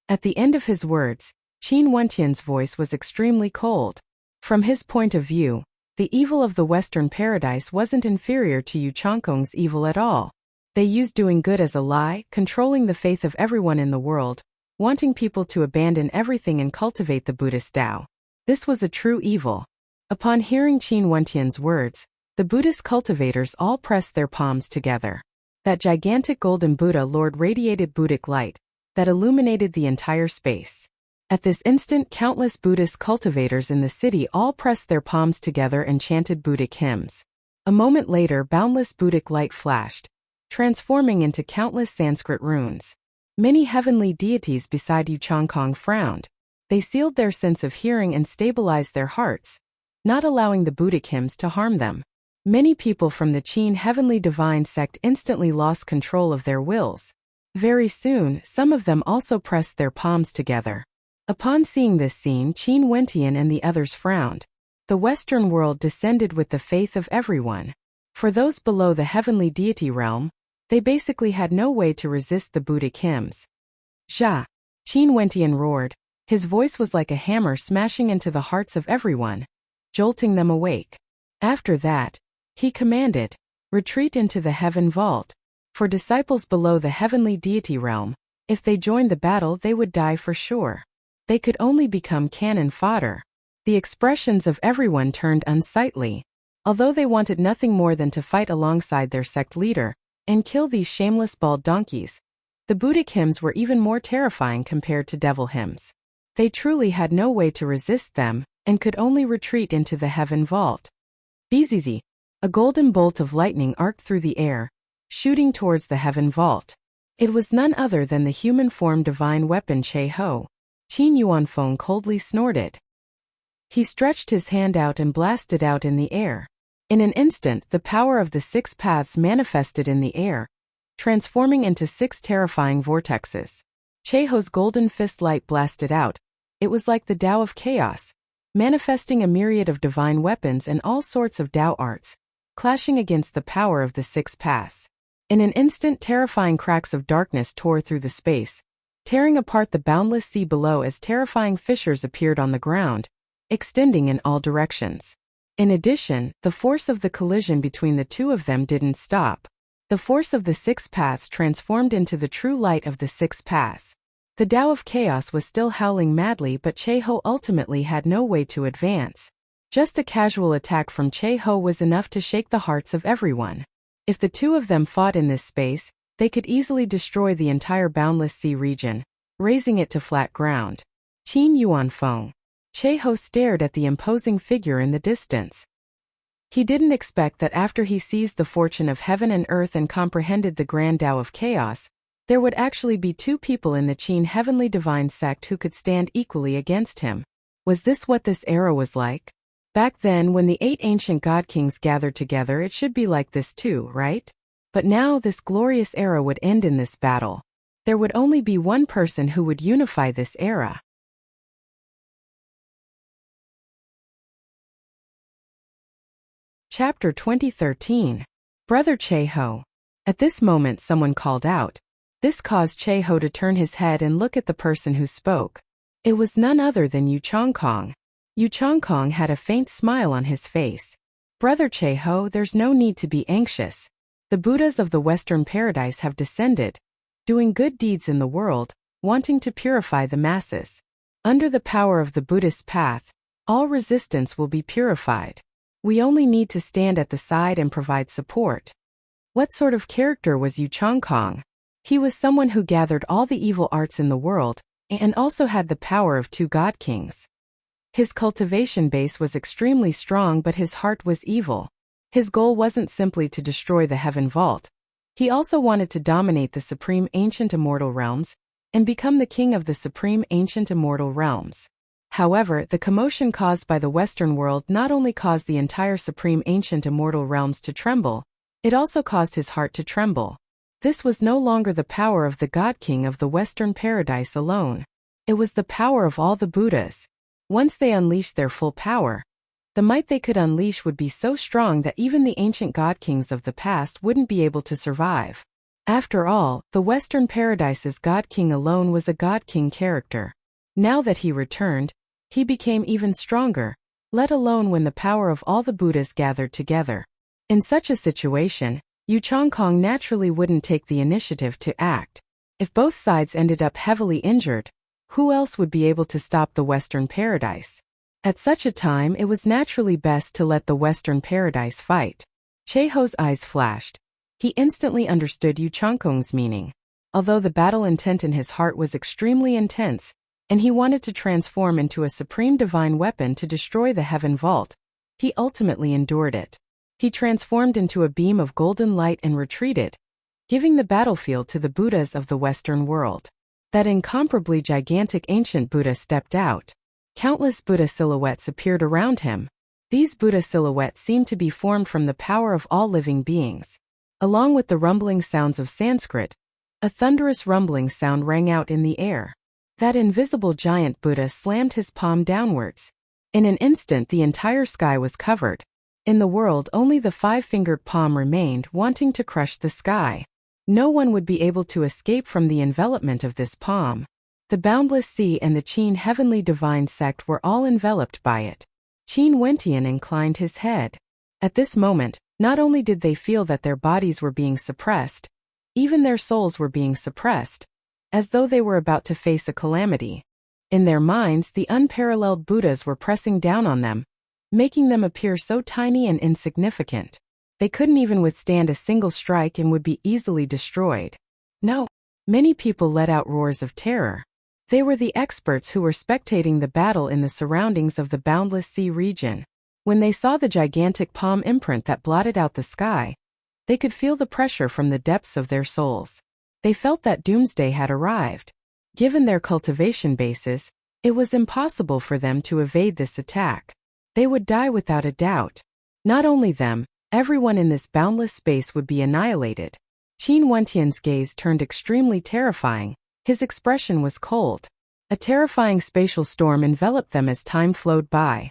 At the end of his words, Qin Wentian's voice was extremely cold. From his point of view, the evil of the Western paradise wasn't inferior to Yu Changkong's evil at all. They used doing good as a lie, controlling the faith of everyone in the world, wanting people to abandon everything and cultivate the Buddhist Tao. This was a true evil. Upon hearing Qin Wentian's words, the Buddhist cultivators all pressed their palms together. That gigantic golden Buddha Lord radiated Buddhic light that illuminated the entire space. At this instant, countless Buddhist cultivators in the city all pressed their palms together and chanted Buddhic hymns. A moment later, boundless Buddhic light flashed, transforming into countless Sanskrit runes. Many heavenly deities beside Yu Changkong frowned. They sealed their sense of hearing and stabilized their hearts, not allowing the Buddhic hymns to harm them. Many people from the Qin Heavenly Divine sect instantly lost control of their wills. Very soon, some of them also pressed their palms together. Upon seeing this scene, Qin Wentian and the others frowned. The Western world descended with the faith of everyone. For those below the heavenly deity realm, they basically had no way to resist the Buddhic hymns. Zha! Qin Wentian roared. His voice was like a hammer smashing into the hearts of everyone, jolting them awake. After that, he commanded, retreat into the heaven vault. For disciples below the heavenly deity realm, if they joined the battle they would die for sure. They could only become cannon fodder. The expressions of everyone turned unsightly. Although they wanted nothing more than to fight alongside their sect leader and kill these shameless bald donkeys, the Buddhic hymns were even more terrifying compared to devil hymns. They truly had no way to resist them and could only retreat into the heaven vault. Bzzz! A golden bolt of lightning arced through the air, shooting towards the heaven vault. It was none other than the human-form divine weapon Che Ho. Qin Yuanfeng coldly snorted. He stretched his hand out and blasted out in the air. In an instant, the power of the 6 paths manifested in the air, transforming into 6 terrifying vortexes. Che Ho's golden fist light blasted out. It was like the Tao of chaos, manifesting a myriad of divine weapons and all sorts of Tao arts, clashing against the power of the 6 paths. In an instant, terrifying cracks of darkness tore through the space, tearing apart the boundless sea below as terrifying fissures appeared on the ground, extending in all directions. In addition, the force of the collision between the two of them didn't stop. The force of the 6 paths transformed into the true light of the 6 paths. The Tao of chaos was still howling madly, but Che Ho ultimately had no way to advance. Just a casual attack from Che Ho was enough to shake the hearts of everyone. If the two of them fought in this space, they could easily destroy the entire boundless sea region, raising it to flat ground. Qin Yuanfeng. Che Ho stared at the imposing figure in the distance. He didn't expect that after he seized the fortune of heaven and earth and comprehended the grand Tao of chaos, there would actually be 2 people in the Qin Heavenly Divine sect who could stand equally against him. Was this what this era was like? Back then, when the 8 ancient god kings gathered together, it should be like this too, right? But now this glorious era would end in this battle. There would only be one person who would unify this era. Chapter 2013. Brother Che Ho. At this moment someone called out. This caused Che Ho to turn his head and look at the person who spoke. It was none other than Yu Changkong. Yu Changkong had a faint smile on his face. Brother Che Ho, there's no need to be anxious. The Buddhas of the Western Paradise have descended, doing good deeds in the world, wanting to purify the masses. Under the power of the Buddhist path, all resistance will be purified. We only need to stand at the side and provide support. What sort of character was Yu Changkong? He was someone who gathered all the evil arts in the world, and also had the power of 2 god kings. His cultivation base was extremely strong, but his heart was evil. His goal wasn't simply to destroy the heaven vault. He also wanted to dominate the supreme ancient immortal realms, and become the king of the supreme ancient immortal realms. However, the commotion caused by the Western world not only caused the entire supreme ancient immortal realms to tremble, it also caused his heart to tremble. This was no longer the power of the God King of the Western Paradise alone. It was the power of all the Buddhas. Once they unleashed their full power, the might they could unleash would be so strong that even the ancient God Kings of the past wouldn't be able to survive. After all, the Western Paradise's God King alone was a God King character. Now that he returned, he became even stronger, let alone when the power of all the Buddhas gathered together. In such a situation, Yu Changkong naturally wouldn't take the initiative to act. If both sides ended up heavily injured, who else would be able to stop the Western Paradise? At such a time, it was naturally best to let the Western Paradise fight. Cheho's eyes flashed. He instantly understood Yu Changkong's meaning. Although the battle intent in his heart was extremely intense, and he wanted to transform into a supreme divine weapon to destroy the heaven vault, he ultimately endured it. He transformed into a beam of golden light and retreated, giving the battlefield to the Buddhas of the Western world. That incomparably gigantic ancient Buddha stepped out. Countless Buddha silhouettes appeared around him. These Buddha silhouettes seemed to be formed from the power of all living beings. Along with the rumbling sounds of Sanskrit, a thunderous rumbling sound rang out in the air. That invisible giant Buddha slammed his palm downwards. In an instant, the entire sky was covered. In the world, only the five-fingered palm remained, wanting to crush the sky. No one would be able to escape from the envelopment of this palm. The boundless sea and the Qin heavenly divine sect were all enveloped by it. Qin Wentian inclined his head. At this moment, not only did they feel that their bodies were being suppressed, even their souls were being suppressed, as though they were about to face a calamity. In their minds, the unparalleled Buddhas were pressing down on them, making them appear so tiny and insignificant. They couldn't even withstand a single strike and would be easily destroyed. No. Many people let out roars of terror. They were the experts who were spectating the battle in the surroundings of the boundless sea region. When they saw the gigantic palm imprint that blotted out the sky, they could feel the pressure from the depths of their souls. They felt that doomsday had arrived. Given their cultivation bases, it was impossible for them to evade this attack. They would die without a doubt. Not only them, everyone in this boundless space would be annihilated. Qin Wentian's gaze turned extremely terrifying. His expression was cold. A terrifying spatial storm enveloped them as time flowed by.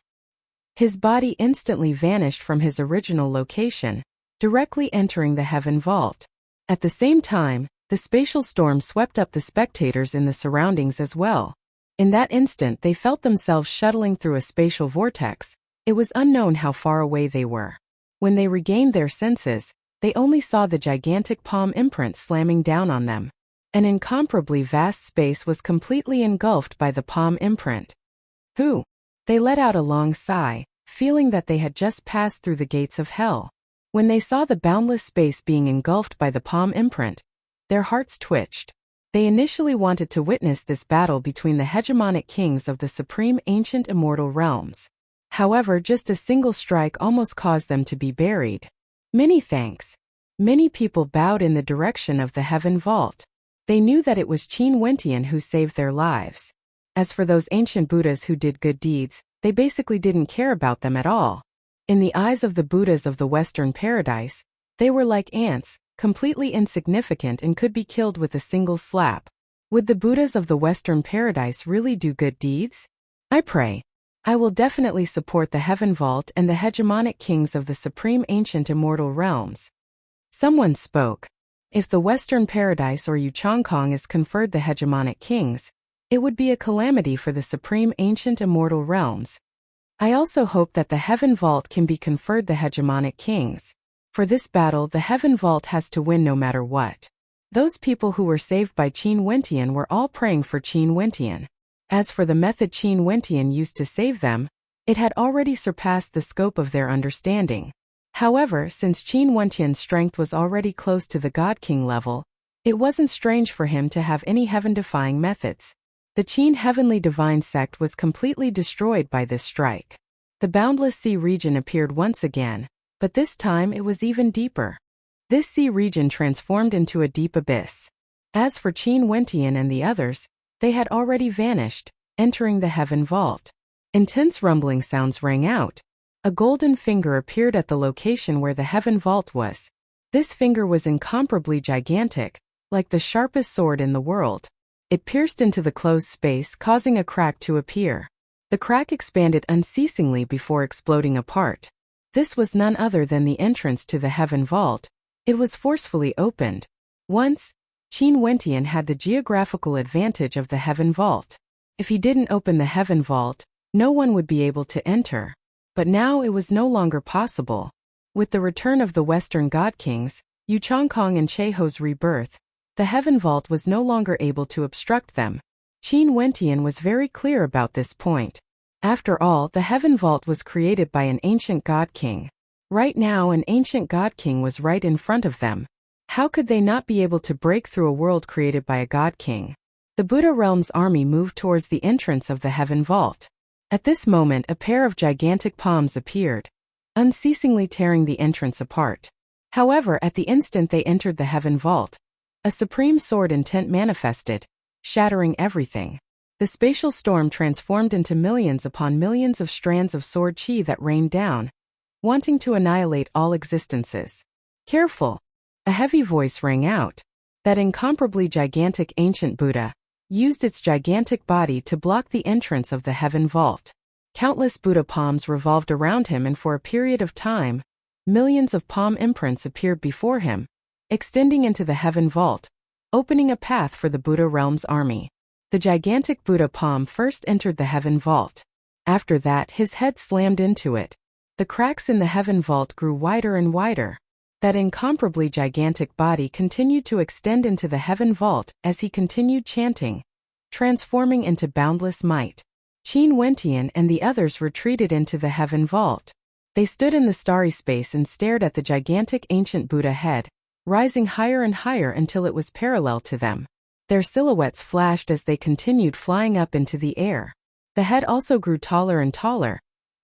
His body instantly vanished from his original location, directly entering the heaven vault. At the same time, the spatial storm swept up the spectators in the surroundings as well. In that instant, they felt themselves shuttling through a spatial vortex. It was unknown how far away they were. When they regained their senses, they only saw the gigantic palm imprint slamming down on them. An incomparably vast space was completely engulfed by the palm imprint. Who? They let out a long sigh, feeling that they had just passed through the gates of hell. When they saw the boundless space being engulfed by the palm imprint, their hearts twitched. They initially wanted to witness this battle between the hegemonic kings of the supreme ancient immortal realms. However, just a single strike almost caused them to be buried. Many thanks. Many people bowed in the direction of the heaven vault. They knew that it was Qin Wentian who saved their lives. As for those ancient Buddhas who did good deeds, they basically didn't care about them at all. In the eyes of the Buddhas of the Western Paradise, they were like ants, completely insignificant and could be killed with a single slap. Would the Buddhas of the Western Paradise really do good deeds? I pray. I will definitely support the Heaven Vault and the hegemonic kings of the supreme ancient immortal realms. Someone spoke. If the Western Paradise or Yu Changkong is conferred the hegemonic kings, it would be a calamity for the supreme ancient immortal realms. I also hope that the Heaven Vault can be conferred the hegemonic kings. For this battle, the Heaven Vault has to win no matter what. Those people who were saved by Qin Wentian were all praying for Qin Wentian. As for the method Qin Wentian used to save them, it had already surpassed the scope of their understanding. However, since Qin Wentian's strength was already close to the God King level, it wasn't strange for him to have any heaven-defying methods. The Qin heavenly divine sect was completely destroyed by this strike. The boundless sea region appeared once again, but this time it was even deeper. This sea region transformed into a deep abyss. As for Qin Wentian and the others, they had already vanished, entering the heaven vault. Intense rumbling sounds rang out. A golden finger appeared at the location where the heaven vault was. This finger was incomparably gigantic, like the sharpest sword in the world. It pierced into the closed space, causing a crack to appear. The crack expanded unceasingly before exploding apart. This was none other than the entrance to the heaven vault. It was forcefully opened. Once, Qin Wentian had the geographical advantage of the heaven vault. If he didn't open the heaven vault, no one would be able to enter. But now it was no longer possible. With the return of the Western God Kings, Yu Chongkong and Cheho's rebirth, the heaven vault was no longer able to obstruct them. Qin Wentian was very clear about this point. After all, the heaven vault was created by an ancient god king. Right now, an ancient god king was right in front of them. How could they not be able to break through a world created by a god king? The Buddha realm's army moved towards the entrance of the heaven vault. At this moment, a pair of gigantic palms appeared, unceasingly tearing the entrance apart. However, at the instant they entered the heaven vault, a supreme sword intent manifested, shattering everything. The spatial storm transformed into millions upon millions of strands of sword chi that rained down, wanting to annihilate all existences. Careful! A heavy voice rang out. That incomparably gigantic ancient Buddha used its gigantic body to block the entrance of the heaven vault. Countless Buddha palms revolved around him, and for a period of time, millions of palm imprints appeared before him, extending into the heaven vault, opening a path for the Buddha realm's army. The gigantic Buddha palm first entered the heaven vault. After that, his head slammed into it. The cracks in the heaven vault grew wider and wider. That incomparably gigantic body continued to extend into the heaven vault as he continued chanting, transforming into boundless might. Qin Wentian and the others retreated into the heaven vault. They stood in the starry space and stared at the gigantic ancient Buddha head, rising higher and higher until it was parallel to them. Their silhouettes flashed as they continued flying up into the air. The head also grew taller and taller,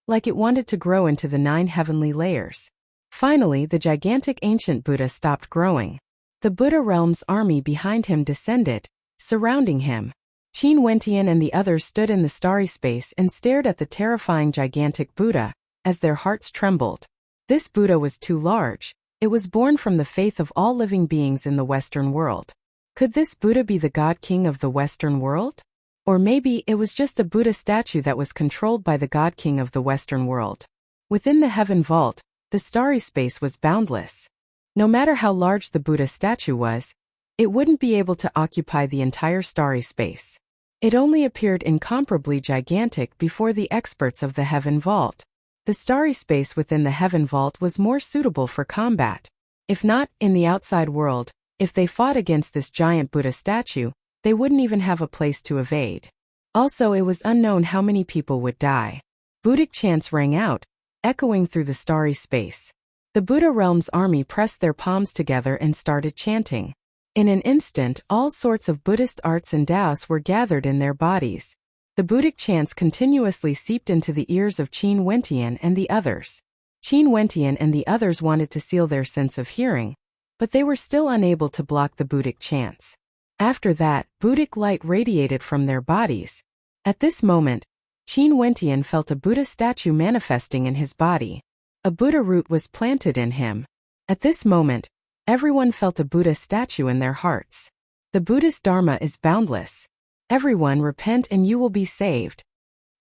like it wanted to grow into the 9 heavenly layers. Finally, the gigantic ancient Buddha stopped growing. The Buddha realm's army behind him descended, surrounding him. Qin Wentian and the others stood in the starry space and stared at the terrifying gigantic Buddha, as their hearts trembled. This Buddha was too large. It was born from the faith of all living beings in the Western world. Could this Buddha be the God King of the Western world? Or maybe it was just a Buddha statue that was controlled by the God King of the Western world. Within the heaven vault, the starry space was boundless. No matter how large the Buddha statue was, it wouldn't be able to occupy the entire starry space. It only appeared incomparably gigantic before the experts of the heaven vault. The starry space within the heaven vault was more suitable for combat. If not, in the outside world, if they fought against this giant Buddha statue, they wouldn't even have a place to evade. Also, it was unknown how many people would die. Buddhic chants rang out, echoing through the starry space. The Buddha realm's army pressed their palms together and started chanting. In an instant, all sorts of Buddhist arts and Taoists were gathered in their bodies. The Buddhic chants continuously seeped into the ears of Qin Wentian and the others. Qin Wentian and the others wanted to seal their sense of hearing, but they were still unable to block the Buddhic chants. After that, Buddhic light radiated from their bodies. At this moment, Qin Wentian felt a Buddha statue manifesting in his body. A Buddha root was planted in him. At this moment, everyone felt a Buddha statue in their hearts. The Buddhist Dharma is boundless. Everyone repent and you will be saved.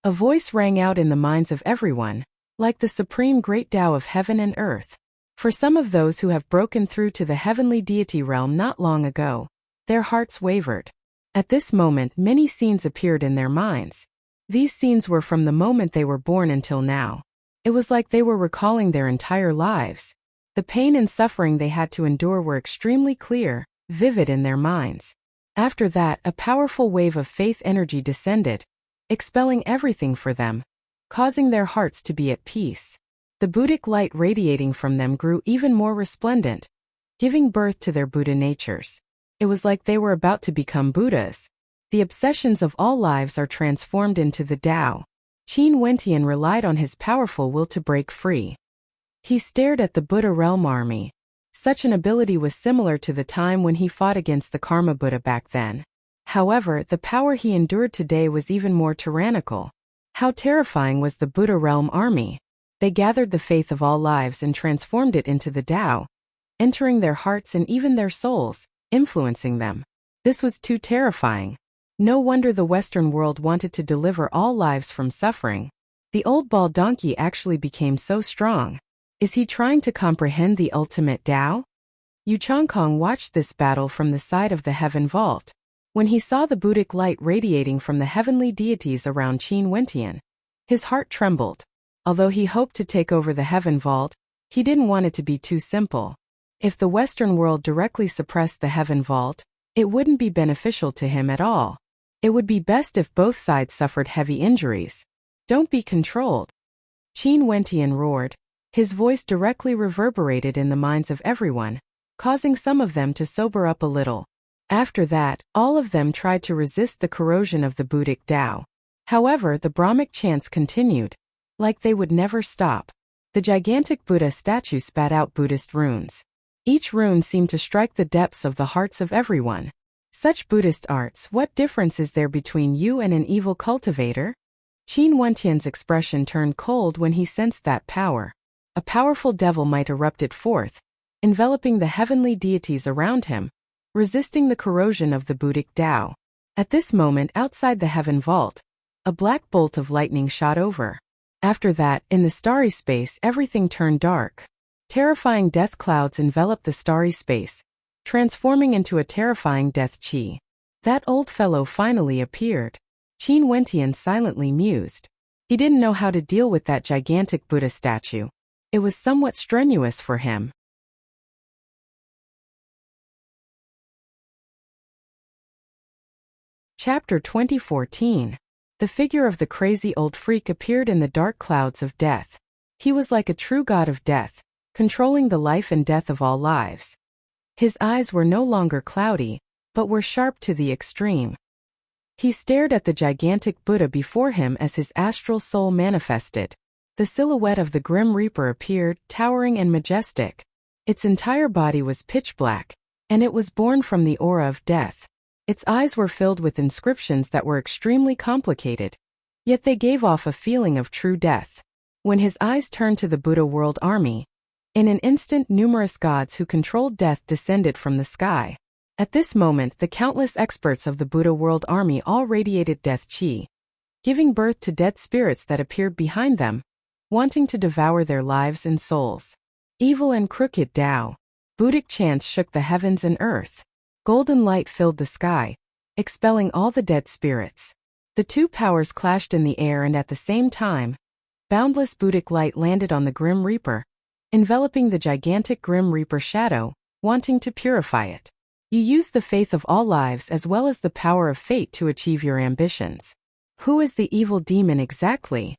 A voice rang out in the minds of everyone, like the supreme great Tao of heaven and earth. For some of those who have broken through to the heavenly deity realm not long ago, their hearts wavered. At this moment, many scenes appeared in their minds. These scenes were from the moment they were born until now. It was like they were recalling their entire lives. The pain and suffering they had to endure were extremely clear, vivid in their minds. After that, a powerful wave of faith energy descended, expelling everything for them, causing their hearts to be at peace. The Buddhic light radiating from them grew even more resplendent, giving birth to their Buddha natures. It was like they were about to become Buddhas. The obsessions of all lives are transformed into the Tao. Qin Wentian relied on his powerful will to break free. He stared at the Buddha realm army. Such an ability was similar to the time when he fought against the Karma Buddha back then. However, the power he endured today was even more tyrannical. How terrifying was the Buddha realm army? They gathered the faith of all lives and transformed it into the Tao, entering their hearts and even their souls, influencing them. This was too terrifying. No wonder the Western world wanted to deliver all lives from suffering. The old bald donkey actually became so strong. Is he trying to comprehend the ultimate Tao? Yu Chongkong watched this battle from the side of the heaven vault. When he saw the Buddhic light radiating from the heavenly deities around Qin Wentian, his heart trembled. Although he hoped to take over the heaven vault, he didn't want it to be too simple. If the Western world directly suppressed the heaven vault, it wouldn't be beneficial to him at all. It would be best if both sides suffered heavy injuries. Don't be controlled. Qin Wentian roared. His voice directly reverberated in the minds of everyone, causing some of them to sober up a little. After that, all of them tried to resist the corrosion of the Buddhic Tao. However, the Brahmic chants continued, like they would never stop. The gigantic Buddha statue spat out Buddhist runes. Each rune seemed to strike the depths of the hearts of everyone. Such Buddhist arts, what difference is there between you and an evil cultivator? Qin Wentian's expression turned cold when he sensed that power. A powerful devil might erupted forth, enveloping the heavenly deities around him, resisting the corrosion of the Buddhic Tao. At this moment outside the heaven vault, a black bolt of lightning shot over. After that, in the starry space everything turned dark. Terrifying death clouds enveloped the starry space, transforming into a terrifying death chi. That old fellow finally appeared. Qin Wentian silently mused. He didn't know how to deal with that gigantic Buddha statue. It was somewhat strenuous for him. Chapter 2014. The figure of the crazy old freak appeared in the dark clouds of death. He was like a true god of death, controlling the life and death of all lives. His eyes were no longer cloudy, but were sharp to the extreme. He stared at the gigantic Buddha before him as his astral soul manifested. The silhouette of the Grim Reaper appeared, towering and majestic. Its entire body was pitch black, and it was born from the aura of death. Its eyes were filled with inscriptions that were extremely complicated, yet they gave off a feeling of true death. When his eyes turned to the Buddha world army, in an instant numerous gods who controlled death descended from the sky. At this moment the countless experts of the Buddha world army all radiated death chi, giving birth to dead spirits that appeared behind them, wanting to devour their lives and souls. Evil and crooked Tao. Buddhic chants shook the heavens and earth. Golden light filled the sky, expelling all the dead spirits. The two powers clashed in the air and at the same time, boundless Buddhic light landed on the Grim Reaper, enveloping the gigantic Grim Reaper shadow, wanting to purify it. You use the faith of all lives as well as the power of fate to achieve your ambitions. Who is the evil demon exactly?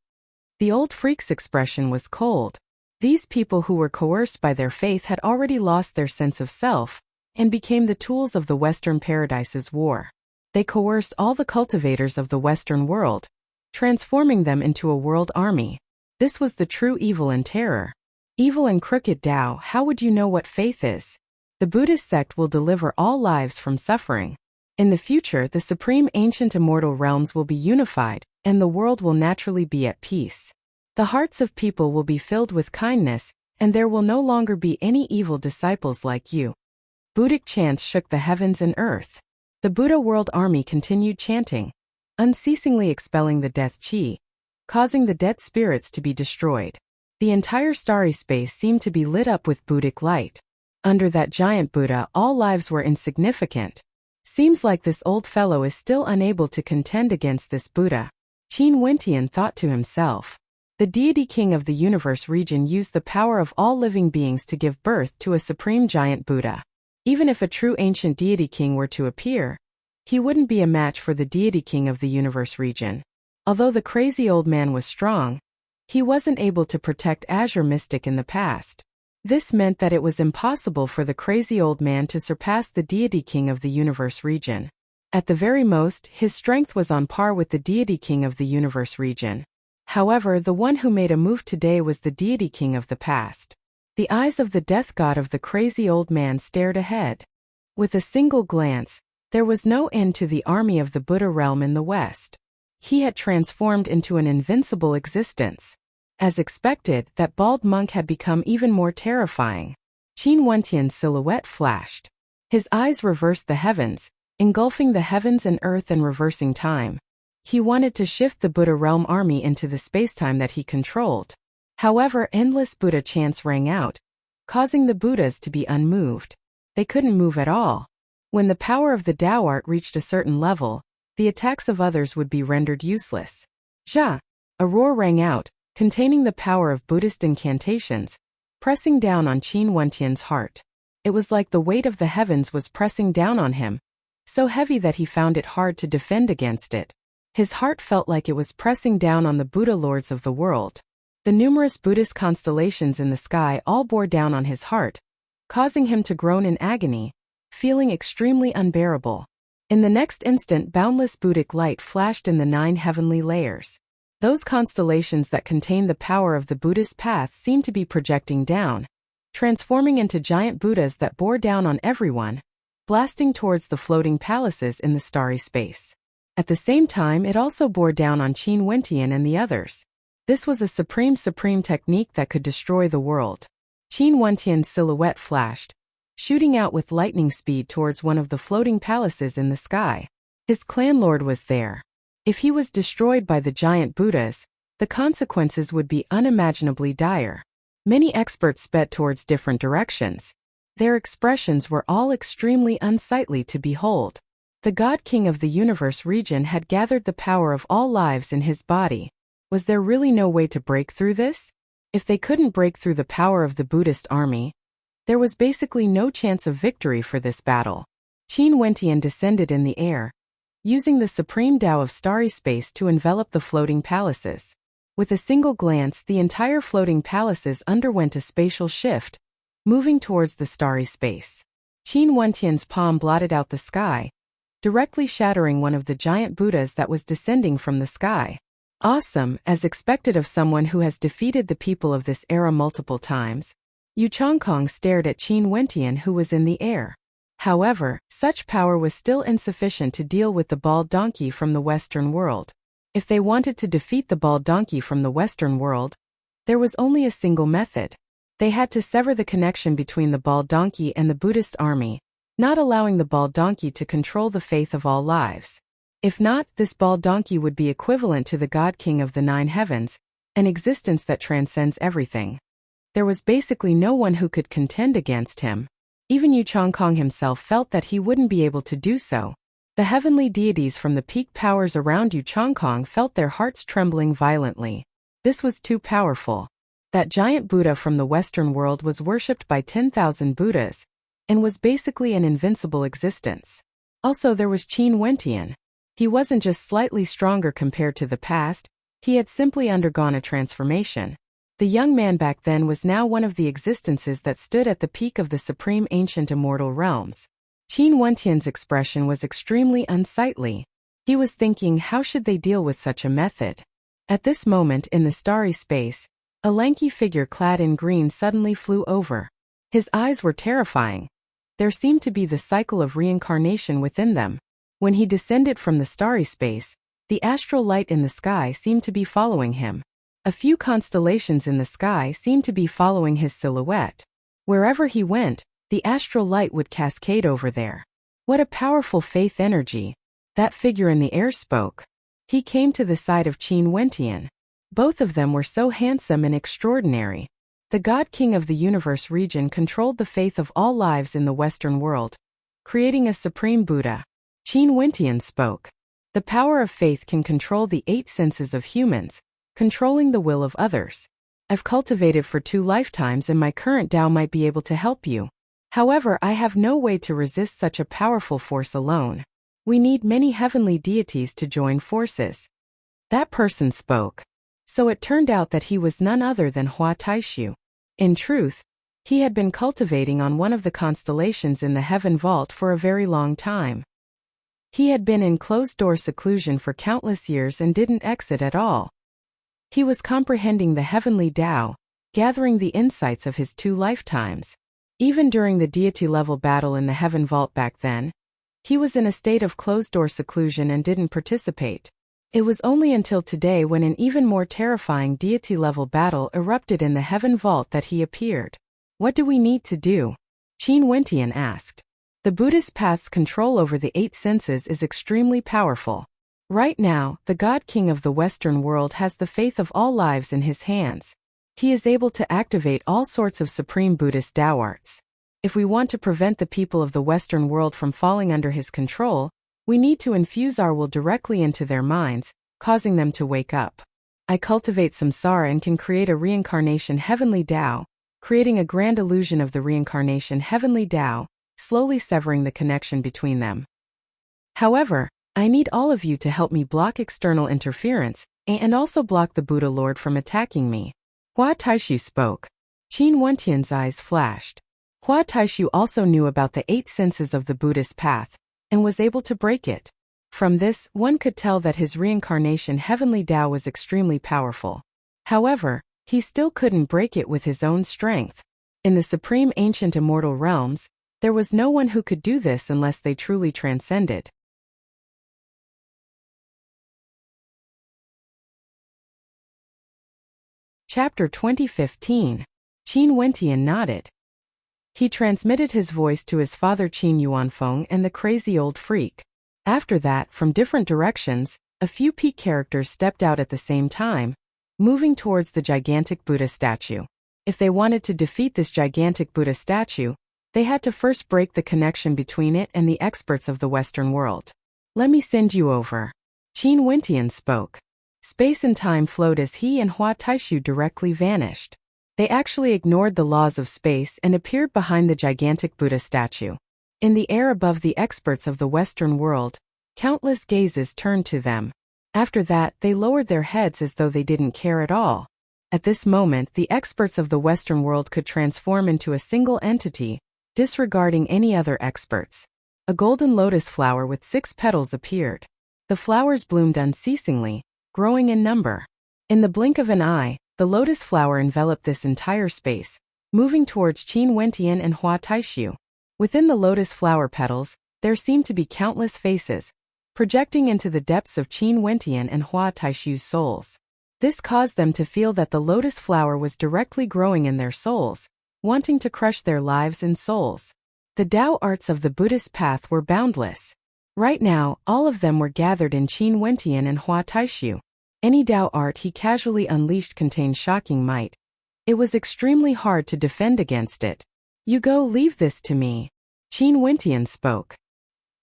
The old freak's expression was cold. These people who were coerced by their faith had already lost their sense of self, and became the tools of the Western Paradise's war. They coerced all the cultivators of the Western world, transforming them into a world army. This was the true evil and terror. Evil and crooked Tao, how would you know what faith is? The Buddhist sect will deliver all lives from suffering. In the future, the supreme ancient immortal realms will be unified, and the world will naturally be at peace. The hearts of people will be filled with kindness, and there will no longer be any evil disciples like you. Buddhic chants shook the heavens and earth. The Buddha world army continued chanting, unceasingly expelling the death chi, causing the dead spirits to be destroyed. The entire starry space seemed to be lit up with Buddhic light. Under that giant Buddha, all lives were insignificant. Seems like this old fellow is still unable to contend against this Buddha. Qin Wentian thought to himself. The deity king of the universe region used the power of all living beings to give birth to a supreme giant Buddha. Even if a true ancient deity king were to appear, he wouldn't be a match for the deity king of the universe region. Although the crazy old man was strong, he wasn't able to protect Azure Mystic in the past. This meant that it was impossible for the crazy old man to surpass the deity king of the universe region. At the very most, his strength was on par with the deity king of the universe region. However, the one who made a move today was the deity king of the past. The eyes of the death god of the crazy old man stared ahead. With a single glance, there was no end to the army of the Buddha realm in the west. He had transformed into an invincible existence. As expected, that bald monk had become even more terrifying. Qin Wentian's silhouette flashed. His eyes reversed the heavens, engulfing the heavens and earth and reversing time. He wanted to shift the Buddha realm army into the spacetime that he controlled. However, endless Buddha chants rang out, causing the Buddhas to be unmoved. They couldn't move at all. When the power of the Tao art reached a certain level, the attacks of others would be rendered useless. Ja! A roar rang out, containing the power of Buddhist incantations, pressing down on Qin Wentian's heart. It was like the weight of the heavens was pressing down on him, so heavy that he found it hard to defend against it. His heart felt like it was pressing down on the Buddha lords of the world. The numerous Buddhist constellations in the sky all bore down on his heart, causing him to groan in agony, feeling extremely unbearable. In the next instant, boundless Buddhic light flashed in the 9 heavenly layers. Those constellations that contain the power of the Buddhist path seemed to be projecting down, transforming into giant Buddhas that bore down on everyone, blasting towards the floating palaces in the starry space. At the same time, it also bore down on Qin Wentian and the others. This was a supreme technique that could destroy the world. Qin Wentian's silhouette flashed, shooting out with lightning speed towards one of the floating palaces in the sky. His clan lord was there. If he was destroyed by the giant Buddhas, the consequences would be unimaginably dire. Many experts sped towards different directions. Their expressions were all extremely unsightly to behold. The God King of the Universe region had gathered the power of all lives in his body. Was there really no way to break through this? If they couldn't break through the power of the Buddhist army, there was basically no chance of victory for this battle. Qin Wentian descended in the air, using the supreme Tao of starry space to envelop the floating palaces. With a single glance, the entire floating palaces underwent a spatial shift, moving towards the starry space. Qin Wentian's palm blotted out the sky, directly shattering one of the giant Buddhas that was descending from the sky. Awesome, as expected of someone who has defeated the people of this era multiple times, Yu Changkong stared at Qin Wentian, who was in the air. However, such power was still insufficient to deal with the bald donkey from the Western world. If they wanted to defeat the bald donkey from the Western world, there was only a single method. They had to sever the connection between the bald donkey and the Buddhist army, not allowing the bald donkey to control the faith of all lives. If not, this bald donkey would be equivalent to the God King of the 9 heavens, an existence that transcends everything. There was basically no one who could contend against him. Even Yu Changkong himself felt that he wouldn't be able to do so. The heavenly deities from the peak powers around Yu Changkong felt their hearts trembling violently. This was too powerful. That giant Buddha from the Western world was worshipped by 10,000 Buddhas, and was basically an invincible existence. Also, there was Qin Wentian. He wasn't just slightly stronger compared to the past, he had simply undergone a transformation. The young man back then was now one of the existences that stood at the peak of the supreme ancient immortal realms. Qin Wentian's expression was extremely unsightly. He was thinking, how should they deal with such a method? At this moment in the starry space, a lanky figure clad in green suddenly flew over. His eyes were terrifying. There seemed to be the cycle of reincarnation within them. When he descended from the starry space, the astral light in the sky seemed to be following him. A few constellations in the sky seemed to be following his silhouette. Wherever he went, the astral light would cascade over there. What a powerful faith energy. That figure in the air spoke. He came to the side of Qin Wentian. Both of them were so handsome and extraordinary. The God King of the Universe region controlled the faith of all lives in the Western world, creating a supreme Buddha. Qin Wentian spoke. The power of faith can control the 8 senses of humans, controlling the will of others. I've cultivated for 2 lifetimes and my current Tao might be able to help you. However, I have no way to resist such a powerful force alone. We need many heavenly deities to join forces. That person spoke. So it turned out that he was none other than Hua Taishu. In truth, he had been cultivating on one of the constellations in the heaven vault for a very long time. He had been in closed-door seclusion for countless years and didn't exit at all. He was comprehending the heavenly Tao, gathering the insights of his 2 lifetimes. Even during the deity-level battle in the heaven vault back then, he was in a state of closed-door seclusion and didn't participate. It was only until today, when an even more terrifying deity-level battle erupted in the heaven vault, that he appeared. What do we need to do? Qin Wentian asked. The Buddhist path's control over the 8 senses is extremely powerful. Right now, the God King of the Western world has the faith of all lives in his hands. He is able to activate all sorts of supreme Buddhist Tao arts. If we want to prevent the people of the Western world from falling under his control, we need to infuse our will directly into their minds, causing them to wake up. I cultivate samsara and can create a reincarnation heavenly Tao, creating a grand illusion of the reincarnation heavenly Tao, slowly severing the connection between them. However, I need all of you to help me block external interference, and also block the Buddha Lord from attacking me. Hua Taishu spoke. Qin Wentian's eyes flashed. Hua Taishu also knew about the 8 senses of the Buddhist path, and was able to break it. From this, one could tell that his reincarnation heavenly Tao was extremely powerful. However, he still couldn't break it with his own strength. In the supreme ancient immortal realms, there was no one who could do this unless they truly transcended. Chapter 2015. Qin Wentian nodded. He transmitted his voice to his father Qin Yuanfeng and the crazy old freak. After that, from different directions, a few peak characters stepped out at the same time, moving towards the gigantic Buddha statue. If they wanted to defeat this gigantic Buddha statue, they had to first break the connection between it and the experts of the Western world. Let me send you over. Qin Wentian spoke. Space and time flowed as he and Hua Taishu directly vanished. They actually ignored the laws of space and appeared behind the gigantic Buddha statue. In the air above the experts of the Western world, countless gazes turned to them. After that, they lowered their heads as though they didn't care at all. At this moment, the experts of the Western world could transform into a single entity, disregarding any other experts. A golden lotus flower with 6 petals appeared. The flowers bloomed unceasingly, growing in number. In the blink of an eye, the lotus flower enveloped this entire space, moving towards Qin Wentian and Hua Taishu. Within the lotus flower petals, there seemed to be countless faces, projecting into the depths of Qin Wentian and Hua Taishu's souls. This caused them to feel that the lotus flower was directly growing in their souls, wanting to crush their lives and souls. The Tao arts of the Buddhist path were boundless. Right now, all of them were gathered in Qin Wentian and Hua Taishu. Any Tao art he casually unleashed contained shocking might. It was extremely hard to defend against it. You go, leave this to me. Qin Wentian spoke.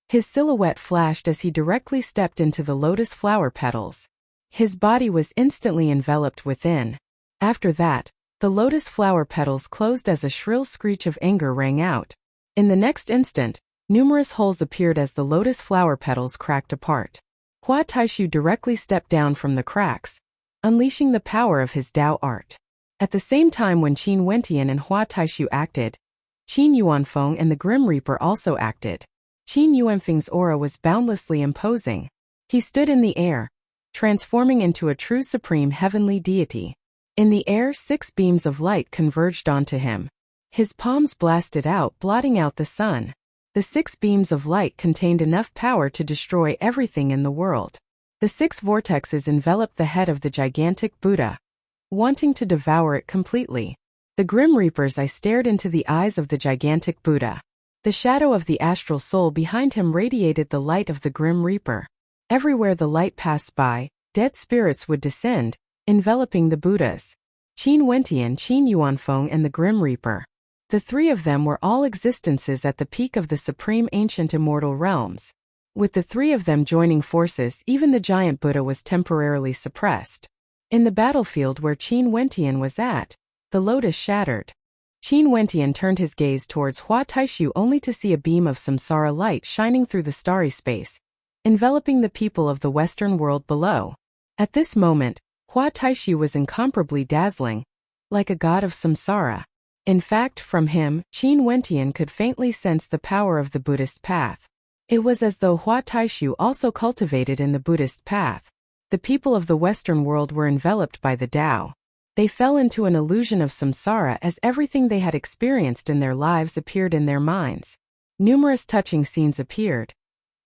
His silhouette flashed as he directly stepped into the lotus flower petals. His body was instantly enveloped within. After that, the lotus flower petals closed as a shrill screech of anger rang out. In the next instant, numerous holes appeared as the lotus flower petals cracked apart. Hua Taishu directly stepped down from the cracks, unleashing the power of his Tao art. At the same time when Qin Wentian and Hua Taishu acted, Qin Yuanfeng and the Grim Reaper also acted. Qin Yuanfeng's aura was boundlessly imposing. He stood in the air, transforming into a true supreme heavenly deity. In the air, 6 beams of light converged onto him. His palms blasted out, blotting out the sun. The 6 beams of light contained enough power to destroy everything in the world. The 6 vortexes enveloped the head of the gigantic Buddha, wanting to devour it completely. The Grim Reaper's eye stared into the eyes of the gigantic Buddha. The shadow of the astral soul behind him radiated the light of the Grim Reaper. Everywhere the light passed by, dead spirits would descend, enveloping the Buddhas. Qin Wentian, Qin Yuanfeng, and the Grim Reaper. The 3 of them were all existences at the peak of the supreme ancient immortal realms. With the 3 of them joining forces, even the giant Buddha was temporarily suppressed. In the battlefield where Qin Wentian was at, the lotus shattered. Qin Wentian turned his gaze towards Hua Taishu only to see a beam of samsara light shining through the starry space, enveloping the people of the Western world below. At this moment, Hua Taishu was incomparably dazzling, like a god of samsara. In fact, from him, Qin Wentian could faintly sense the power of the Buddhist path. It was as though Hua Taishu also cultivated in the Buddhist path. The people of the Western world were enveloped by the Tao. They fell into an illusion of samsara as everything they had experienced in their lives appeared in their minds. Numerous touching scenes appeared.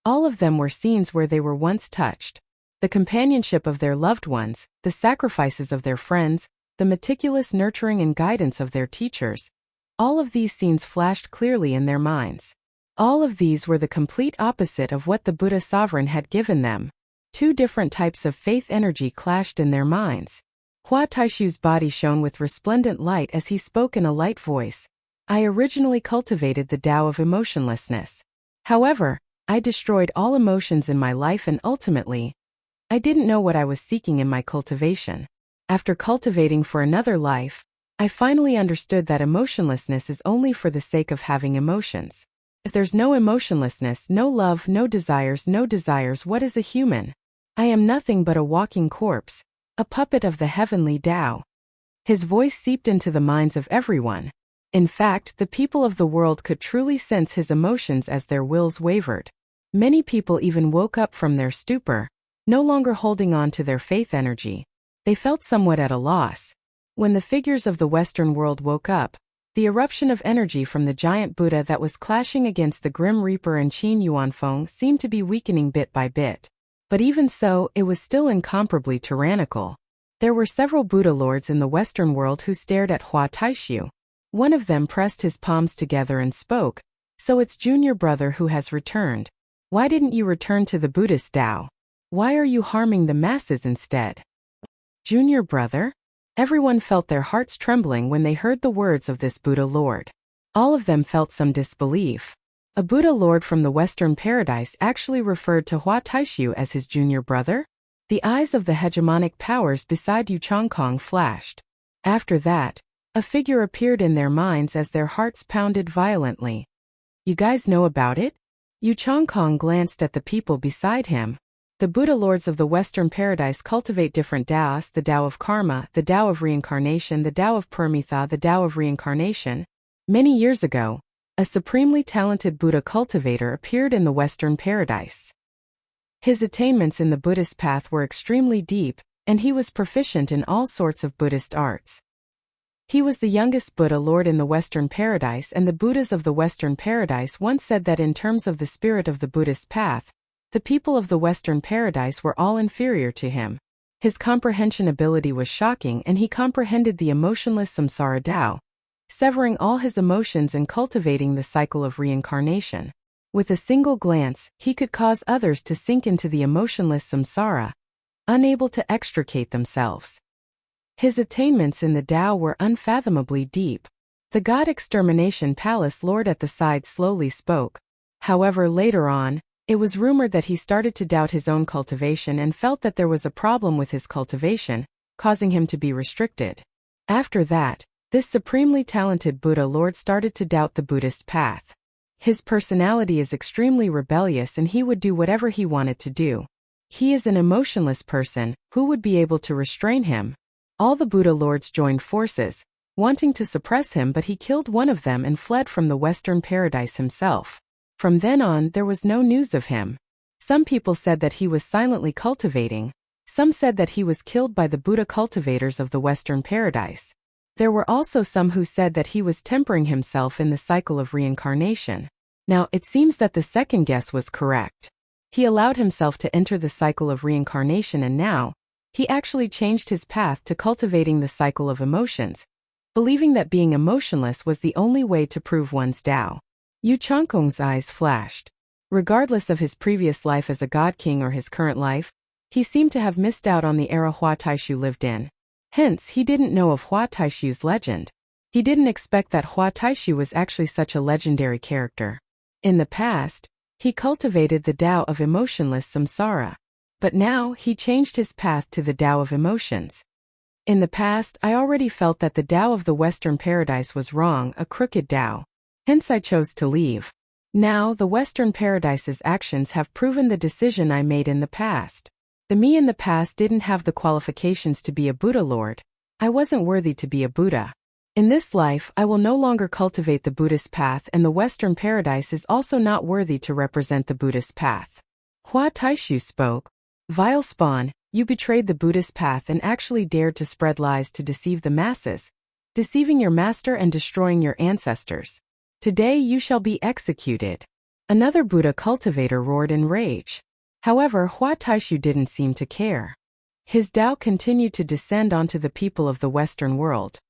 All of them were scenes where they were once touched. The companionship of their loved ones, the sacrifices of their friends, the meticulous nurturing and guidance of their teachers. All of these scenes flashed clearly in their minds. All of these were the complete opposite of what the Buddha sovereign had given them. 2 different types of faith energy clashed in their minds. Hua Taishu's body shone with resplendent light as he spoke in a light voice. I originally cultivated the Tao of emotionlessness. However, I destroyed all emotions in my life and ultimately, I didn't know what I was seeking in my cultivation. After cultivating for another life, I finally understood that emotionlessness is only for the sake of having emotions. If there's no emotionlessness, no love, no desires, what is a human? I am nothing but a walking corpse, a puppet of the heavenly Tao. His voice seeped into the minds of everyone. In fact, the people of the world could truly sense his emotions as their wills wavered. Many people even woke up from their stupor, no longer holding on to their faith energy. They felt somewhat at a loss. When the figures of the Western world woke up, the eruption of energy from the giant Buddha that was clashing against the Grim Reaper and Qin Yuanfeng seemed to be weakening bit by bit. But even so, it was still incomparably tyrannical. There were several Buddha lords in the Western world who stared at Hua Taishu. One of them pressed his palms together and spoke, "So it's junior brother who has returned. Why didn't you return to the Buddhist Tao? Why are you harming the masses instead?" Junior brother? Everyone felt their hearts trembling when they heard the words of this Buddha lord. All of them felt some disbelief. A Buddha lord from the Western paradise actually referred to Hua Taishu as his junior brother? The eyes of the hegemonic powers beside Yu Chongkong flashed. After that, a figure appeared in their minds as their hearts pounded violently. "You guys know about it?" Yu Chongkong glanced at the people beside him. The Buddha lords of the Western paradise cultivate different Taos: the Tao of Karma, the Tao of Reincarnation, the Tao of Paramitha, the Tao of Reincarnation. Many years ago, a supremely talented Buddha cultivator appeared in the Western paradise. His attainments in the Buddhist path were extremely deep, and he was proficient in all sorts of Buddhist arts. He was the youngest Buddha lord in the Western paradise, and the Buddhas of the Western paradise once said that in terms of the spirit of the Buddhist path, the people of the Western paradise were all inferior to him. His comprehension ability was shocking, and he comprehended the emotionless samsara Tao, severing all his emotions and cultivating the cycle of reincarnation. With a single glance, he could cause others to sink into the emotionless samsara, unable to extricate themselves. His attainments in the Tao were unfathomably deep. The God Extermination Palace Lord at the side slowly spoke. However, later on, it was rumored that he started to doubt his own cultivation and felt that there was a problem with his cultivation, causing him to be restricted. After that, this supremely talented Buddha Lord started to doubt the Buddhist path. His personality is extremely rebellious and he would do whatever he wanted to do. He is an emotionless person. Who would be able to restrain him? All the Buddha lords joined forces, wanting to suppress him, but he killed one of them and fled from the Western paradise himself. From then on, there was no news of him. Some people said that he was silently cultivating. Some said that he was killed by the Buddha cultivators of the Western paradise. There were also some who said that he was tempering himself in the cycle of reincarnation. Now, it seems that the second guess was correct. He allowed himself to enter the cycle of reincarnation, and now, he actually changed his path to cultivating the cycle of emotions, believing that being emotionless was the only way to prove one's Tao. Yu Chongkong's eyes flashed. Regardless of his previous life as a god king or his current life, he seemed to have missed out on the era Hua Taishu lived in. Hence, he didn't know of Hua Taishu's legend. He didn't expect that Hua Taishu was actually such a legendary character. In the past, he cultivated the Tao of emotionless samsara. But now, he changed his path to the Tao of emotions. In the past, I already felt that the Tao of the Western paradise was wrong, a crooked Tao. Hence I chose to leave. Now, the Western paradise's actions have proven the decision I made in the past. The me in the past didn't have the qualifications to be a Buddha Lord. I wasn't worthy to be a Buddha. In this life, I will no longer cultivate the Buddhist path, and the Western paradise is also not worthy to represent the Buddhist path. Hua Taishu spoke. "Vile spawn, you betrayed the Buddhist path and actually dared to spread lies to deceive the masses, deceiving your master and destroying your ancestors. Today you shall be executed." Another Buddha cultivator roared in rage. However, Hua Taishu didn't seem to care. His Tao continued to descend onto the people of the Western world.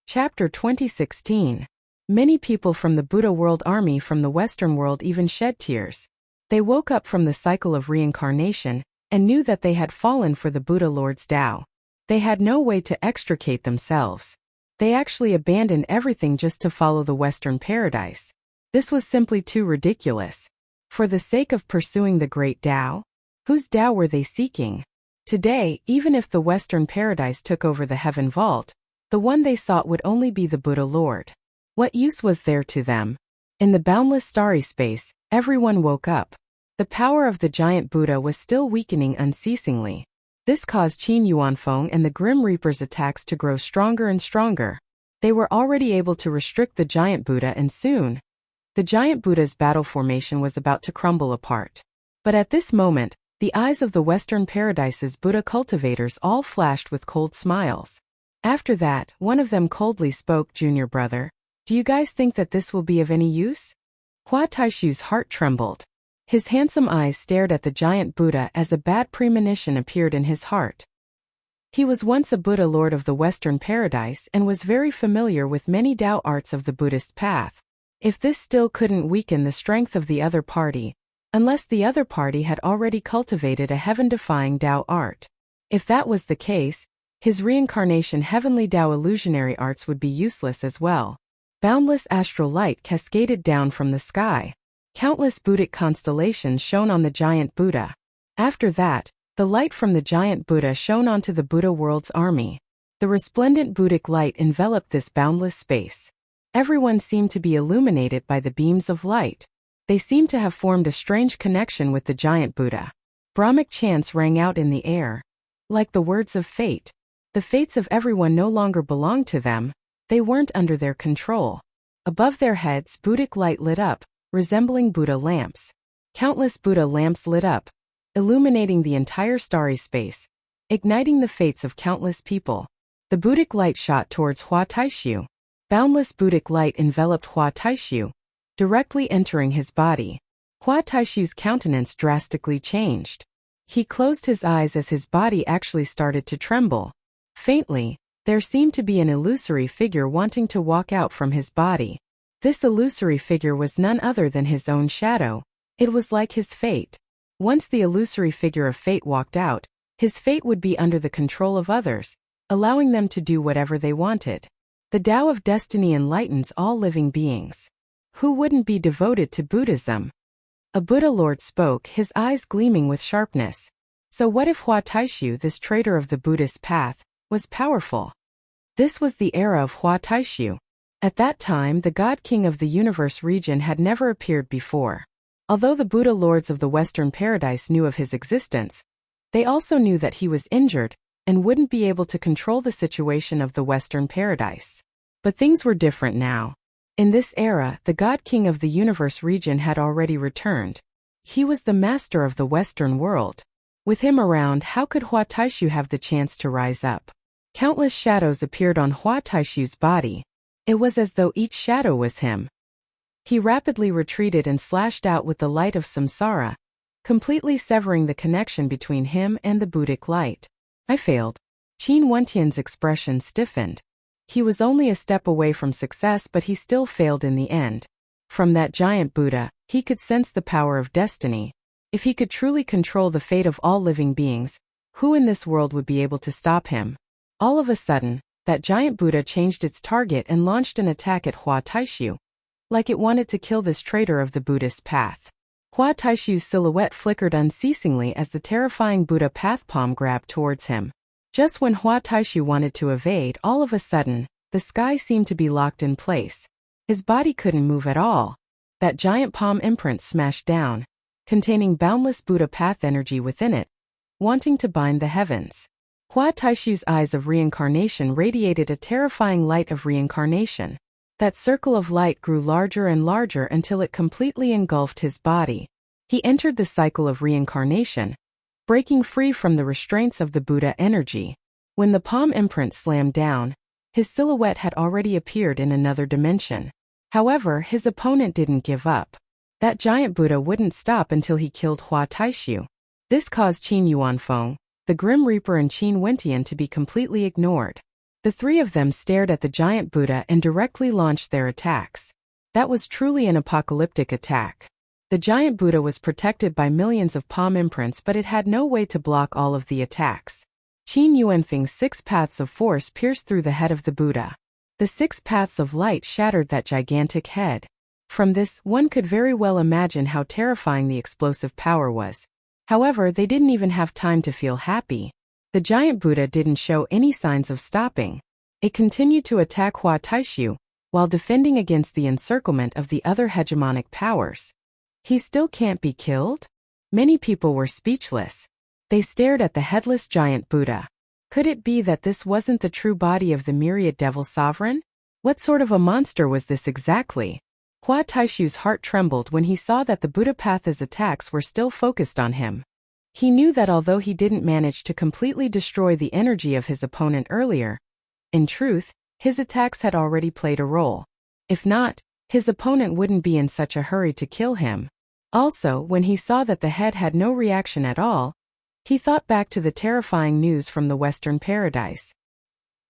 Chapter 2016. Many people from the Buddha World Army from the Western world even shed tears. They woke up from the cycle of reincarnation and knew that they had fallen for the Buddha Lord's Tao. They had no way to extricate themselves. They actually abandoned everything just to follow the Western paradise. This was simply too ridiculous. For the sake of pursuing the great Tao, Whose Tao were they seeking? Today, even if the Western paradise took over the heaven vault, the one they sought would only be the Buddha Lord. What use was there to them? In the boundless starry space, everyone woke up. The power of the giant Buddha was still weakening unceasingly. This caused Qin Yuanfeng and the Grim Reaper's attacks to grow stronger and stronger. They were already able to restrict the giant Buddha, and soon, the giant Buddha's battle formation was about to crumble apart. But at this moment, the eyes of the Western Paradise's Buddha cultivators all flashed with cold smiles. After that, one of them coldly spoke, "Junior brother, do you guys think that this will be of any use?" Hua Taishu's heart trembled. His handsome eyes stared at the giant Buddha as a bad premonition appeared in his heart. He was once a Buddha Lord of the Western Paradise and was very familiar with many Tao arts of the Buddhist path. If this still couldn't weaken the strength of the other party, unless the other party had already cultivated a heaven-defying Tao art. If that was the case, his reincarnation heavenly Tao illusionary arts would be useless as well. Boundless astral light cascaded down from the sky. Countless Buddhic constellations shone on the giant Buddha. After that, the light from the giant Buddha shone onto the Buddha world's army. The resplendent Buddhic light enveloped this boundless space. Everyone seemed to be illuminated by the beams of light. They seemed to have formed a strange connection with the giant Buddha. Brahmic chants rang out in the air. Like the words of fate. The fates of everyone no longer belonged to them. They weren't under their control. Above their heads, Buddhic light lit up, resembling Buddha lamps. Countless Buddha lamps lit up, illuminating the entire starry space, igniting the fates of countless people. The Buddhic light shot towards Hua Taishu. Boundless Buddhic light enveloped Hua Taishu, directly entering his body. Hua Taishu's countenance drastically changed. He closed his eyes as his body actually started to tremble. Faintly, there seemed to be an illusory figure wanting to walk out from his body. This illusory figure was none other than his own shadow. It was like his fate. Once the illusory figure of fate walked out, his fate would be under the control of others, allowing them to do whatever they wanted. The Tao of destiny enlightens all living beings. Who wouldn't be devoted to Buddhism? A Buddha Lord spoke, his eyes gleaming with sharpness. So what if Hua Taishu, this traitor of the Buddhist path, was powerful? This was the era of Hua Taishu. At that time, the God King of the Universe region had never appeared before. Although the Buddha Lords of the Western Paradise knew of his existence, they also knew that he was injured and wouldn't be able to control the situation of the Western Paradise. But things were different now. In this era, the God King of the Universe region had already returned. He was the master of the Western world. With him around, how could Hua Taishu have the chance to rise up? Countless shadows appeared on Hua Taishu's body. It was as though each shadow was him. He rapidly retreated and slashed out with the light of samsara, completely severing the connection between him and the Buddhic light. I failed. Qin Wentian's expression stiffened. He was only a step away from success, but he still failed in the end. From that giant Buddha, he could sense the power of destiny. If he could truly control the fate of all living beings, who in this world would be able to stop him? All of a sudden, that giant Buddha changed its target and launched an attack at Hua Taishu, like it wanted to kill this traitor of the Buddhist path. Hua Taishu's silhouette flickered unceasingly as the terrifying Buddha path palm grabbed towards him. Just when Hua Taishu wanted to evade, all of a sudden, the sky seemed to be locked in place. His body couldn't move at all. That giant palm imprint smashed down, containing boundless Buddha path energy within it, wanting to bind the heavens. Hua Taishu's eyes of reincarnation radiated a terrifying light of reincarnation. That circle of light grew larger and larger until it completely engulfed his body. He entered the cycle of reincarnation, breaking free from the restraints of the Buddha energy. When the palm imprint slammed down, his silhouette had already appeared in another dimension. However, his opponent didn't give up. That giant Buddha wouldn't stop until he killed Hua Taishu. This caused Qin Yuanfeng, the Grim Reaper, and Qin Wentian to be completely ignored. The three of them stared at the giant Buddha and directly launched their attacks. That was truly an apocalyptic attack. The giant Buddha was protected by millions of palm imprints, but it had no way to block all of the attacks. Qin Yuanfeng's 6 paths of force pierced through the head of the Buddha. The 6 paths of light shattered that gigantic head. From this, one could very well imagine how terrifying the explosive power was. However, they didn't even have time to feel happy. The giant Buddha didn't show any signs of stopping. It continued to attack Hua Taishu, while defending against the encirclement of the other hegemonic powers. He still can't be killed? Many people were speechless. They stared at the headless giant Buddha. Could it be that this wasn't the true body of the myriad devil sovereign? What sort of a monster was this exactly? Hua Taishu's heart trembled when he saw that the Buddhapatha's attacks were still focused on him. He knew that although he didn't manage to completely destroy the energy of his opponent earlier, in truth, his attacks had already played a role. If not, his opponent wouldn't be in such a hurry to kill him. Also, when he saw that the head had no reaction at all, he thought back to the terrifying news from the Western Paradise.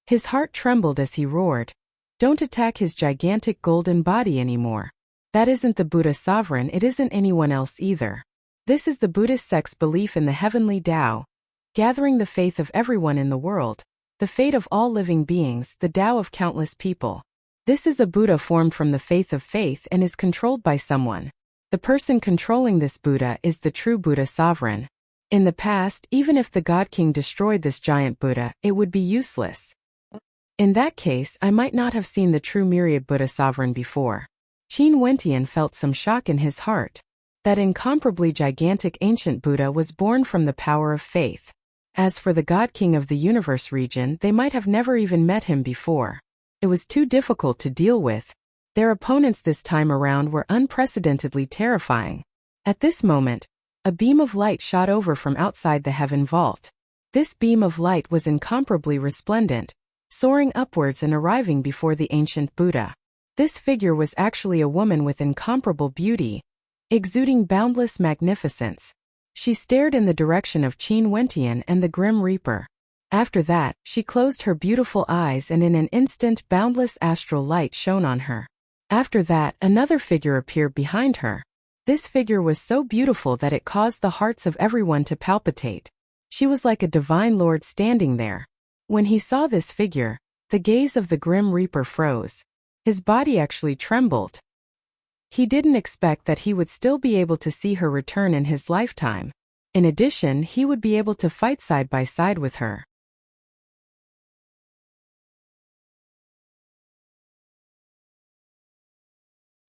His heart trembled as he roared, "Don't attack his gigantic golden body anymore. That isn't the Buddha sovereign, it isn't anyone else either. This is the Buddhist sect's belief in the heavenly Tao, gathering the faith of everyone in the world, the fate of all living beings, the Tao of countless people. This is a Buddha formed from the faith of faith and is controlled by someone. The person controlling this Buddha is the true Buddha sovereign. In the past, even if the God King destroyed this giant Buddha, it would be useless. In that case, I might not have seen the true myriad Buddha sovereign before." Qin Wentian felt some shock in his heart. That incomparably gigantic ancient Buddha was born from the power of faith. As for the God King of the universe region, they might have never even met him before. It was too difficult to deal with. Their opponents this time around were unprecedentedly terrifying. At this moment, a beam of light shot over from outside the heaven vault. This beam of light was incomparably resplendent, soaring upwards and arriving before the ancient Buddha. This figure was actually a woman with incomparable beauty, exuding boundless magnificence. She stared in the direction of Qin Wentian and the Grim Reaper. After that, she closed her beautiful eyes and in an instant boundless astral light shone on her. After that, another figure appeared behind her. This figure was so beautiful that it caused the hearts of everyone to palpitate. She was like a divine lord standing there. When he saw this figure, the gaze of the Grim Reaper froze. His body actually trembled. He didn't expect that he would still be able to see her return in his lifetime. In addition, he would be able to fight side by side with her.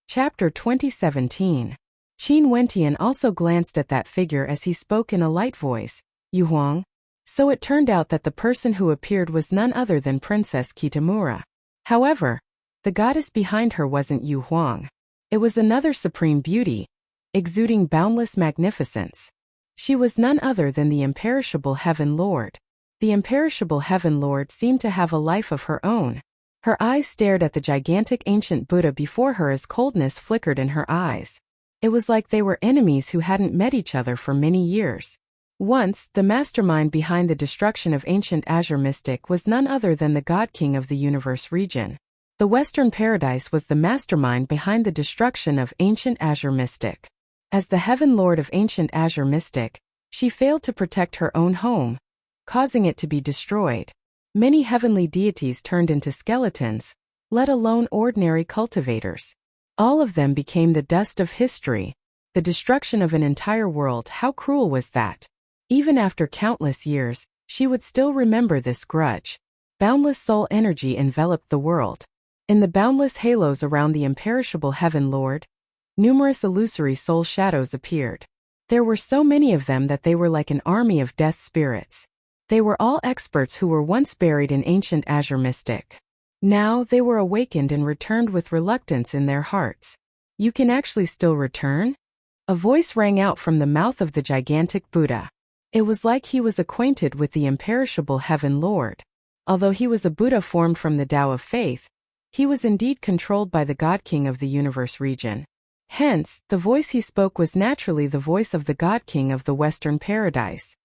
Chapter 2017. Qin Wentian also glanced at that figure as he spoke in a light voice, "Yu Huang." So it turned out that the person who appeared was none other than Princess Kitamura. However, the goddess behind her wasn't Yu Huang. It was another supreme beauty, exuding boundless magnificence. She was none other than the imperishable Heaven Lord. The imperishable Heaven Lord seemed to have a life of her own. Her eyes stared at the gigantic ancient Buddha before her as coldness flickered in her eyes. It was like they were enemies who hadn't met each other for many years. Once, the mastermind behind the destruction of ancient Azure Mystic was none other than the God King of the universe region. The Western Paradise was the mastermind behind the destruction of ancient Azure Mystic. As the Heaven Lord of ancient Azure Mystic, she failed to protect her own home, causing it to be destroyed. Many heavenly deities turned into skeletons, let alone ordinary cultivators. All of them became the dust of history. The destruction of an entire world, how cruel was that? Even after countless years, she would still remember this grudge. Boundless soul energy enveloped the world. In the boundless halos around the imperishable Heaven Lord, numerous illusory soul shadows appeared. There were so many of them that they were like an army of death spirits. They were all experts who were once buried in ancient Azure Mystic. Now they were awakened and returned with reluctance in their hearts. "You can actually still return?" A voice rang out from the mouth of the gigantic Buddha. It was like he was acquainted with the imperishable Heaven Lord. Although he was a Buddha formed from the Tao of faith, he was indeed controlled by the God King of the universe region. Hence, the voice he spoke was naturally the voice of the God King of the Western Paradise.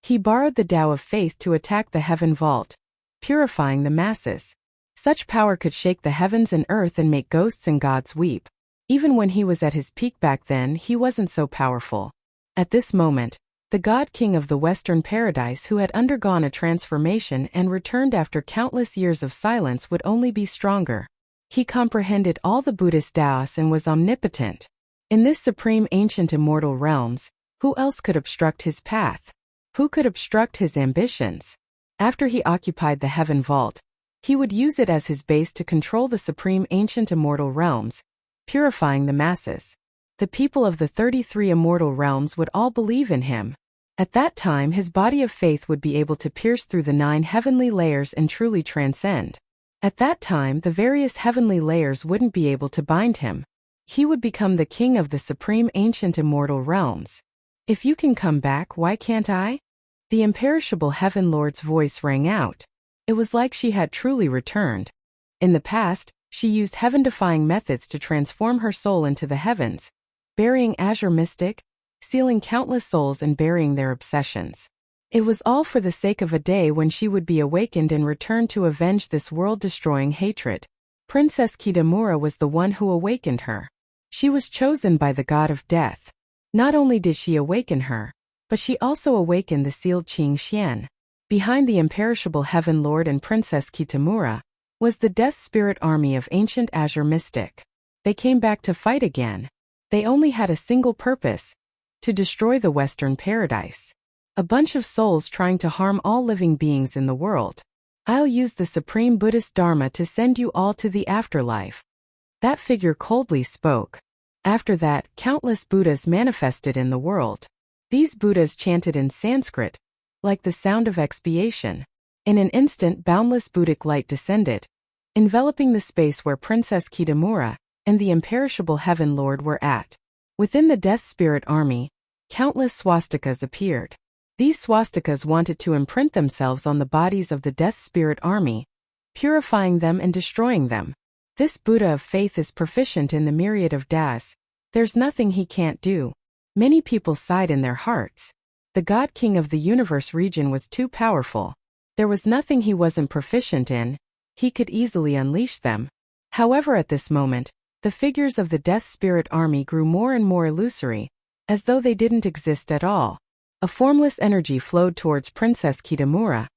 He borrowed the Tao of faith to attack the heaven vault, purifying the masses. Such power could shake the heavens and earth and make ghosts and gods weep. Even when he was at his peak back then, he wasn't so powerful. At this moment, the God King of the Western Paradise, who had undergone a transformation and returned after countless years of silence, would only be stronger. He comprehended all the Buddhist Taoists and was omnipotent. In this supreme ancient immortal realms, Who else could obstruct his path? Who could obstruct his ambitions? After he occupied the heaven vault, he would use it as his base to control the supreme ancient immortal realms, purifying the masses. The people of the 33 immortal realms would all believe in him. At that time, his body of faith would be able to pierce through the 9 heavenly layers and truly transcend. At that time, the various heavenly layers wouldn't be able to bind him. He would become the king of the supreme ancient immortal realms. If you can come back, why can't I? The imperishable Heaven Lord's voice rang out. It was like she had truly returned. In the past, she used heaven-defying methods to transform her soul into the heavens, burying Azure Mystic, sealing countless souls and burying their obsessions. It was all for the sake of a day when she would be awakened and return to avenge this world-destroying hatred. Princess Kitamura was the one who awakened her. She was chosen by the god of death. Not only did she awaken her, but she also awakened the sealed Qing Xian. Behind the imperishable Heaven Lord and Princess Kitamura was the Death Spirit army of ancient Azure Mystic. They came back to fight again. They only had a single purpose: to destroy the Western Paradise. A bunch of souls trying to harm all living beings in the world. I'll use the Supreme Buddhist Dharma to send you all to the afterlife. That figure coldly spoke. After that, countless Buddhas manifested in the world. These Buddhas chanted in Sanskrit, like the sound of expiation. In an instant, boundless Buddhic light descended, enveloping the space where Princess Kitamura and the imperishable Heaven Lord were at. Within the Death Spirit army, countless swastikas appeared. These swastikas wanted to imprint themselves on the bodies of the Death Spirit army, purifying them and destroying them. This Buddha of faith is proficient in the myriad of das. There's nothing he can't do. Many people sighed in their hearts. The God King of the Universe region was too powerful. There was nothing he wasn't proficient in. He could easily unleash them. However, at this moment, the figures of the Death Spirit army grew more and more illusory, as though they didn't exist at all. A formless energy flowed towards Princess Kitamura.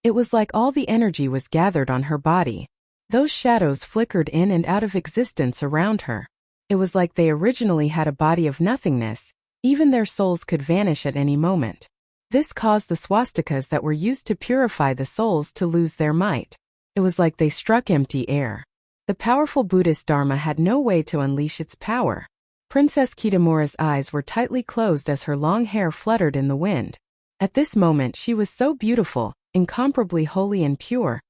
It was like all the energy was gathered on her body. Those shadows flickered in and out of existence around her. It was like they originally had a body of nothingness. Even their souls could vanish at any moment. This caused the swastikas that were used to purify the souls to lose their might. It was like they struck empty air. The powerful Buddhist Dharma had no way to unleash its power. Princess Kitamura's eyes were tightly closed as her long hair fluttered in the wind. At this moment she was so beautiful, incomparably holy and pure,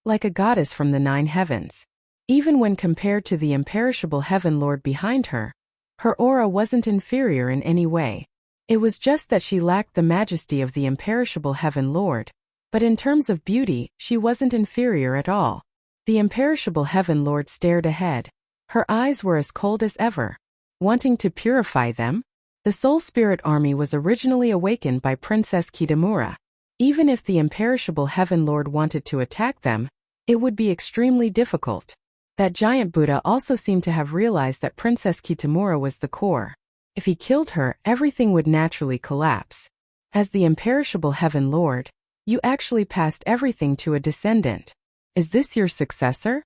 like a goddess from the 9 heavens. Even when compared to the imperishable Heaven Lord behind her, her aura wasn't inferior in any way. It was just that she lacked the majesty of the imperishable Heaven Lord. But in terms of beauty, she wasn't inferior at all. The imperishable Heaven Lord stared ahead. Her eyes were as cold as ever. Wanting to purify them? The Soul Spirit army was originally awakened by Princess Kitamura. Even if the imperishable Heaven Lord wanted to attack them, it would be extremely difficult. That giant Buddha also seemed to have realized that Princess Kitamura was the core. If he killed her, everything would naturally collapse. As the imperishable Heaven Lord, you actually passed everything to a descendant. Is this your successor?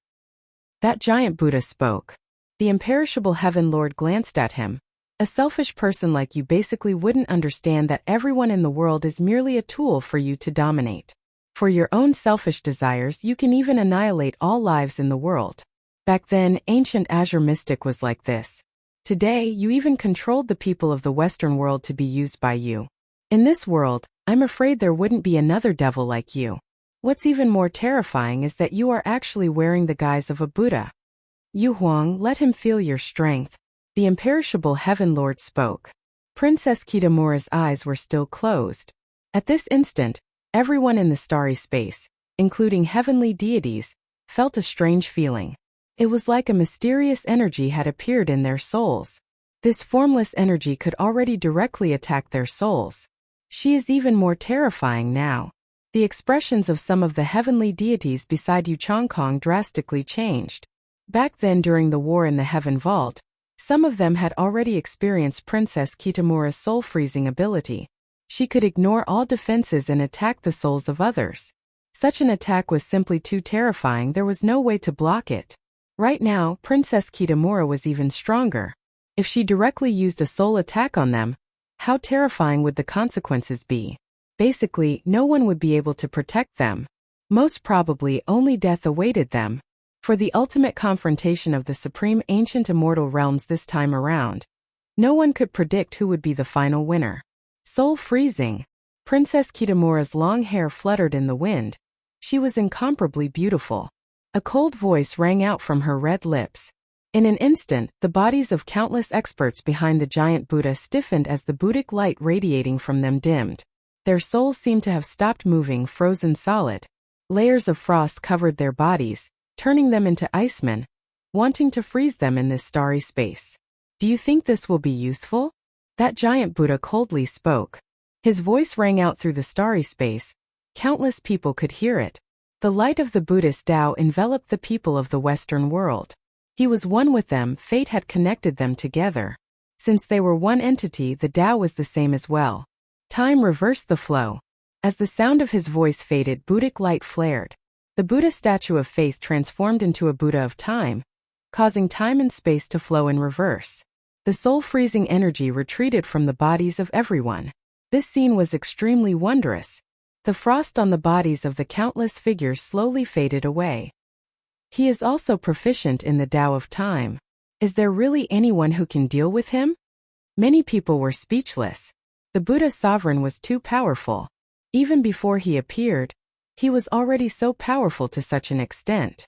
That giant Buddha spoke. The imperishable Heaven Lord glanced at him. A selfish person like you basically wouldn't understand that everyone in the world is merely a tool for you to dominate. For your own selfish desires, you can even annihilate all lives in the world. Back then, ancient Azure Mystic was like this. Today, you even controlled the people of the Western world to be used by you. In this world, I'm afraid there wouldn't be another devil like you. What's even more terrifying is that you are actually wearing the guise of a Buddha. Yu Huang, let him feel your strength. The imperishable Heaven Lord spoke. Princess Kitamura's eyes were still closed. At this instant, everyone in the starry space, including heavenly deities, felt a strange feeling. It was like a mysterious energy had appeared in their souls. This formless energy could already directly attack their souls. She is even more terrifying now. The expressions of some of the heavenly deities beside Yu Chongkong drastically changed. Back then during the war in the Heaven Vault, some of them had already experienced Princess Kitamura's soul-freezing ability. She could ignore all defenses and attack the souls of others. Such an attack was simply too terrifying, there was no way to block it. Right now, Princess Kitamura was even stronger. If she directly used a soul attack on them, How terrifying would the consequences be? Basically, no one would be able to protect them. Most probably, only death awaited them. For the ultimate confrontation of the supreme ancient immortal realms this time around, no one could predict who would be the final winner. Soul freezing. Princess Kitamura's long hair fluttered in the wind. She was incomparably beautiful. A cold voice rang out from her red lips. In an instant, the bodies of countless experts behind the giant Buddha stiffened as the Buddhic light radiating from them dimmed. Their souls seemed to have stopped moving, frozen solid. Layers of frost covered their bodies, turning them into icemen, wanting to freeze them in this starry space. Do you think this will be useful? That giant Buddha coldly spoke. His voice rang out through the starry space. Countless people could hear it. The light of the Buddhist Tao enveloped the people of the Western world. He was one with them, fate had connected them together. Since they were one entity, the Tao was the same as well. Time reversed the flow. As the sound of his voice faded, Buddhic light flared. The Buddha statue of faith transformed into a Buddha of time, causing time and space to flow in reverse. The soul-freezing energy retreated from the bodies of everyone. This scene was extremely wondrous. The frost on the bodies of the countless figures slowly faded away. He is also proficient in the Tao of time. Is there really anyone who can deal with him? Many people were speechless. The Buddha sovereign was too powerful. Even before he appeared, he was already so powerful to such an extent.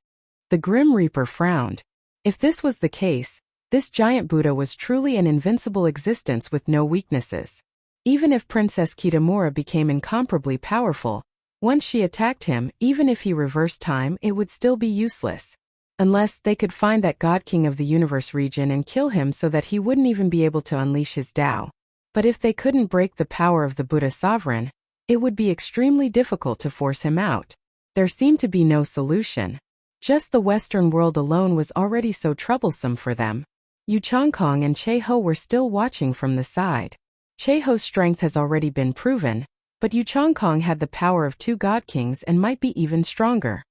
The Grim Reaper frowned. If this was the case, this giant Buddha was truly an invincible existence with no weaknesses. Even if Princess Kitamura became incomparably powerful, once she attacked him, even if he reversed time, it would still be useless. Unless they could find that God King of the Universe region and kill him so that he wouldn't even be able to unleash his Tao. But if they couldn't break the power of the Buddha sovereign, it would be extremely difficult to force him out. There seemed to be no solution. Just the Western world alone was already so troublesome for them. Yu Changkong and Che Ho were still watching from the side. Che Ho's strength has already been proven, but Yu Changkong had the power of 2 God Kings and might be even stronger.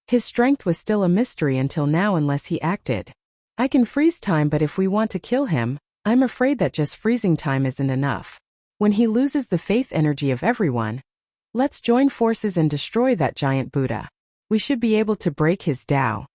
His strength was still a mystery until now unless he acted. I can freeze time, but if we want to kill him, I'm afraid that just freezing time isn't enough. When he loses the faith energy of everyone, let's join forces and destroy that giant Buddha. We should be able to break his Tao.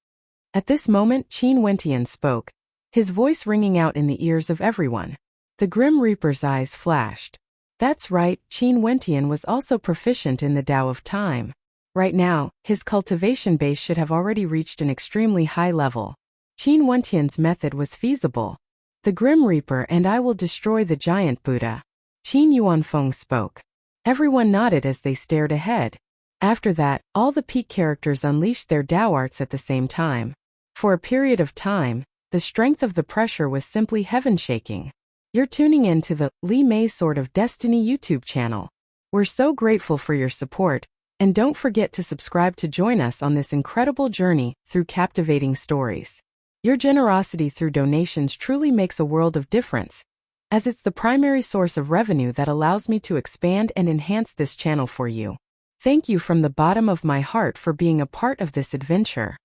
At this moment, Qin Wentian spoke, his voice ringing out in the ears of everyone. The Grim Reaper's eyes flashed. That's right, Qin Wentian was also proficient in the Tao of time. Right now, his cultivation base should have already reached an extremely high level. Qin Wentian's method was feasible. The Grim Reaper and I will destroy the giant Buddha. Qin Yuanfeng spoke. Everyone nodded as they stared ahead. After that, all the peak characters unleashed their Tao arts at the same time. For a period of time, the strength of the pressure was simply heaven-shaking. You're tuning in to the Li Mei Sword of Destiny YouTube channel. We're so grateful for your support, and don't forget to subscribe to join us on this incredible journey through captivating stories. Your generosity through donations truly makes a world of difference, as it's the primary source of revenue that allows me to expand and enhance this channel for you. Thank you from the bottom of my heart for being a part of this adventure.